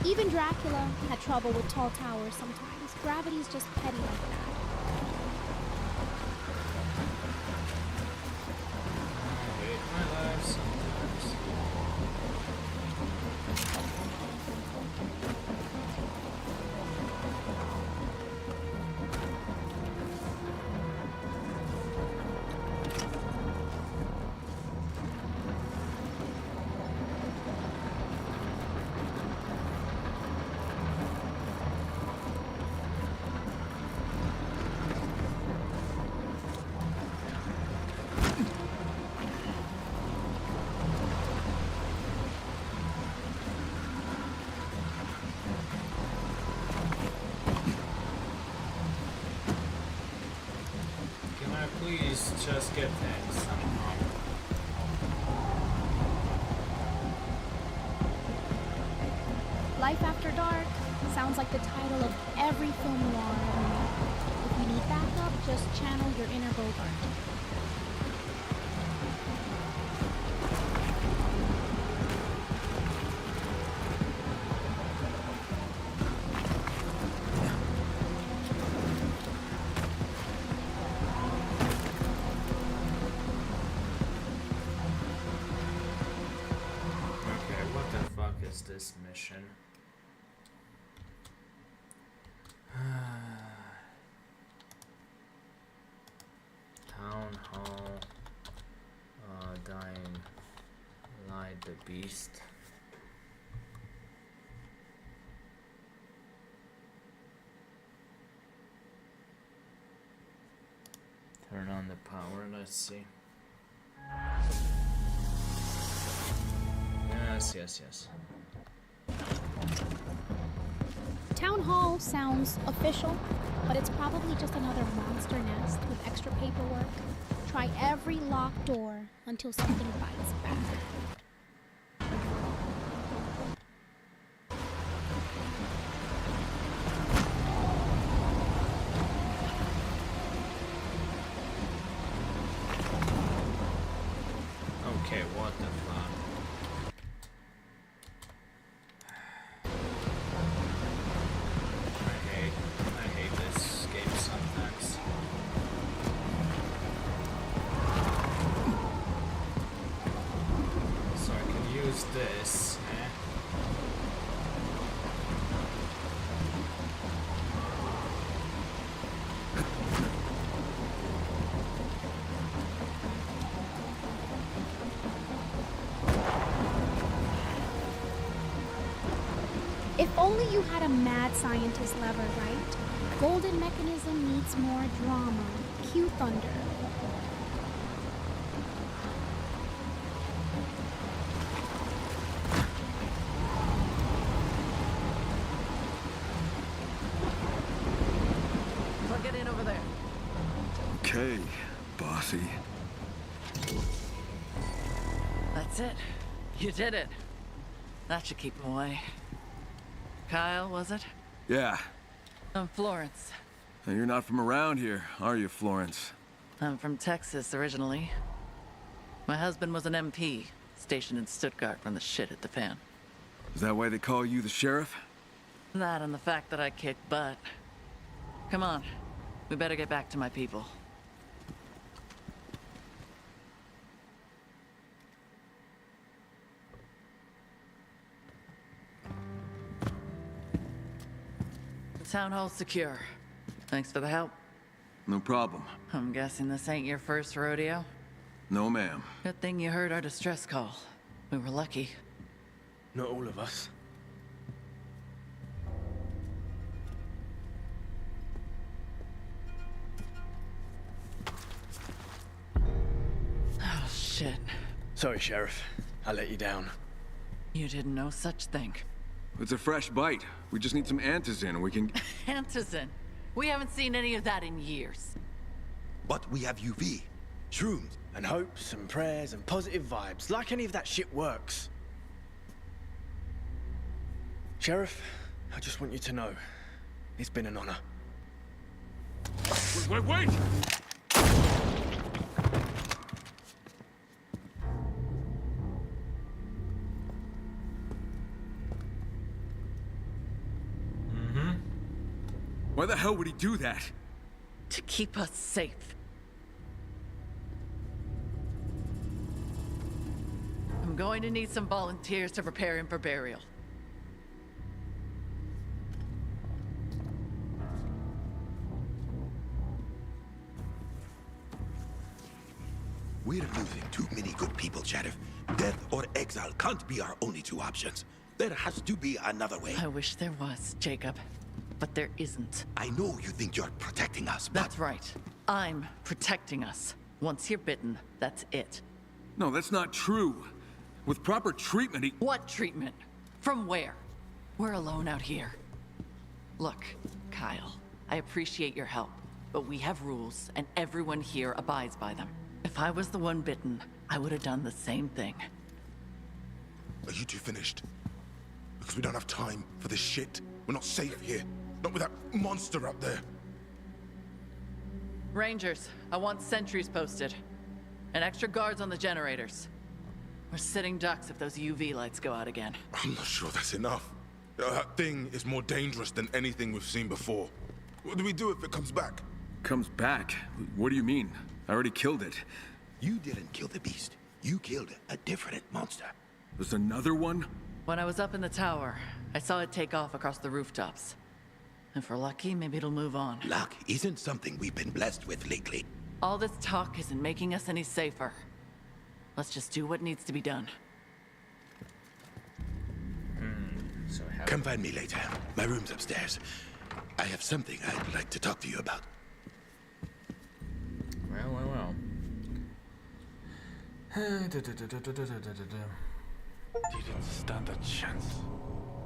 Even Dracula had trouble with tall towers sometimes. Gravity's just petty like that. I hate my life sometimes. Can I please just get that somehow? Life After Dark sounds like the title of every film noir movie. If you need backup, just channel your inner Bogart. Okay, what the fuck is this mission? Town Hall. Dying. Light the Beast. Turn on the power, let's see. Yes. Town Hall sounds official, but it's probably just another monster nest with extra paperwork. Try every locked door until something bites back. Okay, what the fuck? I hate this game sometimes. So I can use this, eh? If only you had a mad scientist lever, right? Golden Mechanism needs more drama. Cue thunder. Plug it in over there. Okay, bossy. That's it. You did it. That should keep him away. Kyle, was it? Yeah. I'm Florence. Now, you're not from around here, are you, Florence? I'm from Texas originally. My husband was an MP, stationed in Stuttgart when the shit hit the fan. Is that why they call you the sheriff? That and the fact that I kick butt. Come on. We better get back to my people. The town hall's secure. Thanks for the help. No problem. I'm guessing this ain't your first rodeo? No, ma'am. Good thing you heard our distress call. We were lucky. Not all of us. Oh, shit. Sorry, Sheriff. I let you down. You did no such thing. It's a fresh bite. We just need some antizin and we can... Antizin. We haven't seen any of that in years. But we have UV, shrooms, And hopes and prayers and positive vibes, like any of that shit works. Sheriff, I just want you to know, it's been an honor. Wait! Why the hell would he do that? To keep us safe. I'm going to need some volunteers to prepare him for burial. We're losing too many good people, Sheriff. Death or exile can't be our only two options. There has to be another way. I wish there was, Jacob. But there isn't. I know you think you're protecting us, but... That's right. I'm protecting us. Once you're bitten, that's it. No, that's not true. With proper treatment, he... What treatment? From where? We're alone out here. Look, Kyle, I appreciate your help, but we have rules, and everyone here abides by them. If I was the one bitten, I would have done the same thing. Are you two finished? Because we don't have time for this shit. We're not safe here. Not with that monster up there. Rangers, I want sentries posted. And extra guards on the generators. We're sitting ducks if those UV lights go out again. I'm not sure that's enough. That thing is more dangerous than anything we've seen before. What do we do if it comes back? Comes back? What do you mean? I already killed it. You didn't kill the beast. You killed a different monster. There's another one? When I was up in the tower, I saw it take off across the rooftops. If we're lucky, maybe it'll move on. Luck isn't something we've been blessed with lately. All this talk isn't making us any safer. Let's just do what needs to be done. So how... Come find me later. My room's upstairs. I have something I'd like to talk to you about. Well. Didn't stand a chance.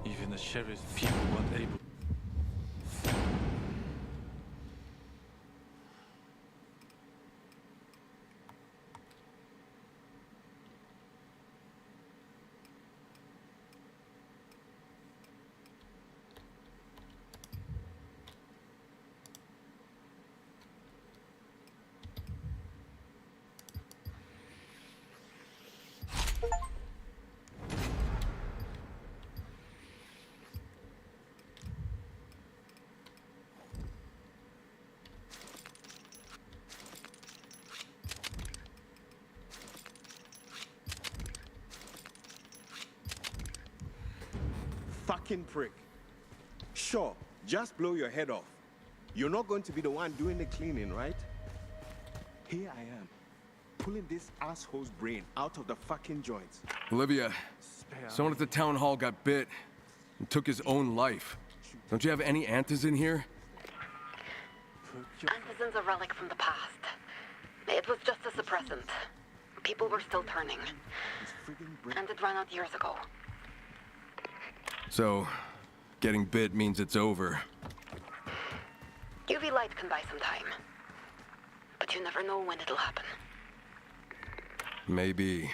Even the sheriff's people weren't able. Fucking prick. Sure, just blow your head off. You're not going to be the one doing the cleaning, right? Here I am, pulling this asshole's brain out of the fucking joints. Olivia, someone at the town hall got bit and took his own life. Don't you have any antizin here? Antizin's a relic from the past. It was just a suppressant. People were still turning. And it ran out years ago. So, getting bit means it's over. UV light can buy some time. But you never know when it'll happen. Maybe.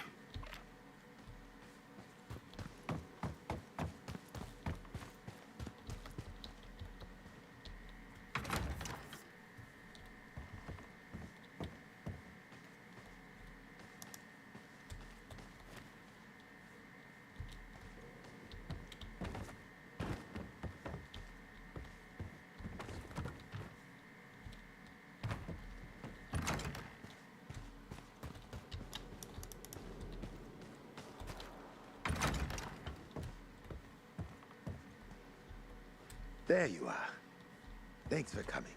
There you are. Thanks for coming.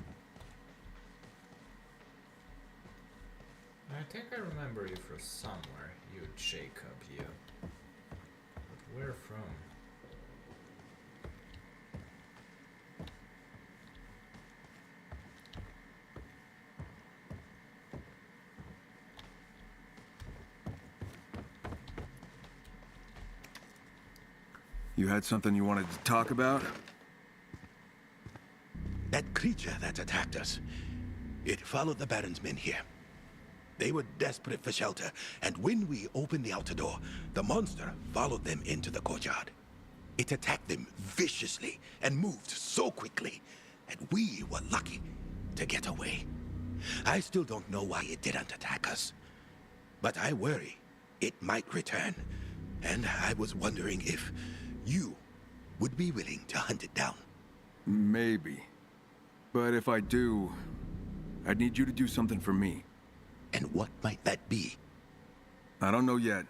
I think I remember you from somewhere, you Jacob, you. But where from? You had something you wanted to talk about? That creature that attacked us, it followed the Baron's men here. They were desperate for shelter, and when we opened the outer door, the monster followed them into the courtyard. It attacked them viciously and moved so quickly, and we were lucky to get away. I still don't know why it didn't attack us, but I worry it might return, and I was wondering if you would be willing to hunt it down. Maybe. But if I do, I'd need you to do something for me. And what might that be? I don't know yet,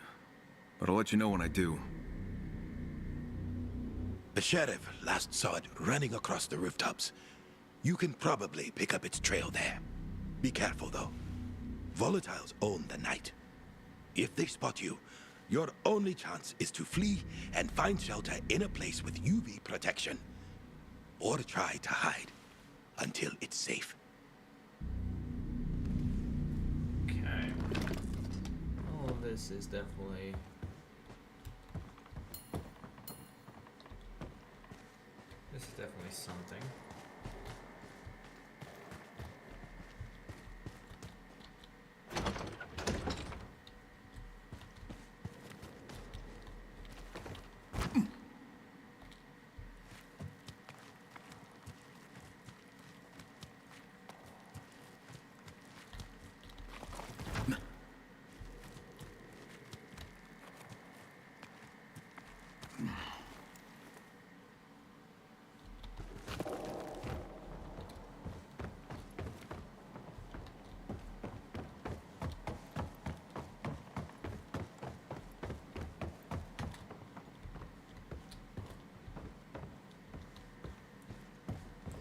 but I'll let you know when I do. The sheriff last saw it running across the rooftops. You can probably pick up its trail there. Be careful, though. Volatiles own the night. If they spot you, your only chance is to flee and find shelter in a place with UV protection. Or try to hide until it's safe. Okay. All of this is definitely... This is definitely something.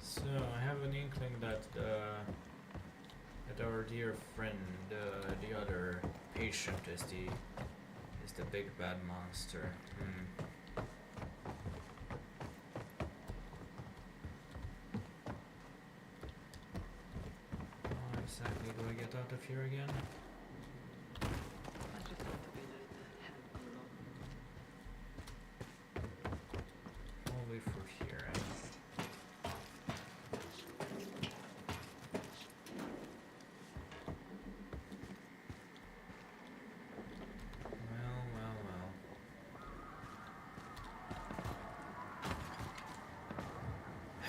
So I have an inkling that our dear friend, the other patient, is the big bad monster. How exactly do I get out of here again? Only for here.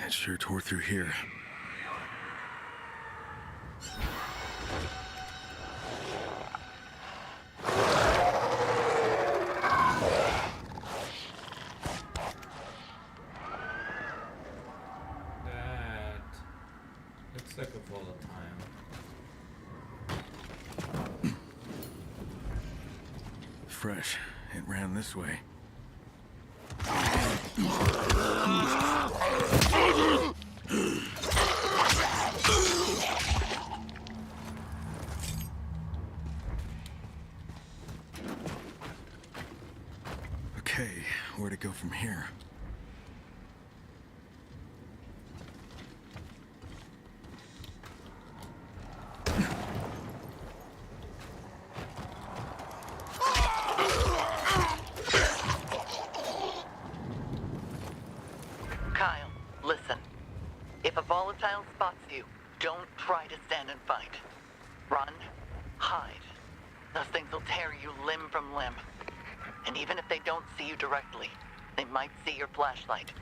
It sure tore through here. That looks like a volatile. Fresh. It ran this way. Okay, where to go from here? Kyle, listen. If a volatile spots you, don't try to stand and fight. Run, hide. Those things will tear you limb from limb. And even if they don't see you directly, they might see your flashlight.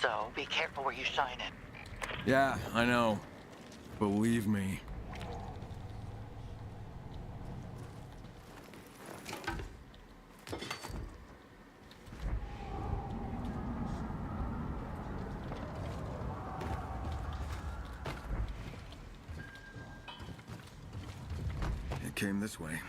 So be careful where you shine it. Yeah, I know. Believe me. It came this way.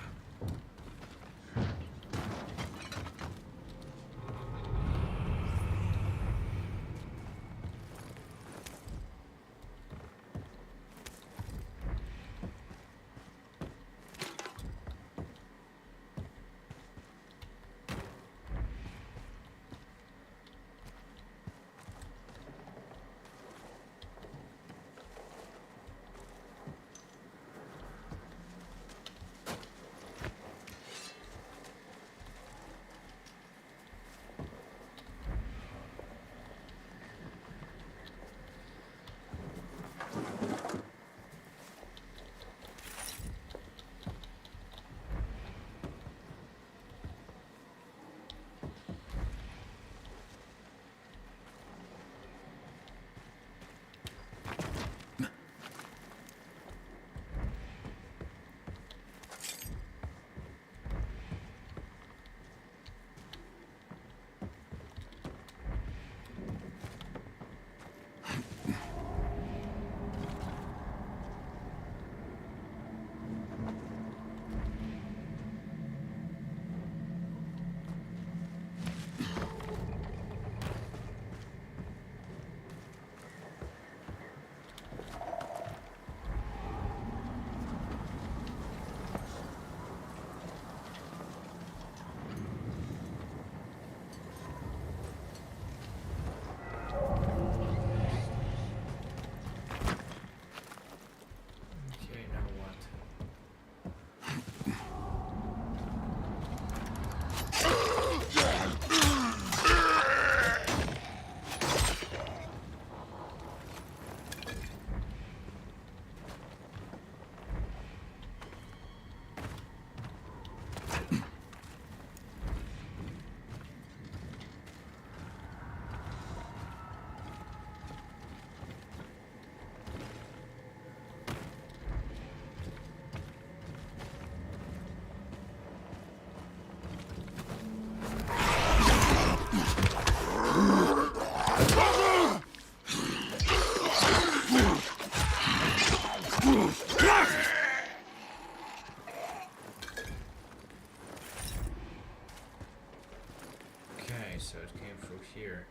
Okay, so it came through here.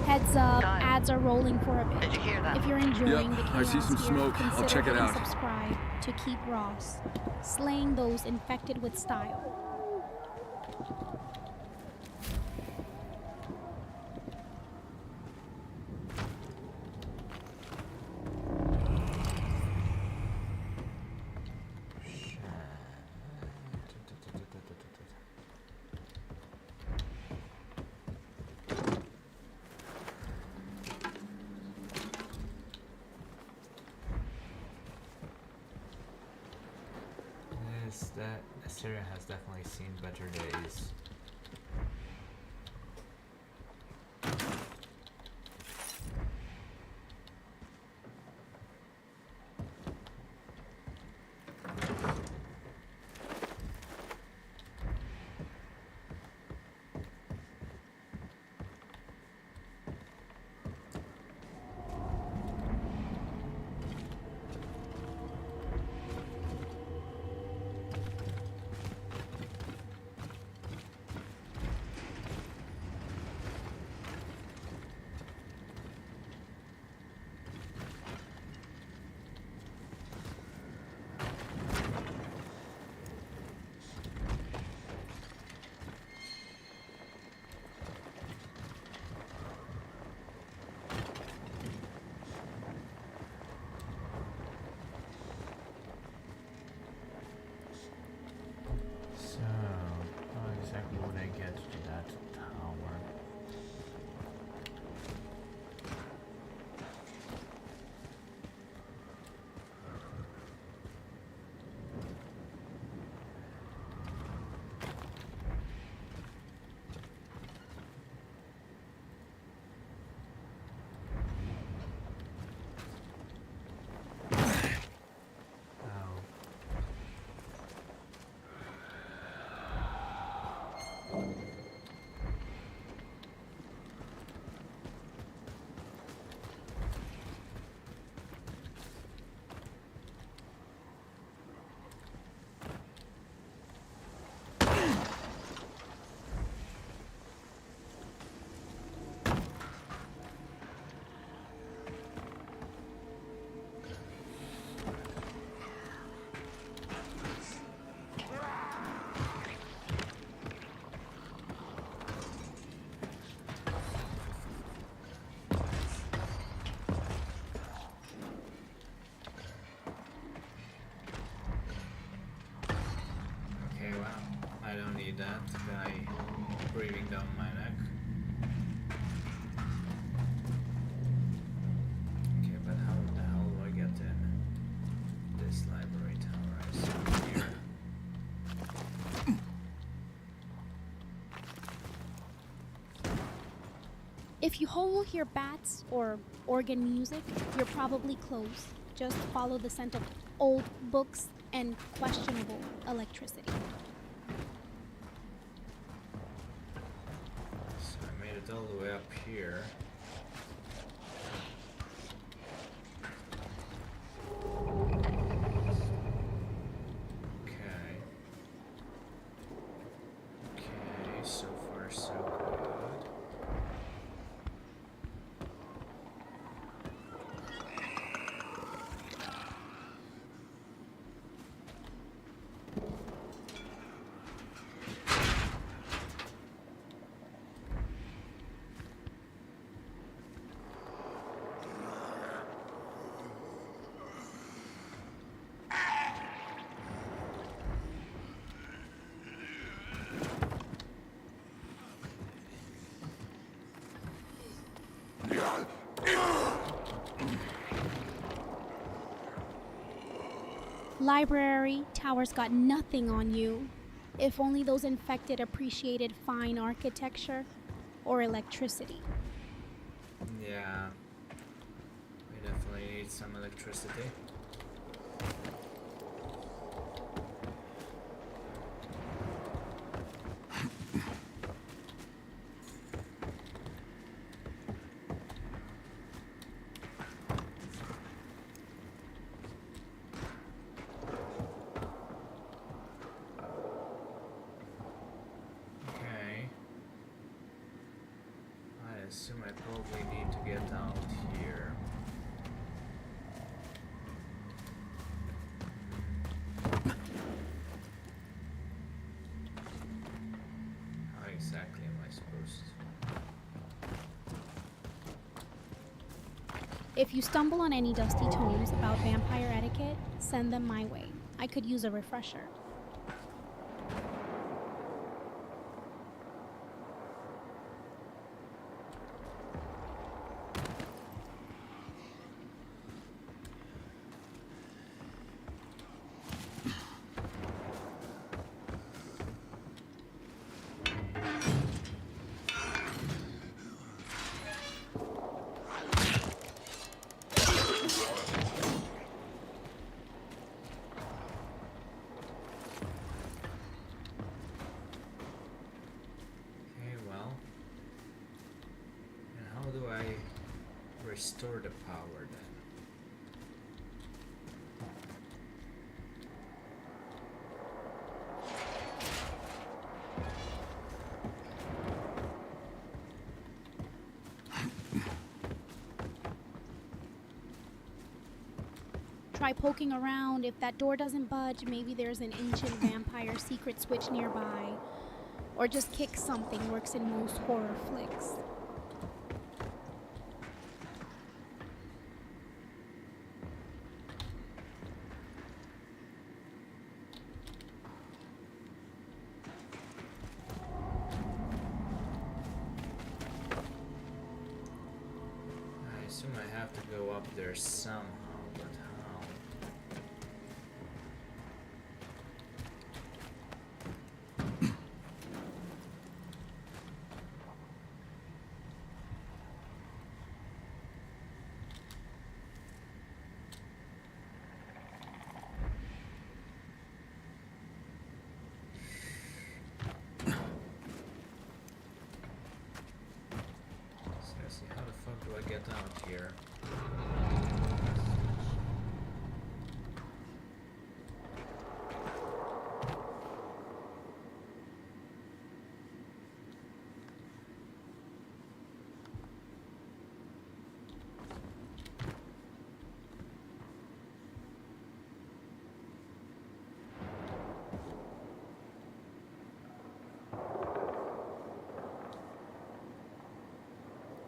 Heads up, ads are rolling for a bit. Did you hear that? If you're enjoying the I chaos see some here, smoke. I'll consider check it hitting out. subscribe to keep Ross, slaying those infected with style. That Assyria has definitely seen better days. So, how exactly would I get to that tower? Okay, well, I don't need that guy breathing down my neck. Okay, but how the hell do I get in this library tower? I see here. If you hear bats or organ music, you're probably close. Just follow the scent of old books and questionable electricity. So I made it all the way up here. Okay. Okay, so far so good. Library, Tower's got nothing on you. If only those infected appreciated fine architecture or electricity. Yeah. We definitely need some electricity. I assume I probably need to get out here. How exactly am I supposed to? If you stumble on any dusty tomes about vampire etiquette, send them my way. I could use a refresher. Restore the power then. Try poking around. If that door doesn't budge, maybe there's an ancient vampire secret switch nearby. Or just kick something, works in most horror flicks. I have to go up there somehow, but how? Seriously, how the fuck do I get out here?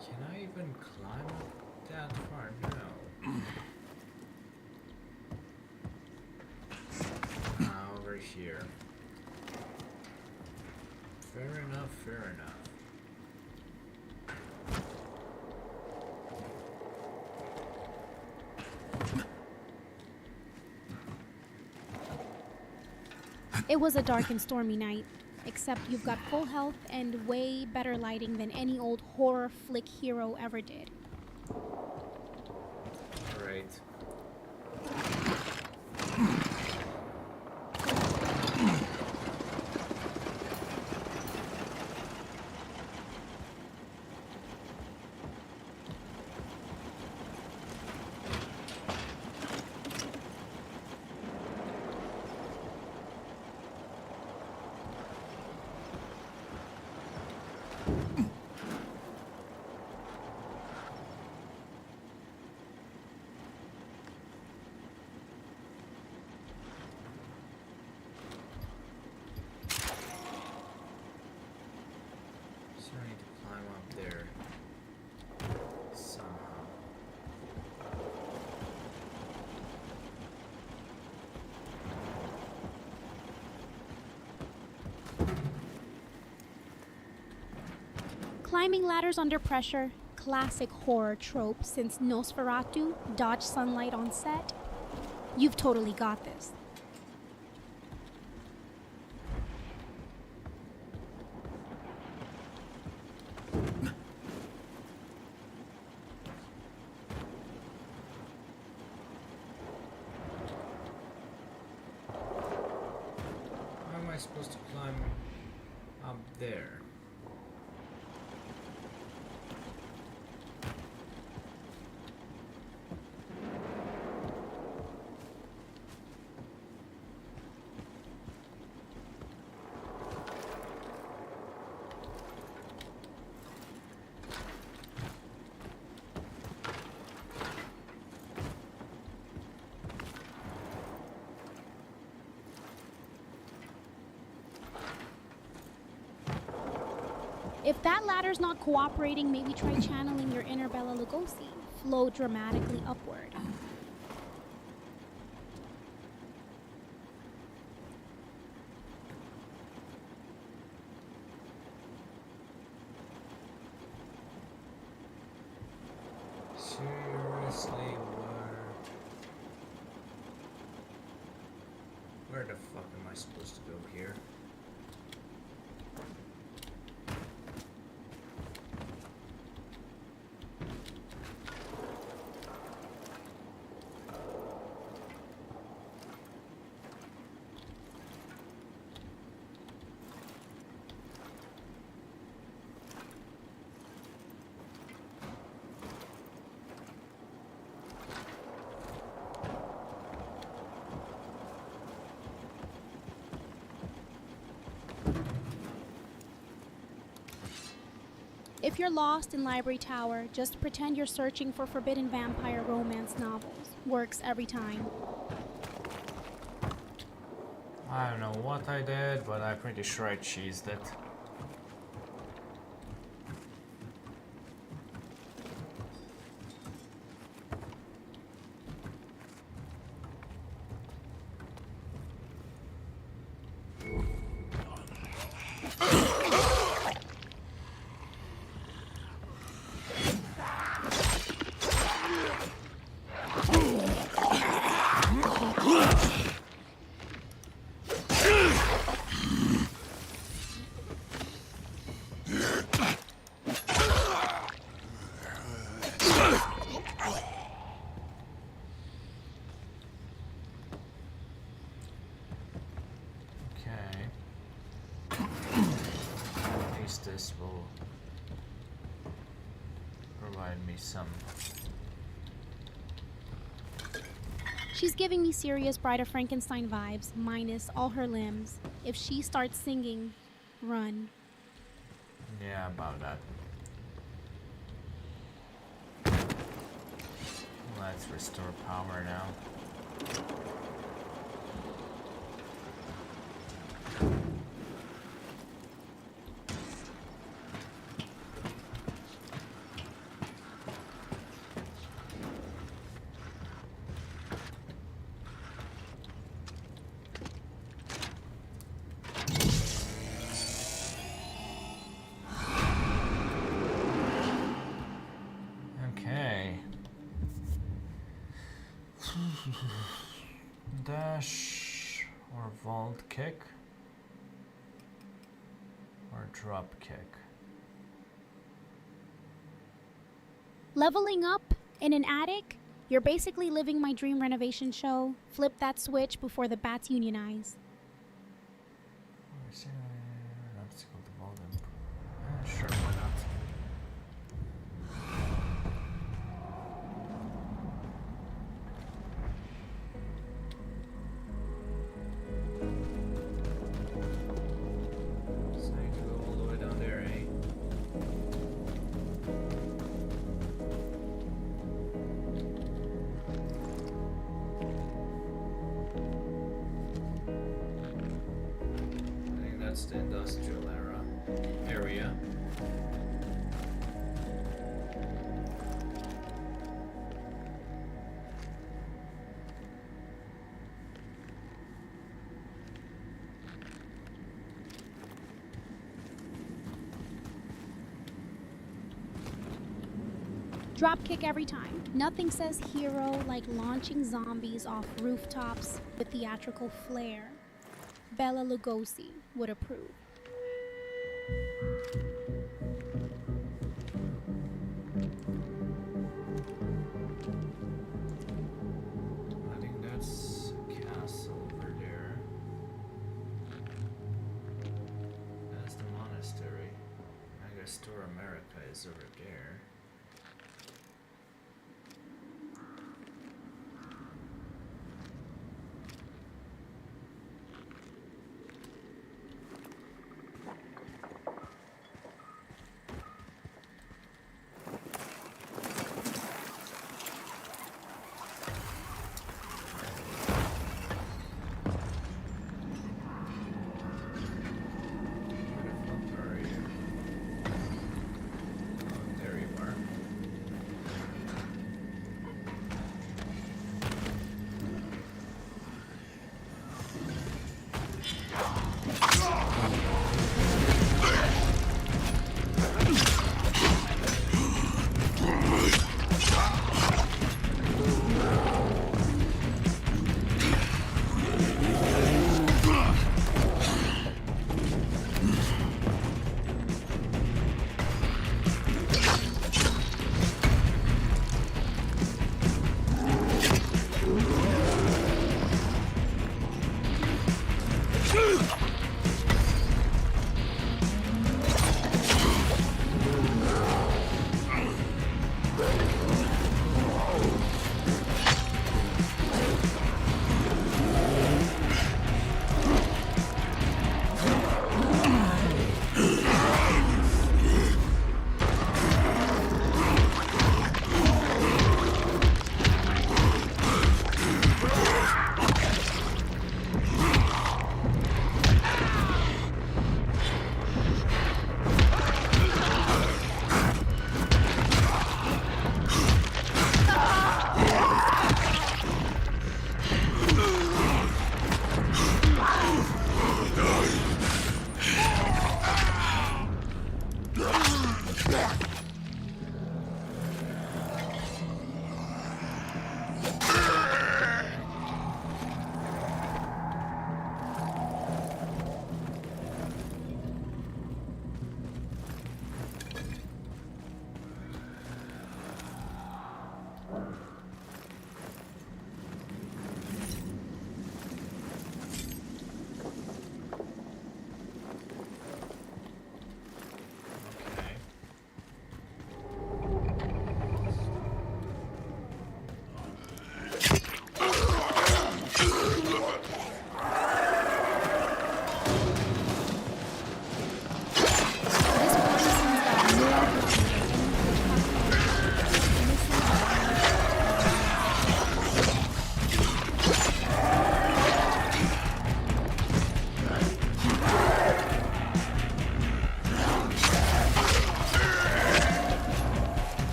Can I even climb up that far? No. Over here. Fair enough, fair enough. It was a dark and stormy night. Except you've got full health and way better lighting than any old horror flick hero ever did. Alright. So I need to climb up there somehow. Climbing ladders under pressure, classic horror trope since Nosferatu dodged sunlight on set. You've totally got this. How am I supposed to climb up there? If that ladder's not cooperating, maybe try channeling your inner Bela Lugosi. Flow dramatically upward. Seriously, where the fuck am I supposed to go here? If you're lost in Library Tower, just pretend you're searching for forbidden vampire romance novels. Works every time. I don't know what I did, but I'm pretty sure I cheesed it. This will provide me some. She's giving me serious Bride of Frankenstein vibes, minus all her limbs. If she starts singing, run. Yeah, about that. Let's restore power now. Dash or vault kick or drop kick. Leveling up in an attic? You're basically living my dream renovation show. Flip that switch before the bats unionize. Obstacle to vault improve. Sure, why not? Dropkick every time. Nothing says hero like launching zombies off rooftops with theatrical flair. Bela Lugosi would approve. I think that's a castle over there. That's the monastery. I guess Store America is over there.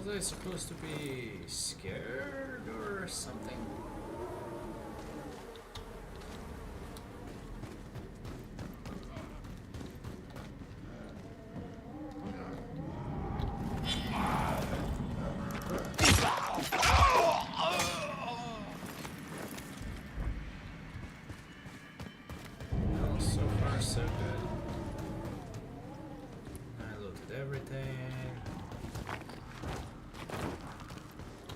Was I supposed to be scared or something? Well, so far so good. I looted everything.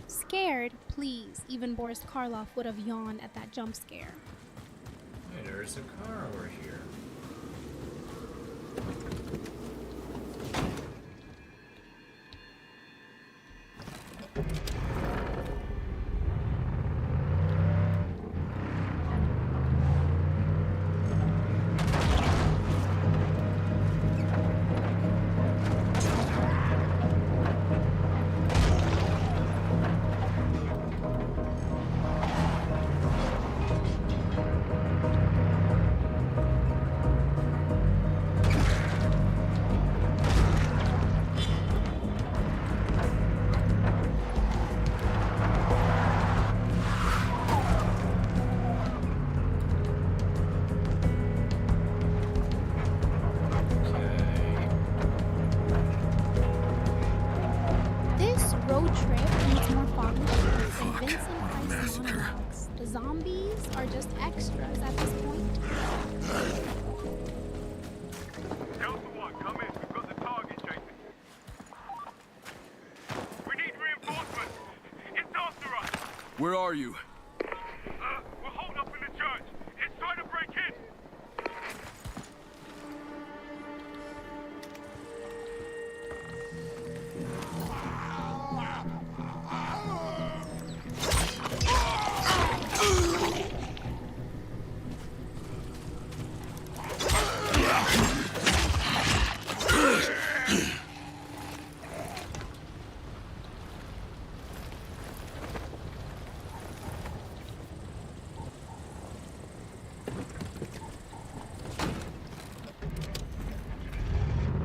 Scared, please. Even Boris Karloff would have yawned at that jump scare. Hey, there's a car over here. road trip needs more fog lamps and Vincent Price monologues. The zombies are just extras at this point. Delta 1, come in. We've got the target chasing. We need reinforcements. It's after us. Where are you? We're holed up in the church. It's trying to break in.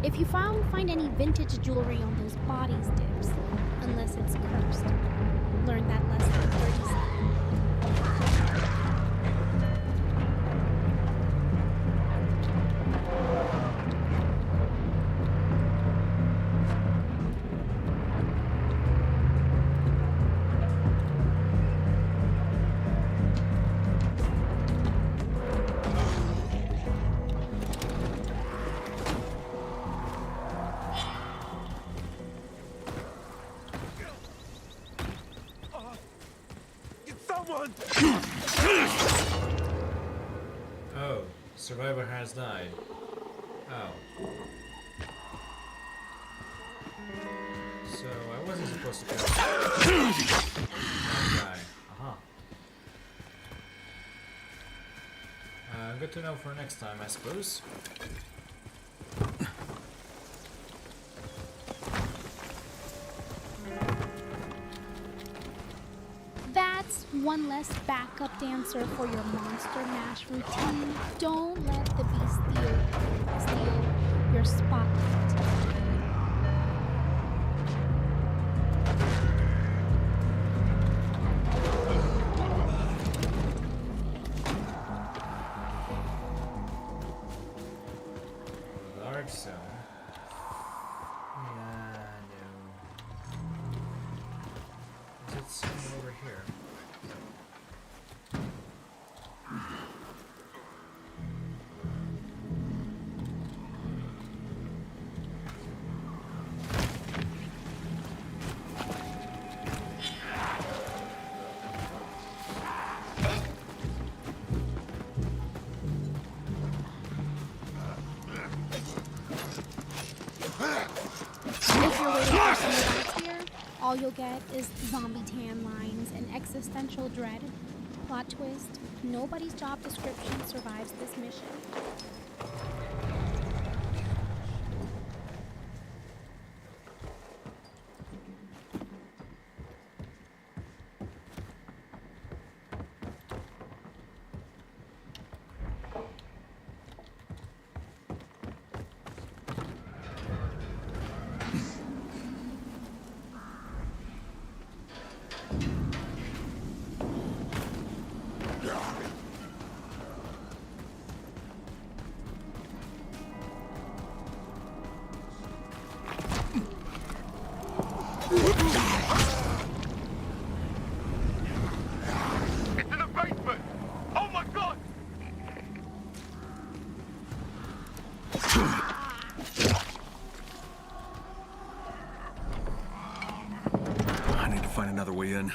If you find any vintage jewelry on those bodies, Dibs, unless it's cursed. Learned that lesson at 37. Oh, survivor has died. Oh. So I wasn't supposed to kill that guy. Aha. Good to know for next time, I suppose. That's one less backup dancer for your Monster Mash routine. Don't let the beast steal your spotlight. Large zone. Yeah, no. Is it somewhere over here? If you're waiting for some results here, all you'll get is zombie tan lines and existential dread. Plot twist, nobody's job description survives this mission. It's in the basement. Oh my god. I need to find another way in.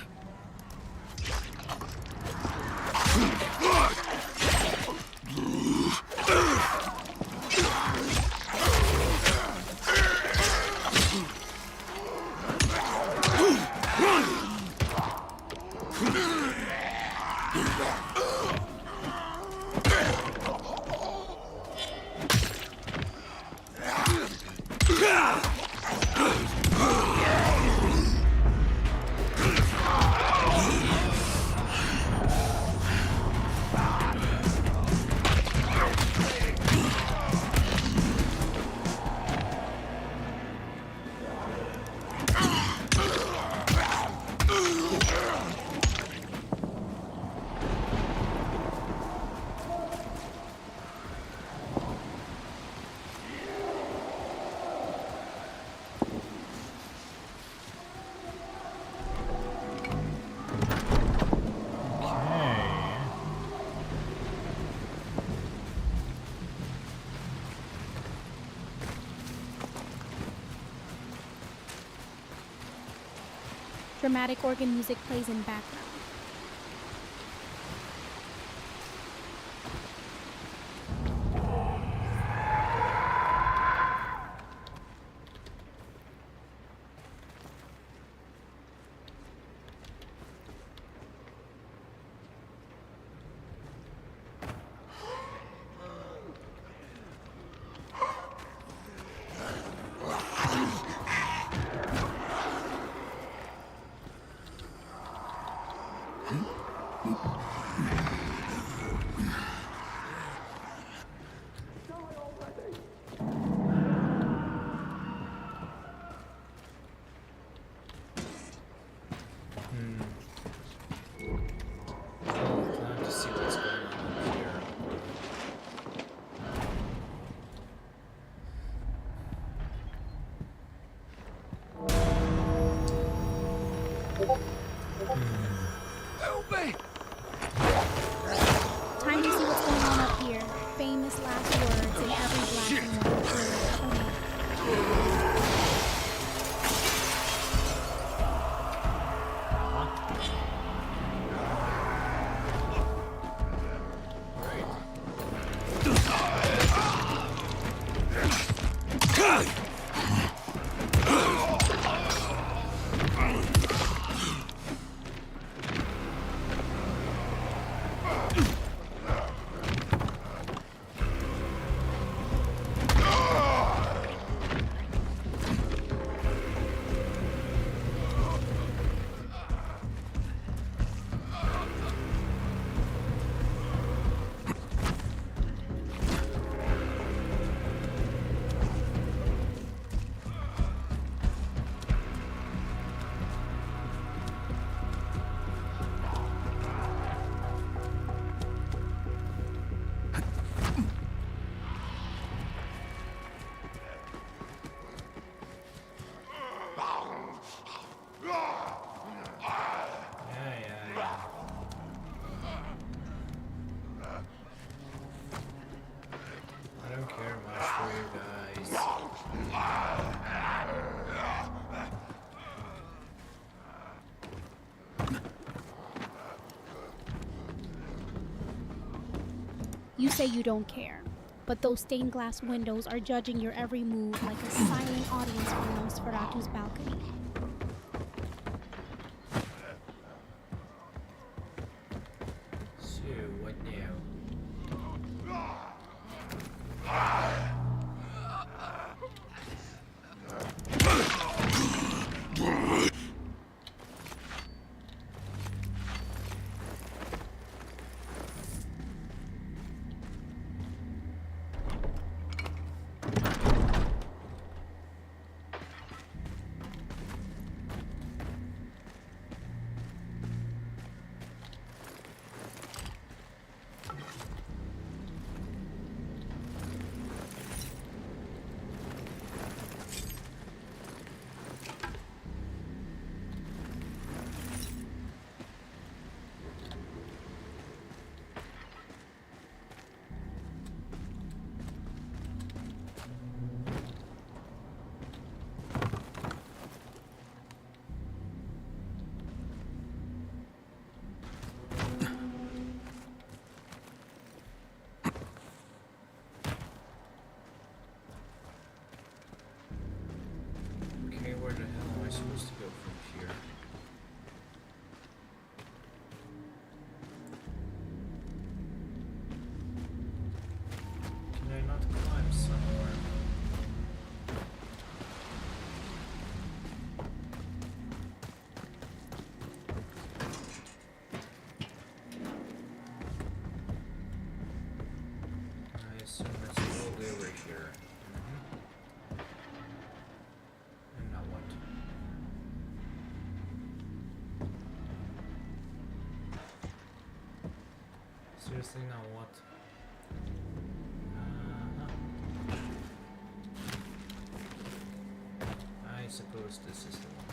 Dramatic organ music plays in background. Time to see what's going on up here. Help me! Time to see what's going on up here. Famous last words in every black and white thriller. I don't care much for you guys. You say you don't care, but those stained glass windows are judging your every move like a silent audience on Nosferatu's balcony. So, what now? Okay, where the hell am I supposed to go from here? Can I not climb somewhere? I assume it's all the way over here. And now what? Seriously, now what? I suppose this is the one.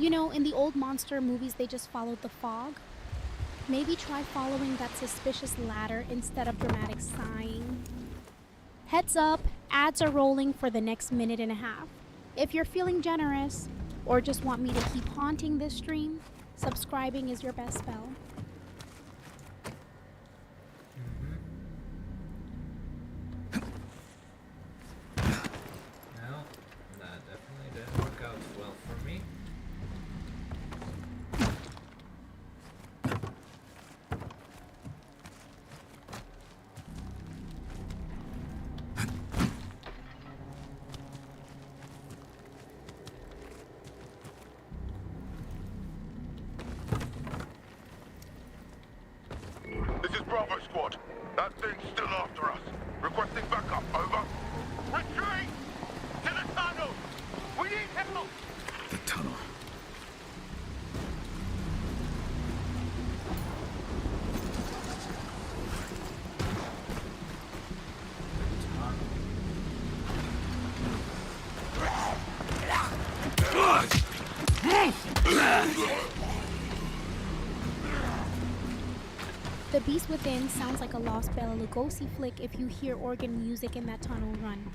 You know, in the old monster movies, they just followed the fog. Maybe try following that suspicious ladder instead of dramatic sighing. Heads up, ads are rolling for the next minute and a half. If you're feeling generous, or just want me to keep haunting this stream, subscribing is your best spell. Well, that definitely didn't work out well for me. This is Bravo Squad. That thing's still after us. Requesting backup, over. Retreat! To the tunnel! We need help! The tunnel. The Beast Within sounds like a lost Bela Lugosi flick if you hear organ music in that tunnel run.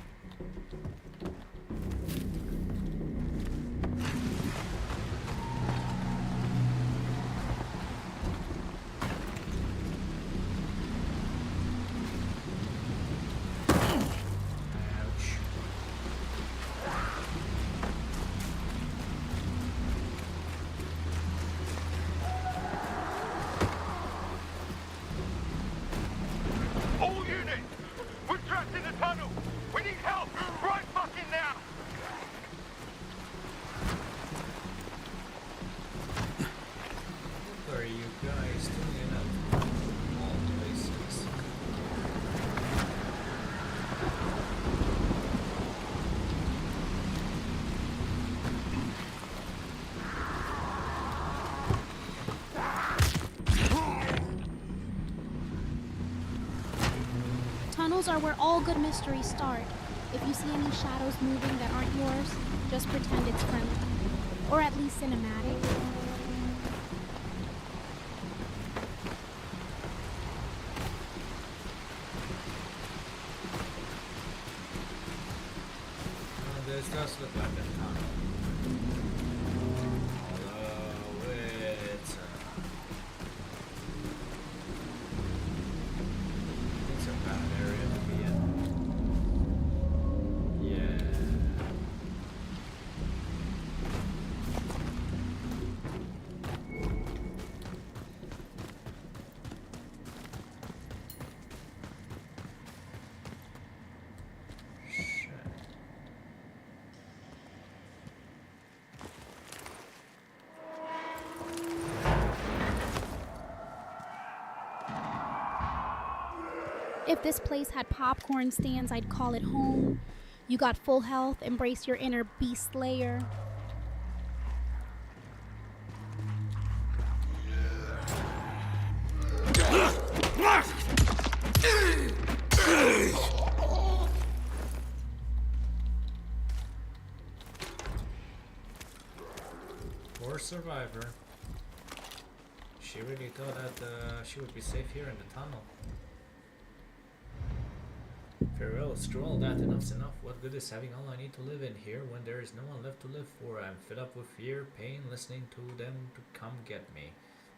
All units! We're trapped in the tunnel! We need help! Right fucking now! What are you guys doing at all places? Tunnels are where all good mysteries start. If you see any shadows moving that aren't yours, just pretend it's friendly. Or at least cinematic. This does look like a tunnel. Although it's a bad area to be in. Yeah. If this place had popcorn stands, I'd call it home. You got full health, embrace your inner beast slayer. Poor survivor. She really thought that she would be safe here in the tunnel. Farewell, screw all that, enough's enough. What good is having all I need to live in here when there is no one left to live for? I'm fed up with fear, pain, listening to them to come get me.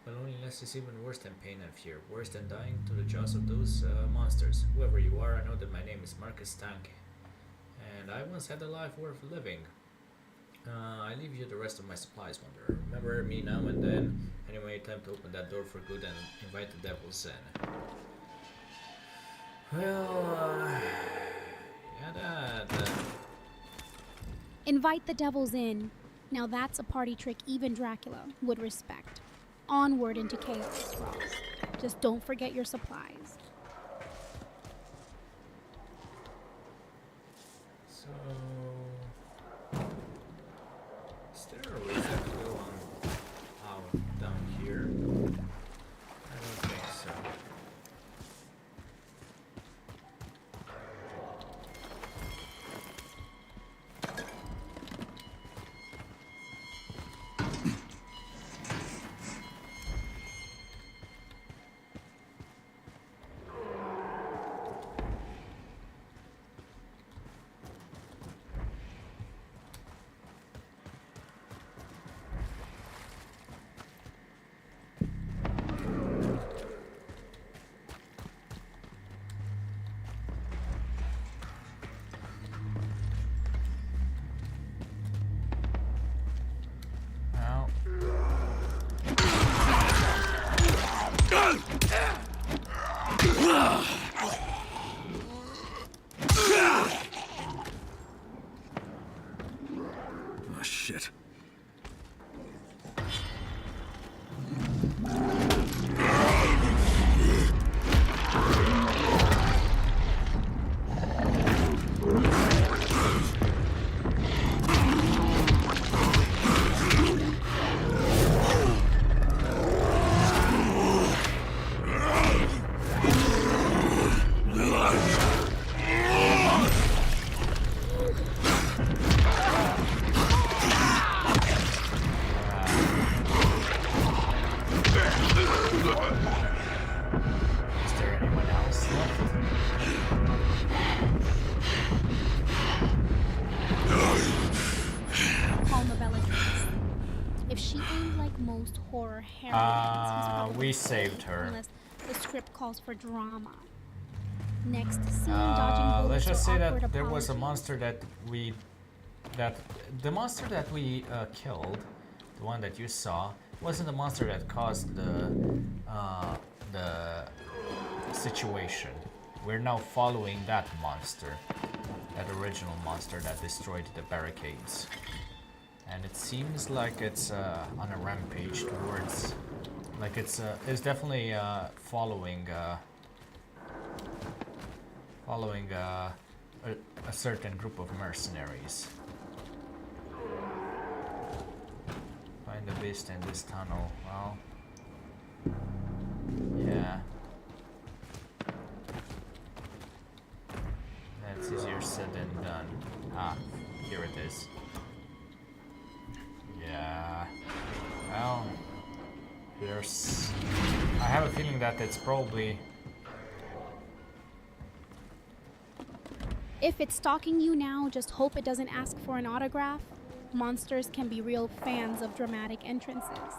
But loneliness is even worse than pain and fear, worse than dying to the jaws of those monsters. Whoever you are, I know that my name is Marcus Stank, and I once had a life worth living. I leave you the rest of my supplies, Wanderer. Remember me now and then. Anyway, time to open that door for good and invite the devils in. Well, yeah, that. Invite the devils in. Now that's a party trick even Dracula would respect. Onward into chaos, Ross. Just don't forget your supplies. So, is there a way to go on out down here? I don't think so. shit. Is there anyone else left? Palma Bellatrix. If she ain't like most horror heroines, he's probably We saved her. unless the script calls for drama. Next scene, dodging bullets Let's just or say awkward that there was a apologies. monster the monster that we killed, the one that you saw, wasn't the monster that caused the situation. We're now following that monster, that original monster that destroyed the barricades, and it seems like it's on a rampage towards, like it's definitely following a certain group of mercenaries. Find the beast in this tunnel. Well, yeah. That's easier said than done. Ah, here it is. Yeah. Well, there's... I have a feeling that it's probably... If it's stalking you now, just hope it doesn't ask for an autograph. Monsters can be real fans of dramatic entrances.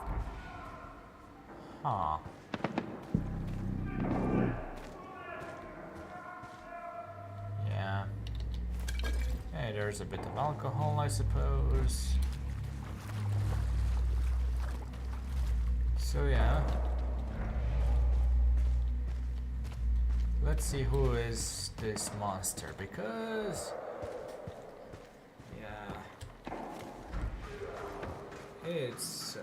Huh. Yeah. Hey, there's a bit of alcohol, I suppose. So yeah. Let's see who is this monster, because... yeah. It's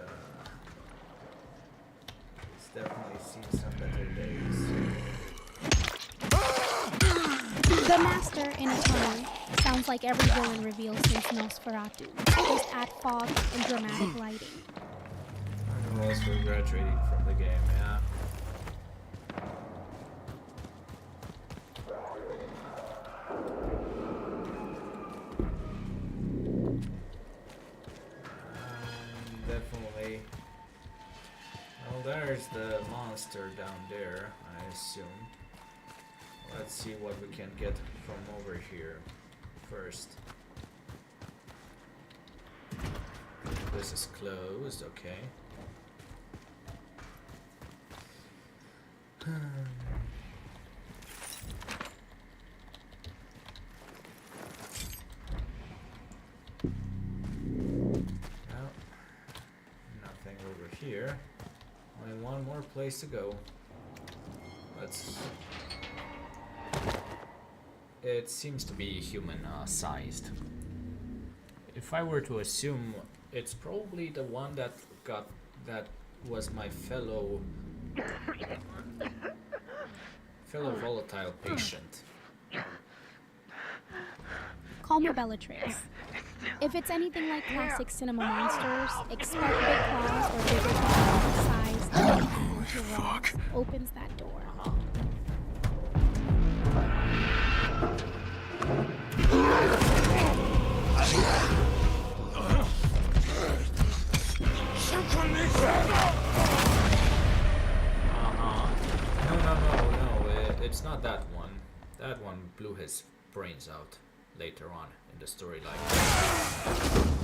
definitely seen some better days. The Master in a tunnel sounds like every villain reveal since Nosferatu, just add fog and dramatic lighting. Who else we're graduating from the game, yeah. Definitely. Well, there's the monster down there, I assume. Let's see what we can get from over here first. This is closed, okay. Nothing over here. Only one more place to go. It seems to be human sized. If I were to assume, it's probably the one that was my fellow volatile patient. Call me Bellatrix. If it's anything like classic cinema monsters, expect big claws or bigger size into rocks opens that door. No, it's not that one. That one blew his brains out later on in the storyline.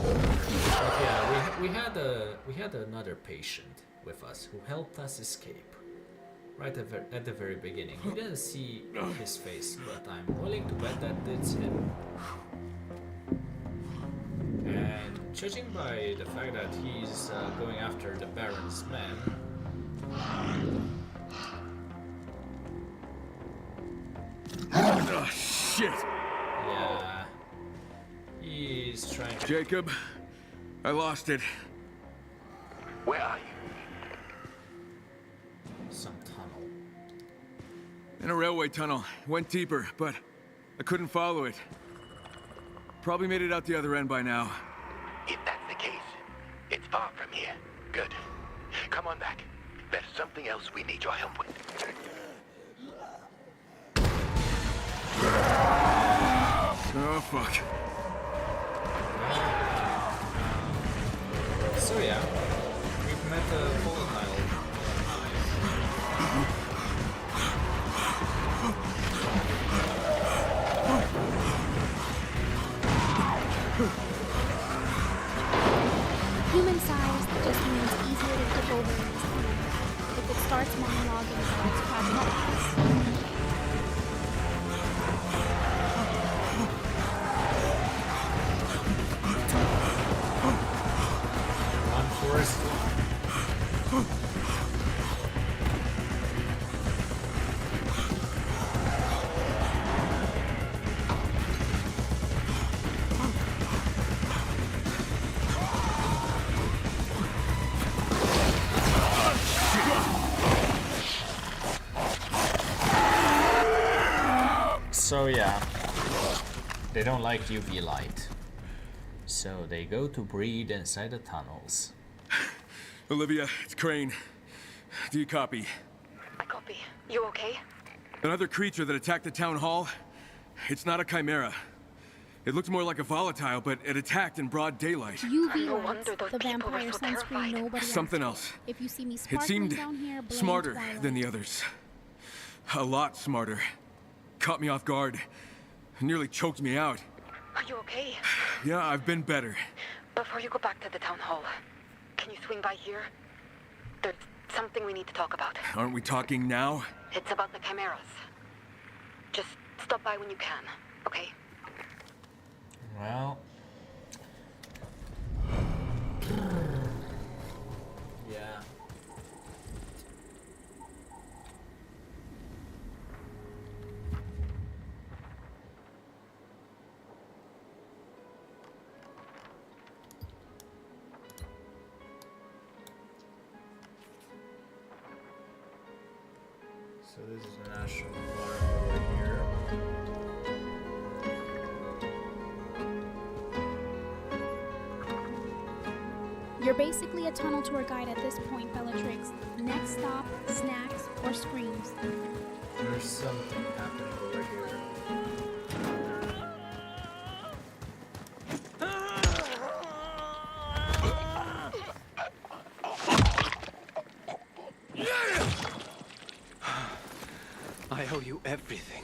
But yeah, we had another patient with us who helped us escape. Right at the very beginning. We didn't see his face, but I'm willing to bet that it's him. And judging by the fact that he's going after the Baron's men, oh, shit! yeah, he's trying to... Jacob, I lost it. Where are you? Some tunnel. In a railway tunnel. Went deeper, but I couldn't follow it. Probably made it out the other end by now. If that's the case, it's far from here. Good. Come on back. There's something else we need your help with. Oh, fuck. So yeah, we've met a volatile. Human size just means easier to tip over in this tunnel. If it starts monologuing about its progenitus. Run, Forrest. So yeah, they don't like UV light. So they go to breed inside the tunnels. Olivia, it's Crane. Do you copy? I copy. You okay? Another creature that attacked the town hall? It's not a chimera. It looked more like a volatile, but it attacked in broad daylight. UV lights, the vampire sunscreen nobody Something asked for. else. If you see me It sparkling seemed down here, blame smarter Twilight. than the others. A lot smarter. Caught me off guard. Nearly choked me out. Are you okay? Yeah, I've been better. Before you go back to the town hall, can you swing by here? There's something we need to talk about. Aren't we talking now? It's about the chimeras. Just stop by when you can, okay? Well, yeah. So this is the national park over here. You're basically a tunnel tour guide at this point, Bellatrix. Next stop, snacks or screams. There's something happening over here. I owe you everything.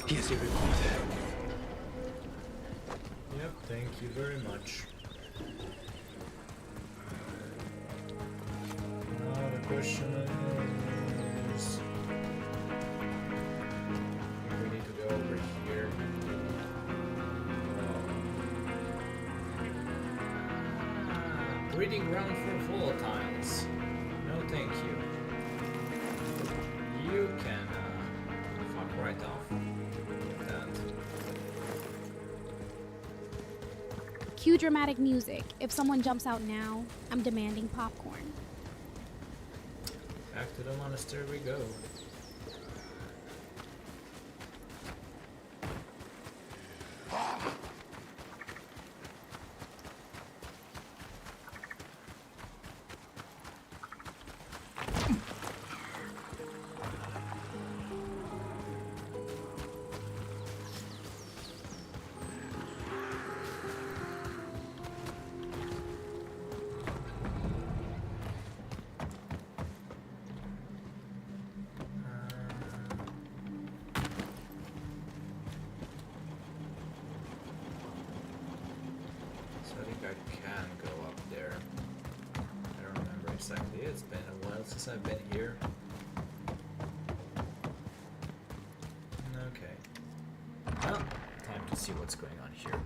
Here's your reward. Yep, thank you very much. Now the question is, we need to go over here. Breeding ground for volatiles. No, thank you. You can fuck right off with that. Cue dramatic music. If someone jumps out now, I'm demanding popcorn. Back to the monastery we go. So I think I can go up there. I don't remember exactly. It's been a while since I've been here. Okay. Well, time to see what's going on here.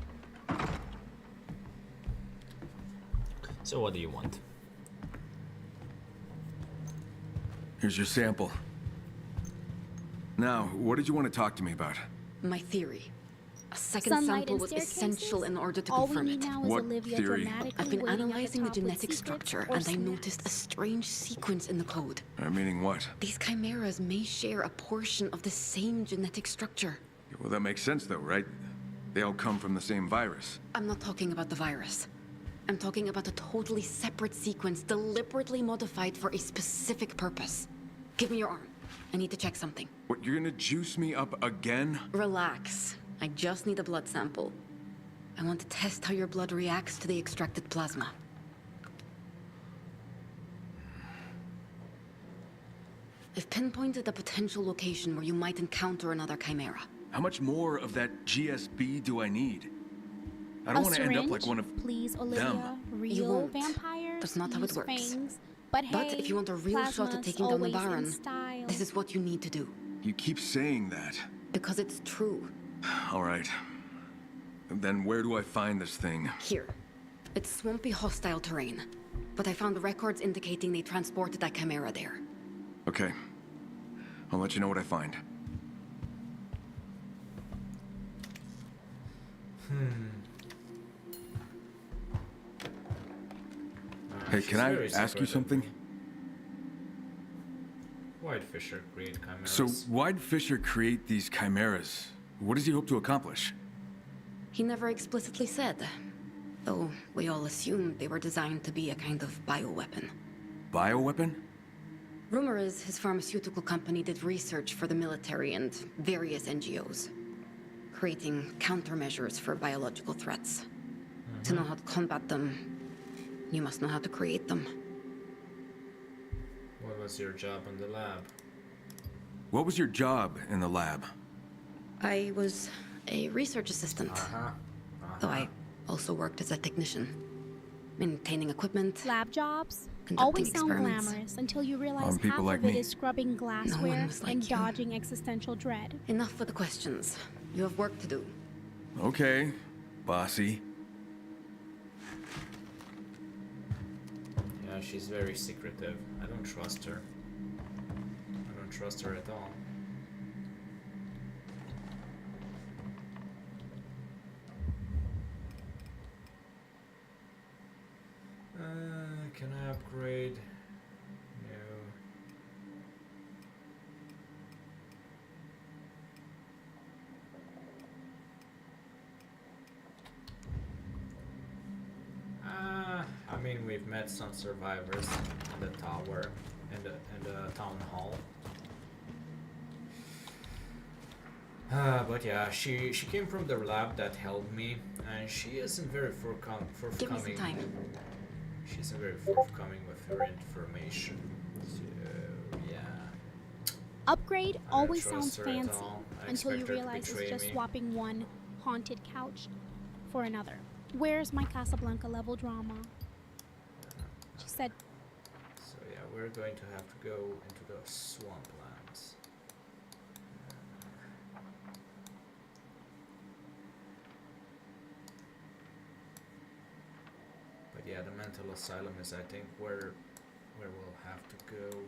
So what do you want? Here's your sample. Now, what did you want to talk to me about? My theory. A second Sunlight sample and was staircases? essential in order to All we confirm need it. now is What Olivia theory? dramatically I've been waiting at analyzing the top with genetic secrets structure, or and I snacks. noticed a strange sequence in the code. Meaning what? These chimeras may share a portion of the same genetic structure. Well, that makes sense, though, right? They all come from the same virus. I'm not talking about the virus. I'm talking about a totally separate sequence deliberately modified for a specific purpose. Give me your arm. I need to check something. What, you're gonna juice me up again? Relax. I just need a blood sample. I want to test how your blood reacts to the extracted plasma. I've pinpointed a potential location where you might encounter another chimera. How much more of that GSB do I need? I don't A want to end up like syringe? one of Please, Olivia. them. Real won't. vampires. That's not how it use works. Fangs. But hey, But if you want a real shot at plasma's taking down the always in Baron, style. this is what you need to do. You keep saying that. Because it's true. All right. Then where do I find this thing? Here. It's swampy, hostile terrain. But I found records indicating they transported that chimera there. Okay. I'll let you know what I find. Hey, She's can I very ask you secretive. something? Whitefisher create chimeras. So, why'd Fisher create these chimeras? What does he hope to accomplish? He never explicitly said. Though we all assumed they were designed to be a kind of bioweapon. Bioweapon? Rumor is his pharmaceutical company did research for the military and various NGOs, creating countermeasures for biological threats. To know how to combat them, you must know how to create them. What was your job in the lab? What was your job in the lab? I was a research assistant, though I also worked as a technician, maintaining equipment. Lab jobs Conducting always sound experiments. glamorous until you realize On people half like of it me. is scrubbing glassware was like and you. dodging existential dread. Enough with the questions. You have work to do. Okay, bossy. Yeah, she's very secretive. I don't trust her. I don't trust her at all. Can I upgrade? No. I mean, we've met some survivors in the tower, in the town hall. But yeah, she came from the lab that helped me, and she isn't very forthcoming. Give me some time. She isn't very forthcoming with her information. So yeah. Upgrade I don't always trust sounds her at fancy all. I until you expect her to realize it's betray just me. swapping one haunted couch for another. Where's my Casablanca level drama? She said, So yeah, we're going to have to go into the swamplands. But yeah, the mental asylum is, I think, where we'll have to go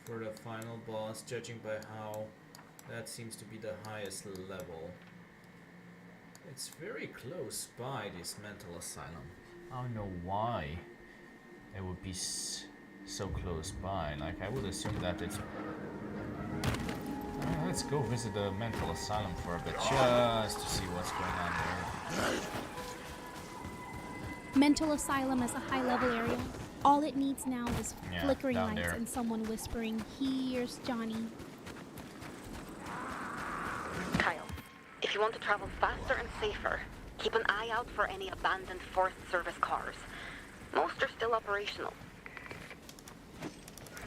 for the final boss, judging by how that seems to be the highest level. It's very close by, this mental asylum. I don't know why it would be so close by. Like, I would assume that it's... let's go visit the mental asylum for a bit, just to see what's going on there. mental asylum is a high level area. All it needs now is Yeah, flickering down lights there. and someone whispering, "Here's Johnny." Kyle, if you want to travel faster and safer, keep an eye out for any abandoned Forest Service cars. Most are still operational.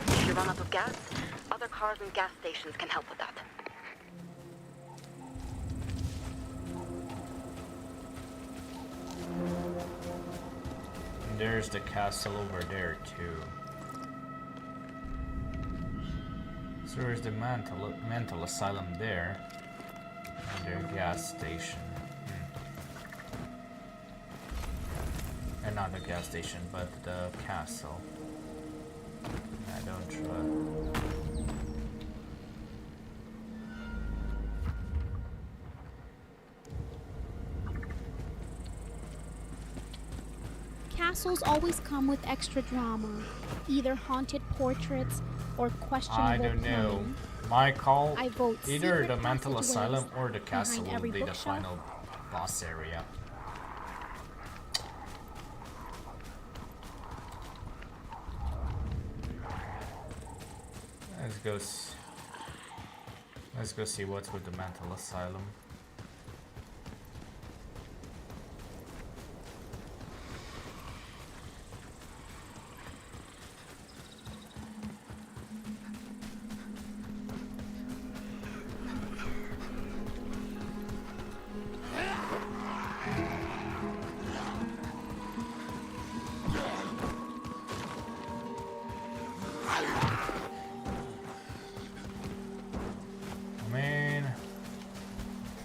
If you run out of gas, other cars and gas stations can help with that. And there's the castle over there too. So there's the mental asylum there, and their gas station. And not the gas station, but the castle. I don't trust. castles always come with extra drama, either haunted portraits or questionable I don't know. plumbing. My call, I vote either secret the mental passageways asylum or the castle behind will every be the bookshelf. final boss area. Let's go see what's with the mental asylum.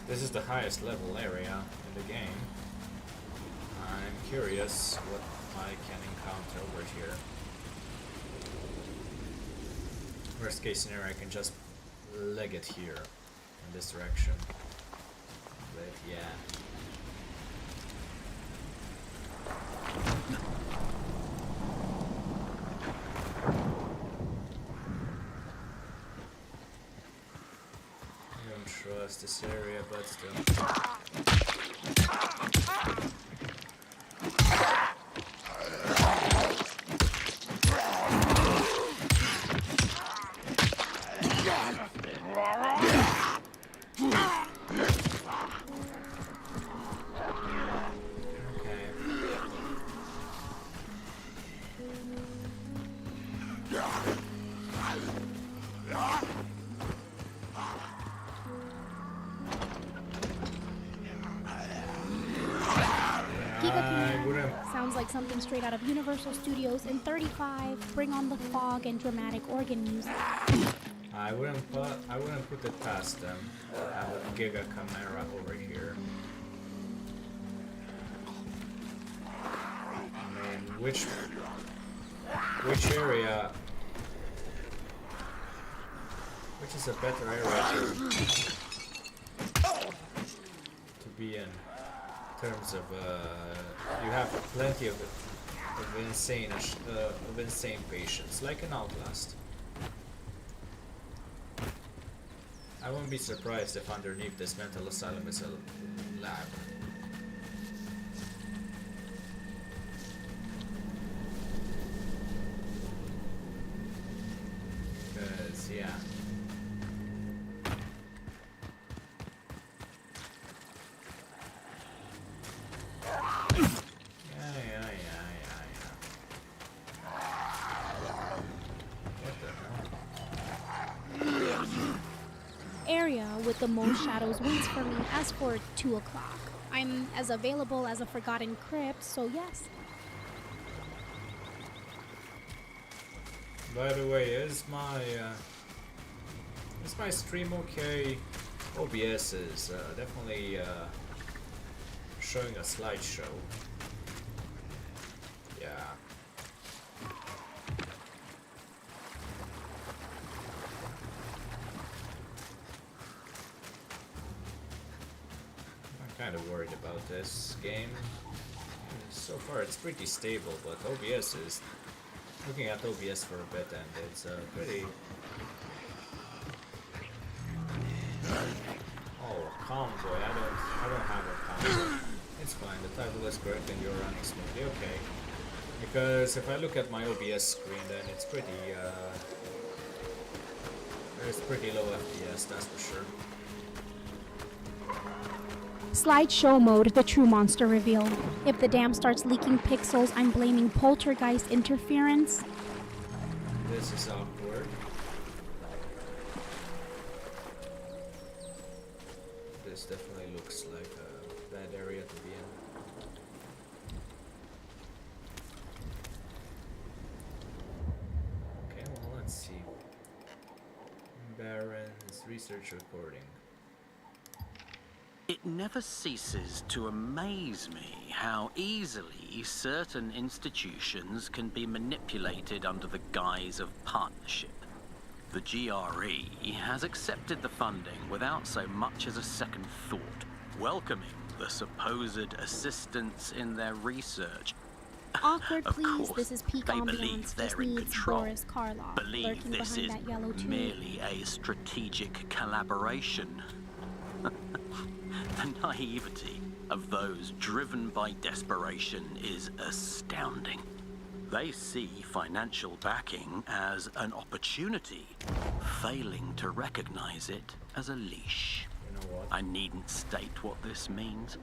This is the highest level area in the game. I'm curious what I can encounter over here. Worst case scenario, I can just leg it here in this direction. But yeah. Trust this area, but still. Sounds like something straight out of Universal Studios in 35. Bring on the fog and dramatic organ music. I wouldn't put it past them. Have a Giga Chimera over here. I mean, which area? Which is a better area to be in terms of you have plenty of insane patients, like in Outlast. I won't be surprised if underneath this mental asylum is a lab. Because, yeah. Area with the most shadows wins for me. As for 2 o'clock, I'm as available as a forgotten crypt, so yes. By the way, is my stream okay? OBS is definitely showing a slideshow. Yeah. Kind of worried about this game. So far it's pretty stable, but OBS is looking at OBS for a bit and it's pretty. Oh, convoy. I don't have a convoy. It's fine. The title is correct and you're running smoothly. Okay. Because if I look at my OBS screen, then it's pretty there's pretty low FPS, that's for sure. Slideshow mode, the true monster reveal. If the dam starts leaking pixels, I'm blaming poltergeist interference. This is awkward. This definitely looks like a bad area to be in. Okay, well, let's see. Baron's research recording. It never ceases to amaze me how easily certain institutions can be manipulated under the guise of partnership. The GRE has accepted the funding without so much as a second thought, welcoming the supposed assistance in their research. Awkward, Of please. course, This is peak they believe ambiance. they're Just in needs control. Boris Karloff Believe lurking this behind is that yellow tube. merely a strategic collaboration. The naivety of those driven by desperation is astounding. They see financial backing as an opportunity, failing to recognize it as a leash. You know what? I needn't state what this means.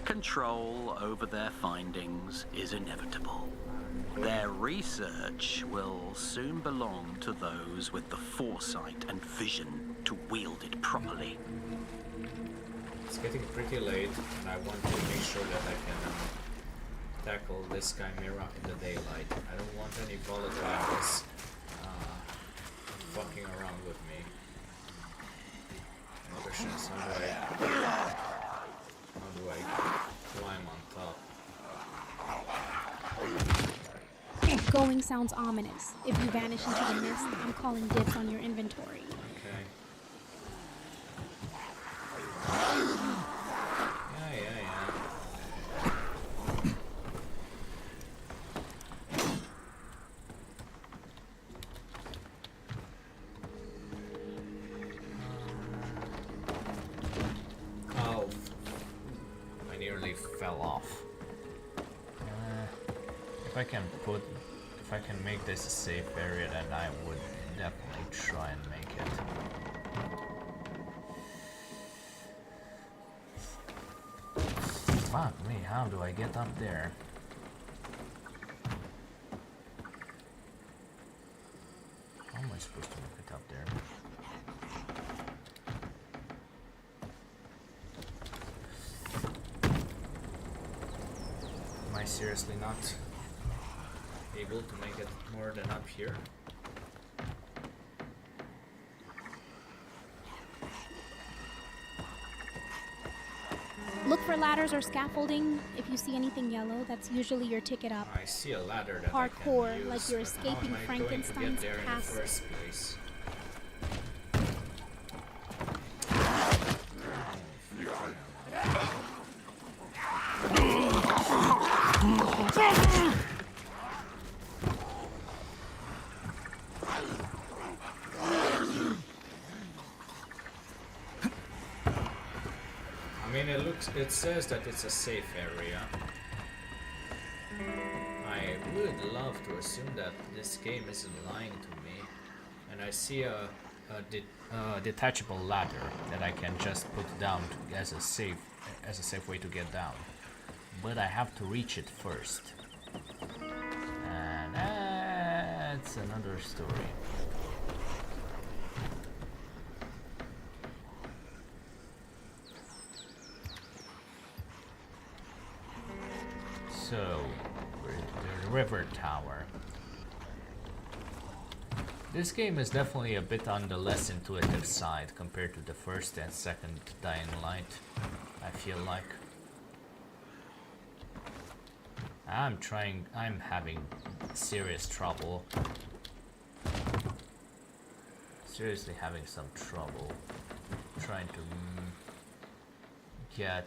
Control over their findings is inevitable. Their research will soon belong to those with the foresight and vision to wield it properly. It's getting pretty late, and I want to make sure that I can tackle this chimera in the daylight. I don't want any volatiles fucking around with me. And questions, how do I climb on top? Going sounds ominous. If you vanish into the mist, I'm calling dibs on your inventory. Okay. Yeah. Oh, I nearly fell off. If I can make this a safe area, then I would definitely try and make it. Fuck me, how do I get up there? How am I supposed to make it up there? Am I seriously not able to make it more than up here? Look for ladders or scaffolding. If you see anything yellow, that's usually your ticket up. I see a ladder that Parkour, I can use, like you're but escaping how am I going to get Frankenstein's there in the castle. first place? I mean, it says that it's a safe area. I would love to assume that this game isn't lying to me, and I see a detachable ladder that I can just put down as a safe way to get down. But I have to reach it first, and that's another story. So, we're at the river tower. This game is definitely a bit on the less intuitive side compared to the first and second Dying Light, I feel like. I'm having serious trouble. Seriously having some trouble trying to get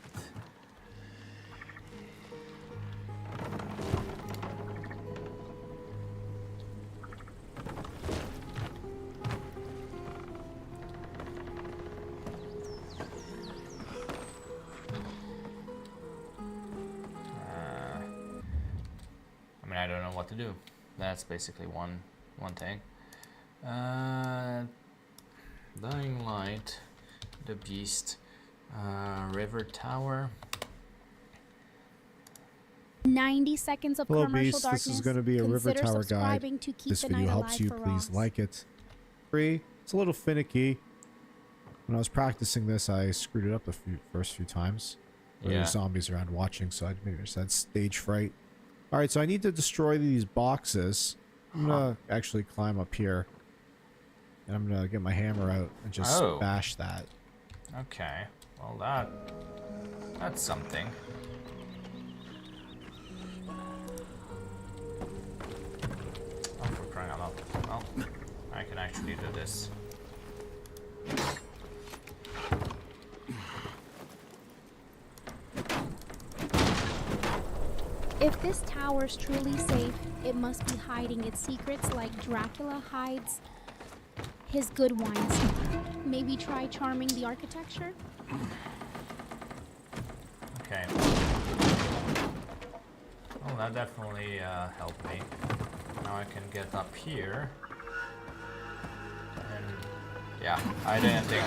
I don't know what to do. That's basically one thing. Dying Light, the Beast, River Tower. 90 seconds of Hello, commercial Beast. darkness. This is going to be a River Consider Tower guide. subscribing to keep This the video night helps alive you. for Please Ross. like it. Free. It's a little finicky. When I was practicing this, I screwed it up the first few times. There were Yeah. zombies around watching, so I maybe just had stage fright. All right, so I need to destroy these boxes. I'm gonna actually climb up here, and I'm gonna get my hammer out and just Oh. bash that. Okay, well that's something. Oh, for crying out loud. Well, I can actually do this. If this tower's truly safe, it must be hiding its secrets like Dracula hides his good wines. Maybe try charming the architecture? Okay. Well, that definitely helped me. Now I can get up here. And yeah, I didn't think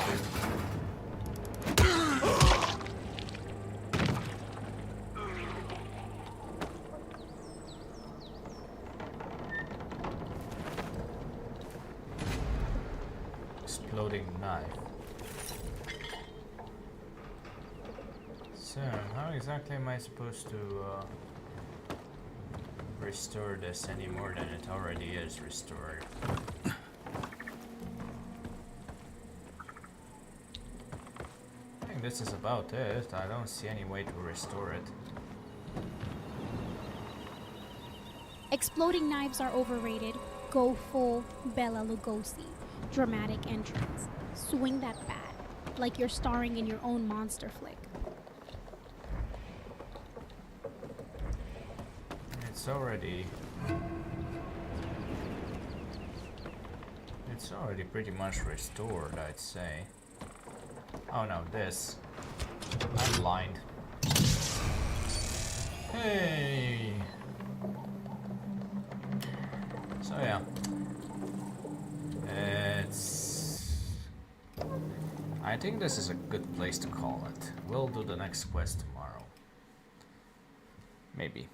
exploding knife. So, how exactly am I supposed to restore this any more than it already is restored? I think this is about it. I don't see any way to restore it. Exploding knives are overrated. Go full Bela Lugosi. Dramatic entrance. Swing that bat, like you're starring in your own monster flick. It's already pretty much restored, I'd say. Oh no, this. I'm blind. Hey. So yeah. I think this is a good place to call it. We'll do the next quest tomorrow. Maybe.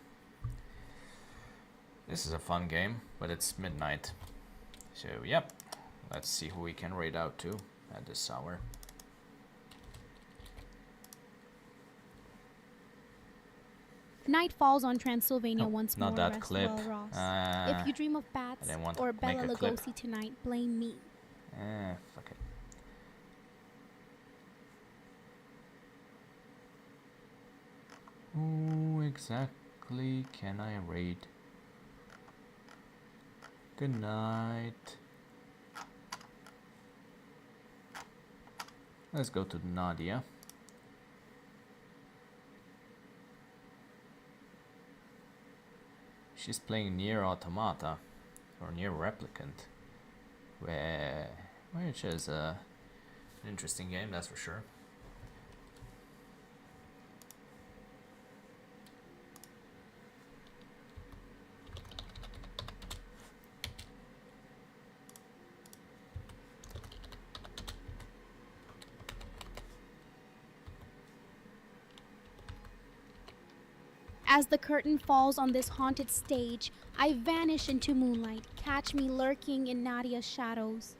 This is a fun game, but it's midnight. So, yep. Let's see who we can raid out to at this hour. Night falls on Transylvania once more. Not that rest clip. well, Ross. If you dream of bats or Bela Lugosi tonight, blame me. Fuck it. Who exactly can I raid? Good night. Let's go to Nadia. She's playing Nier Automata, or Nier Replicant, which is an interesting game, that's for sure. As the curtain falls on this haunted stage, I vanish into moonlight. Catch me lurking in Nadia's shadows.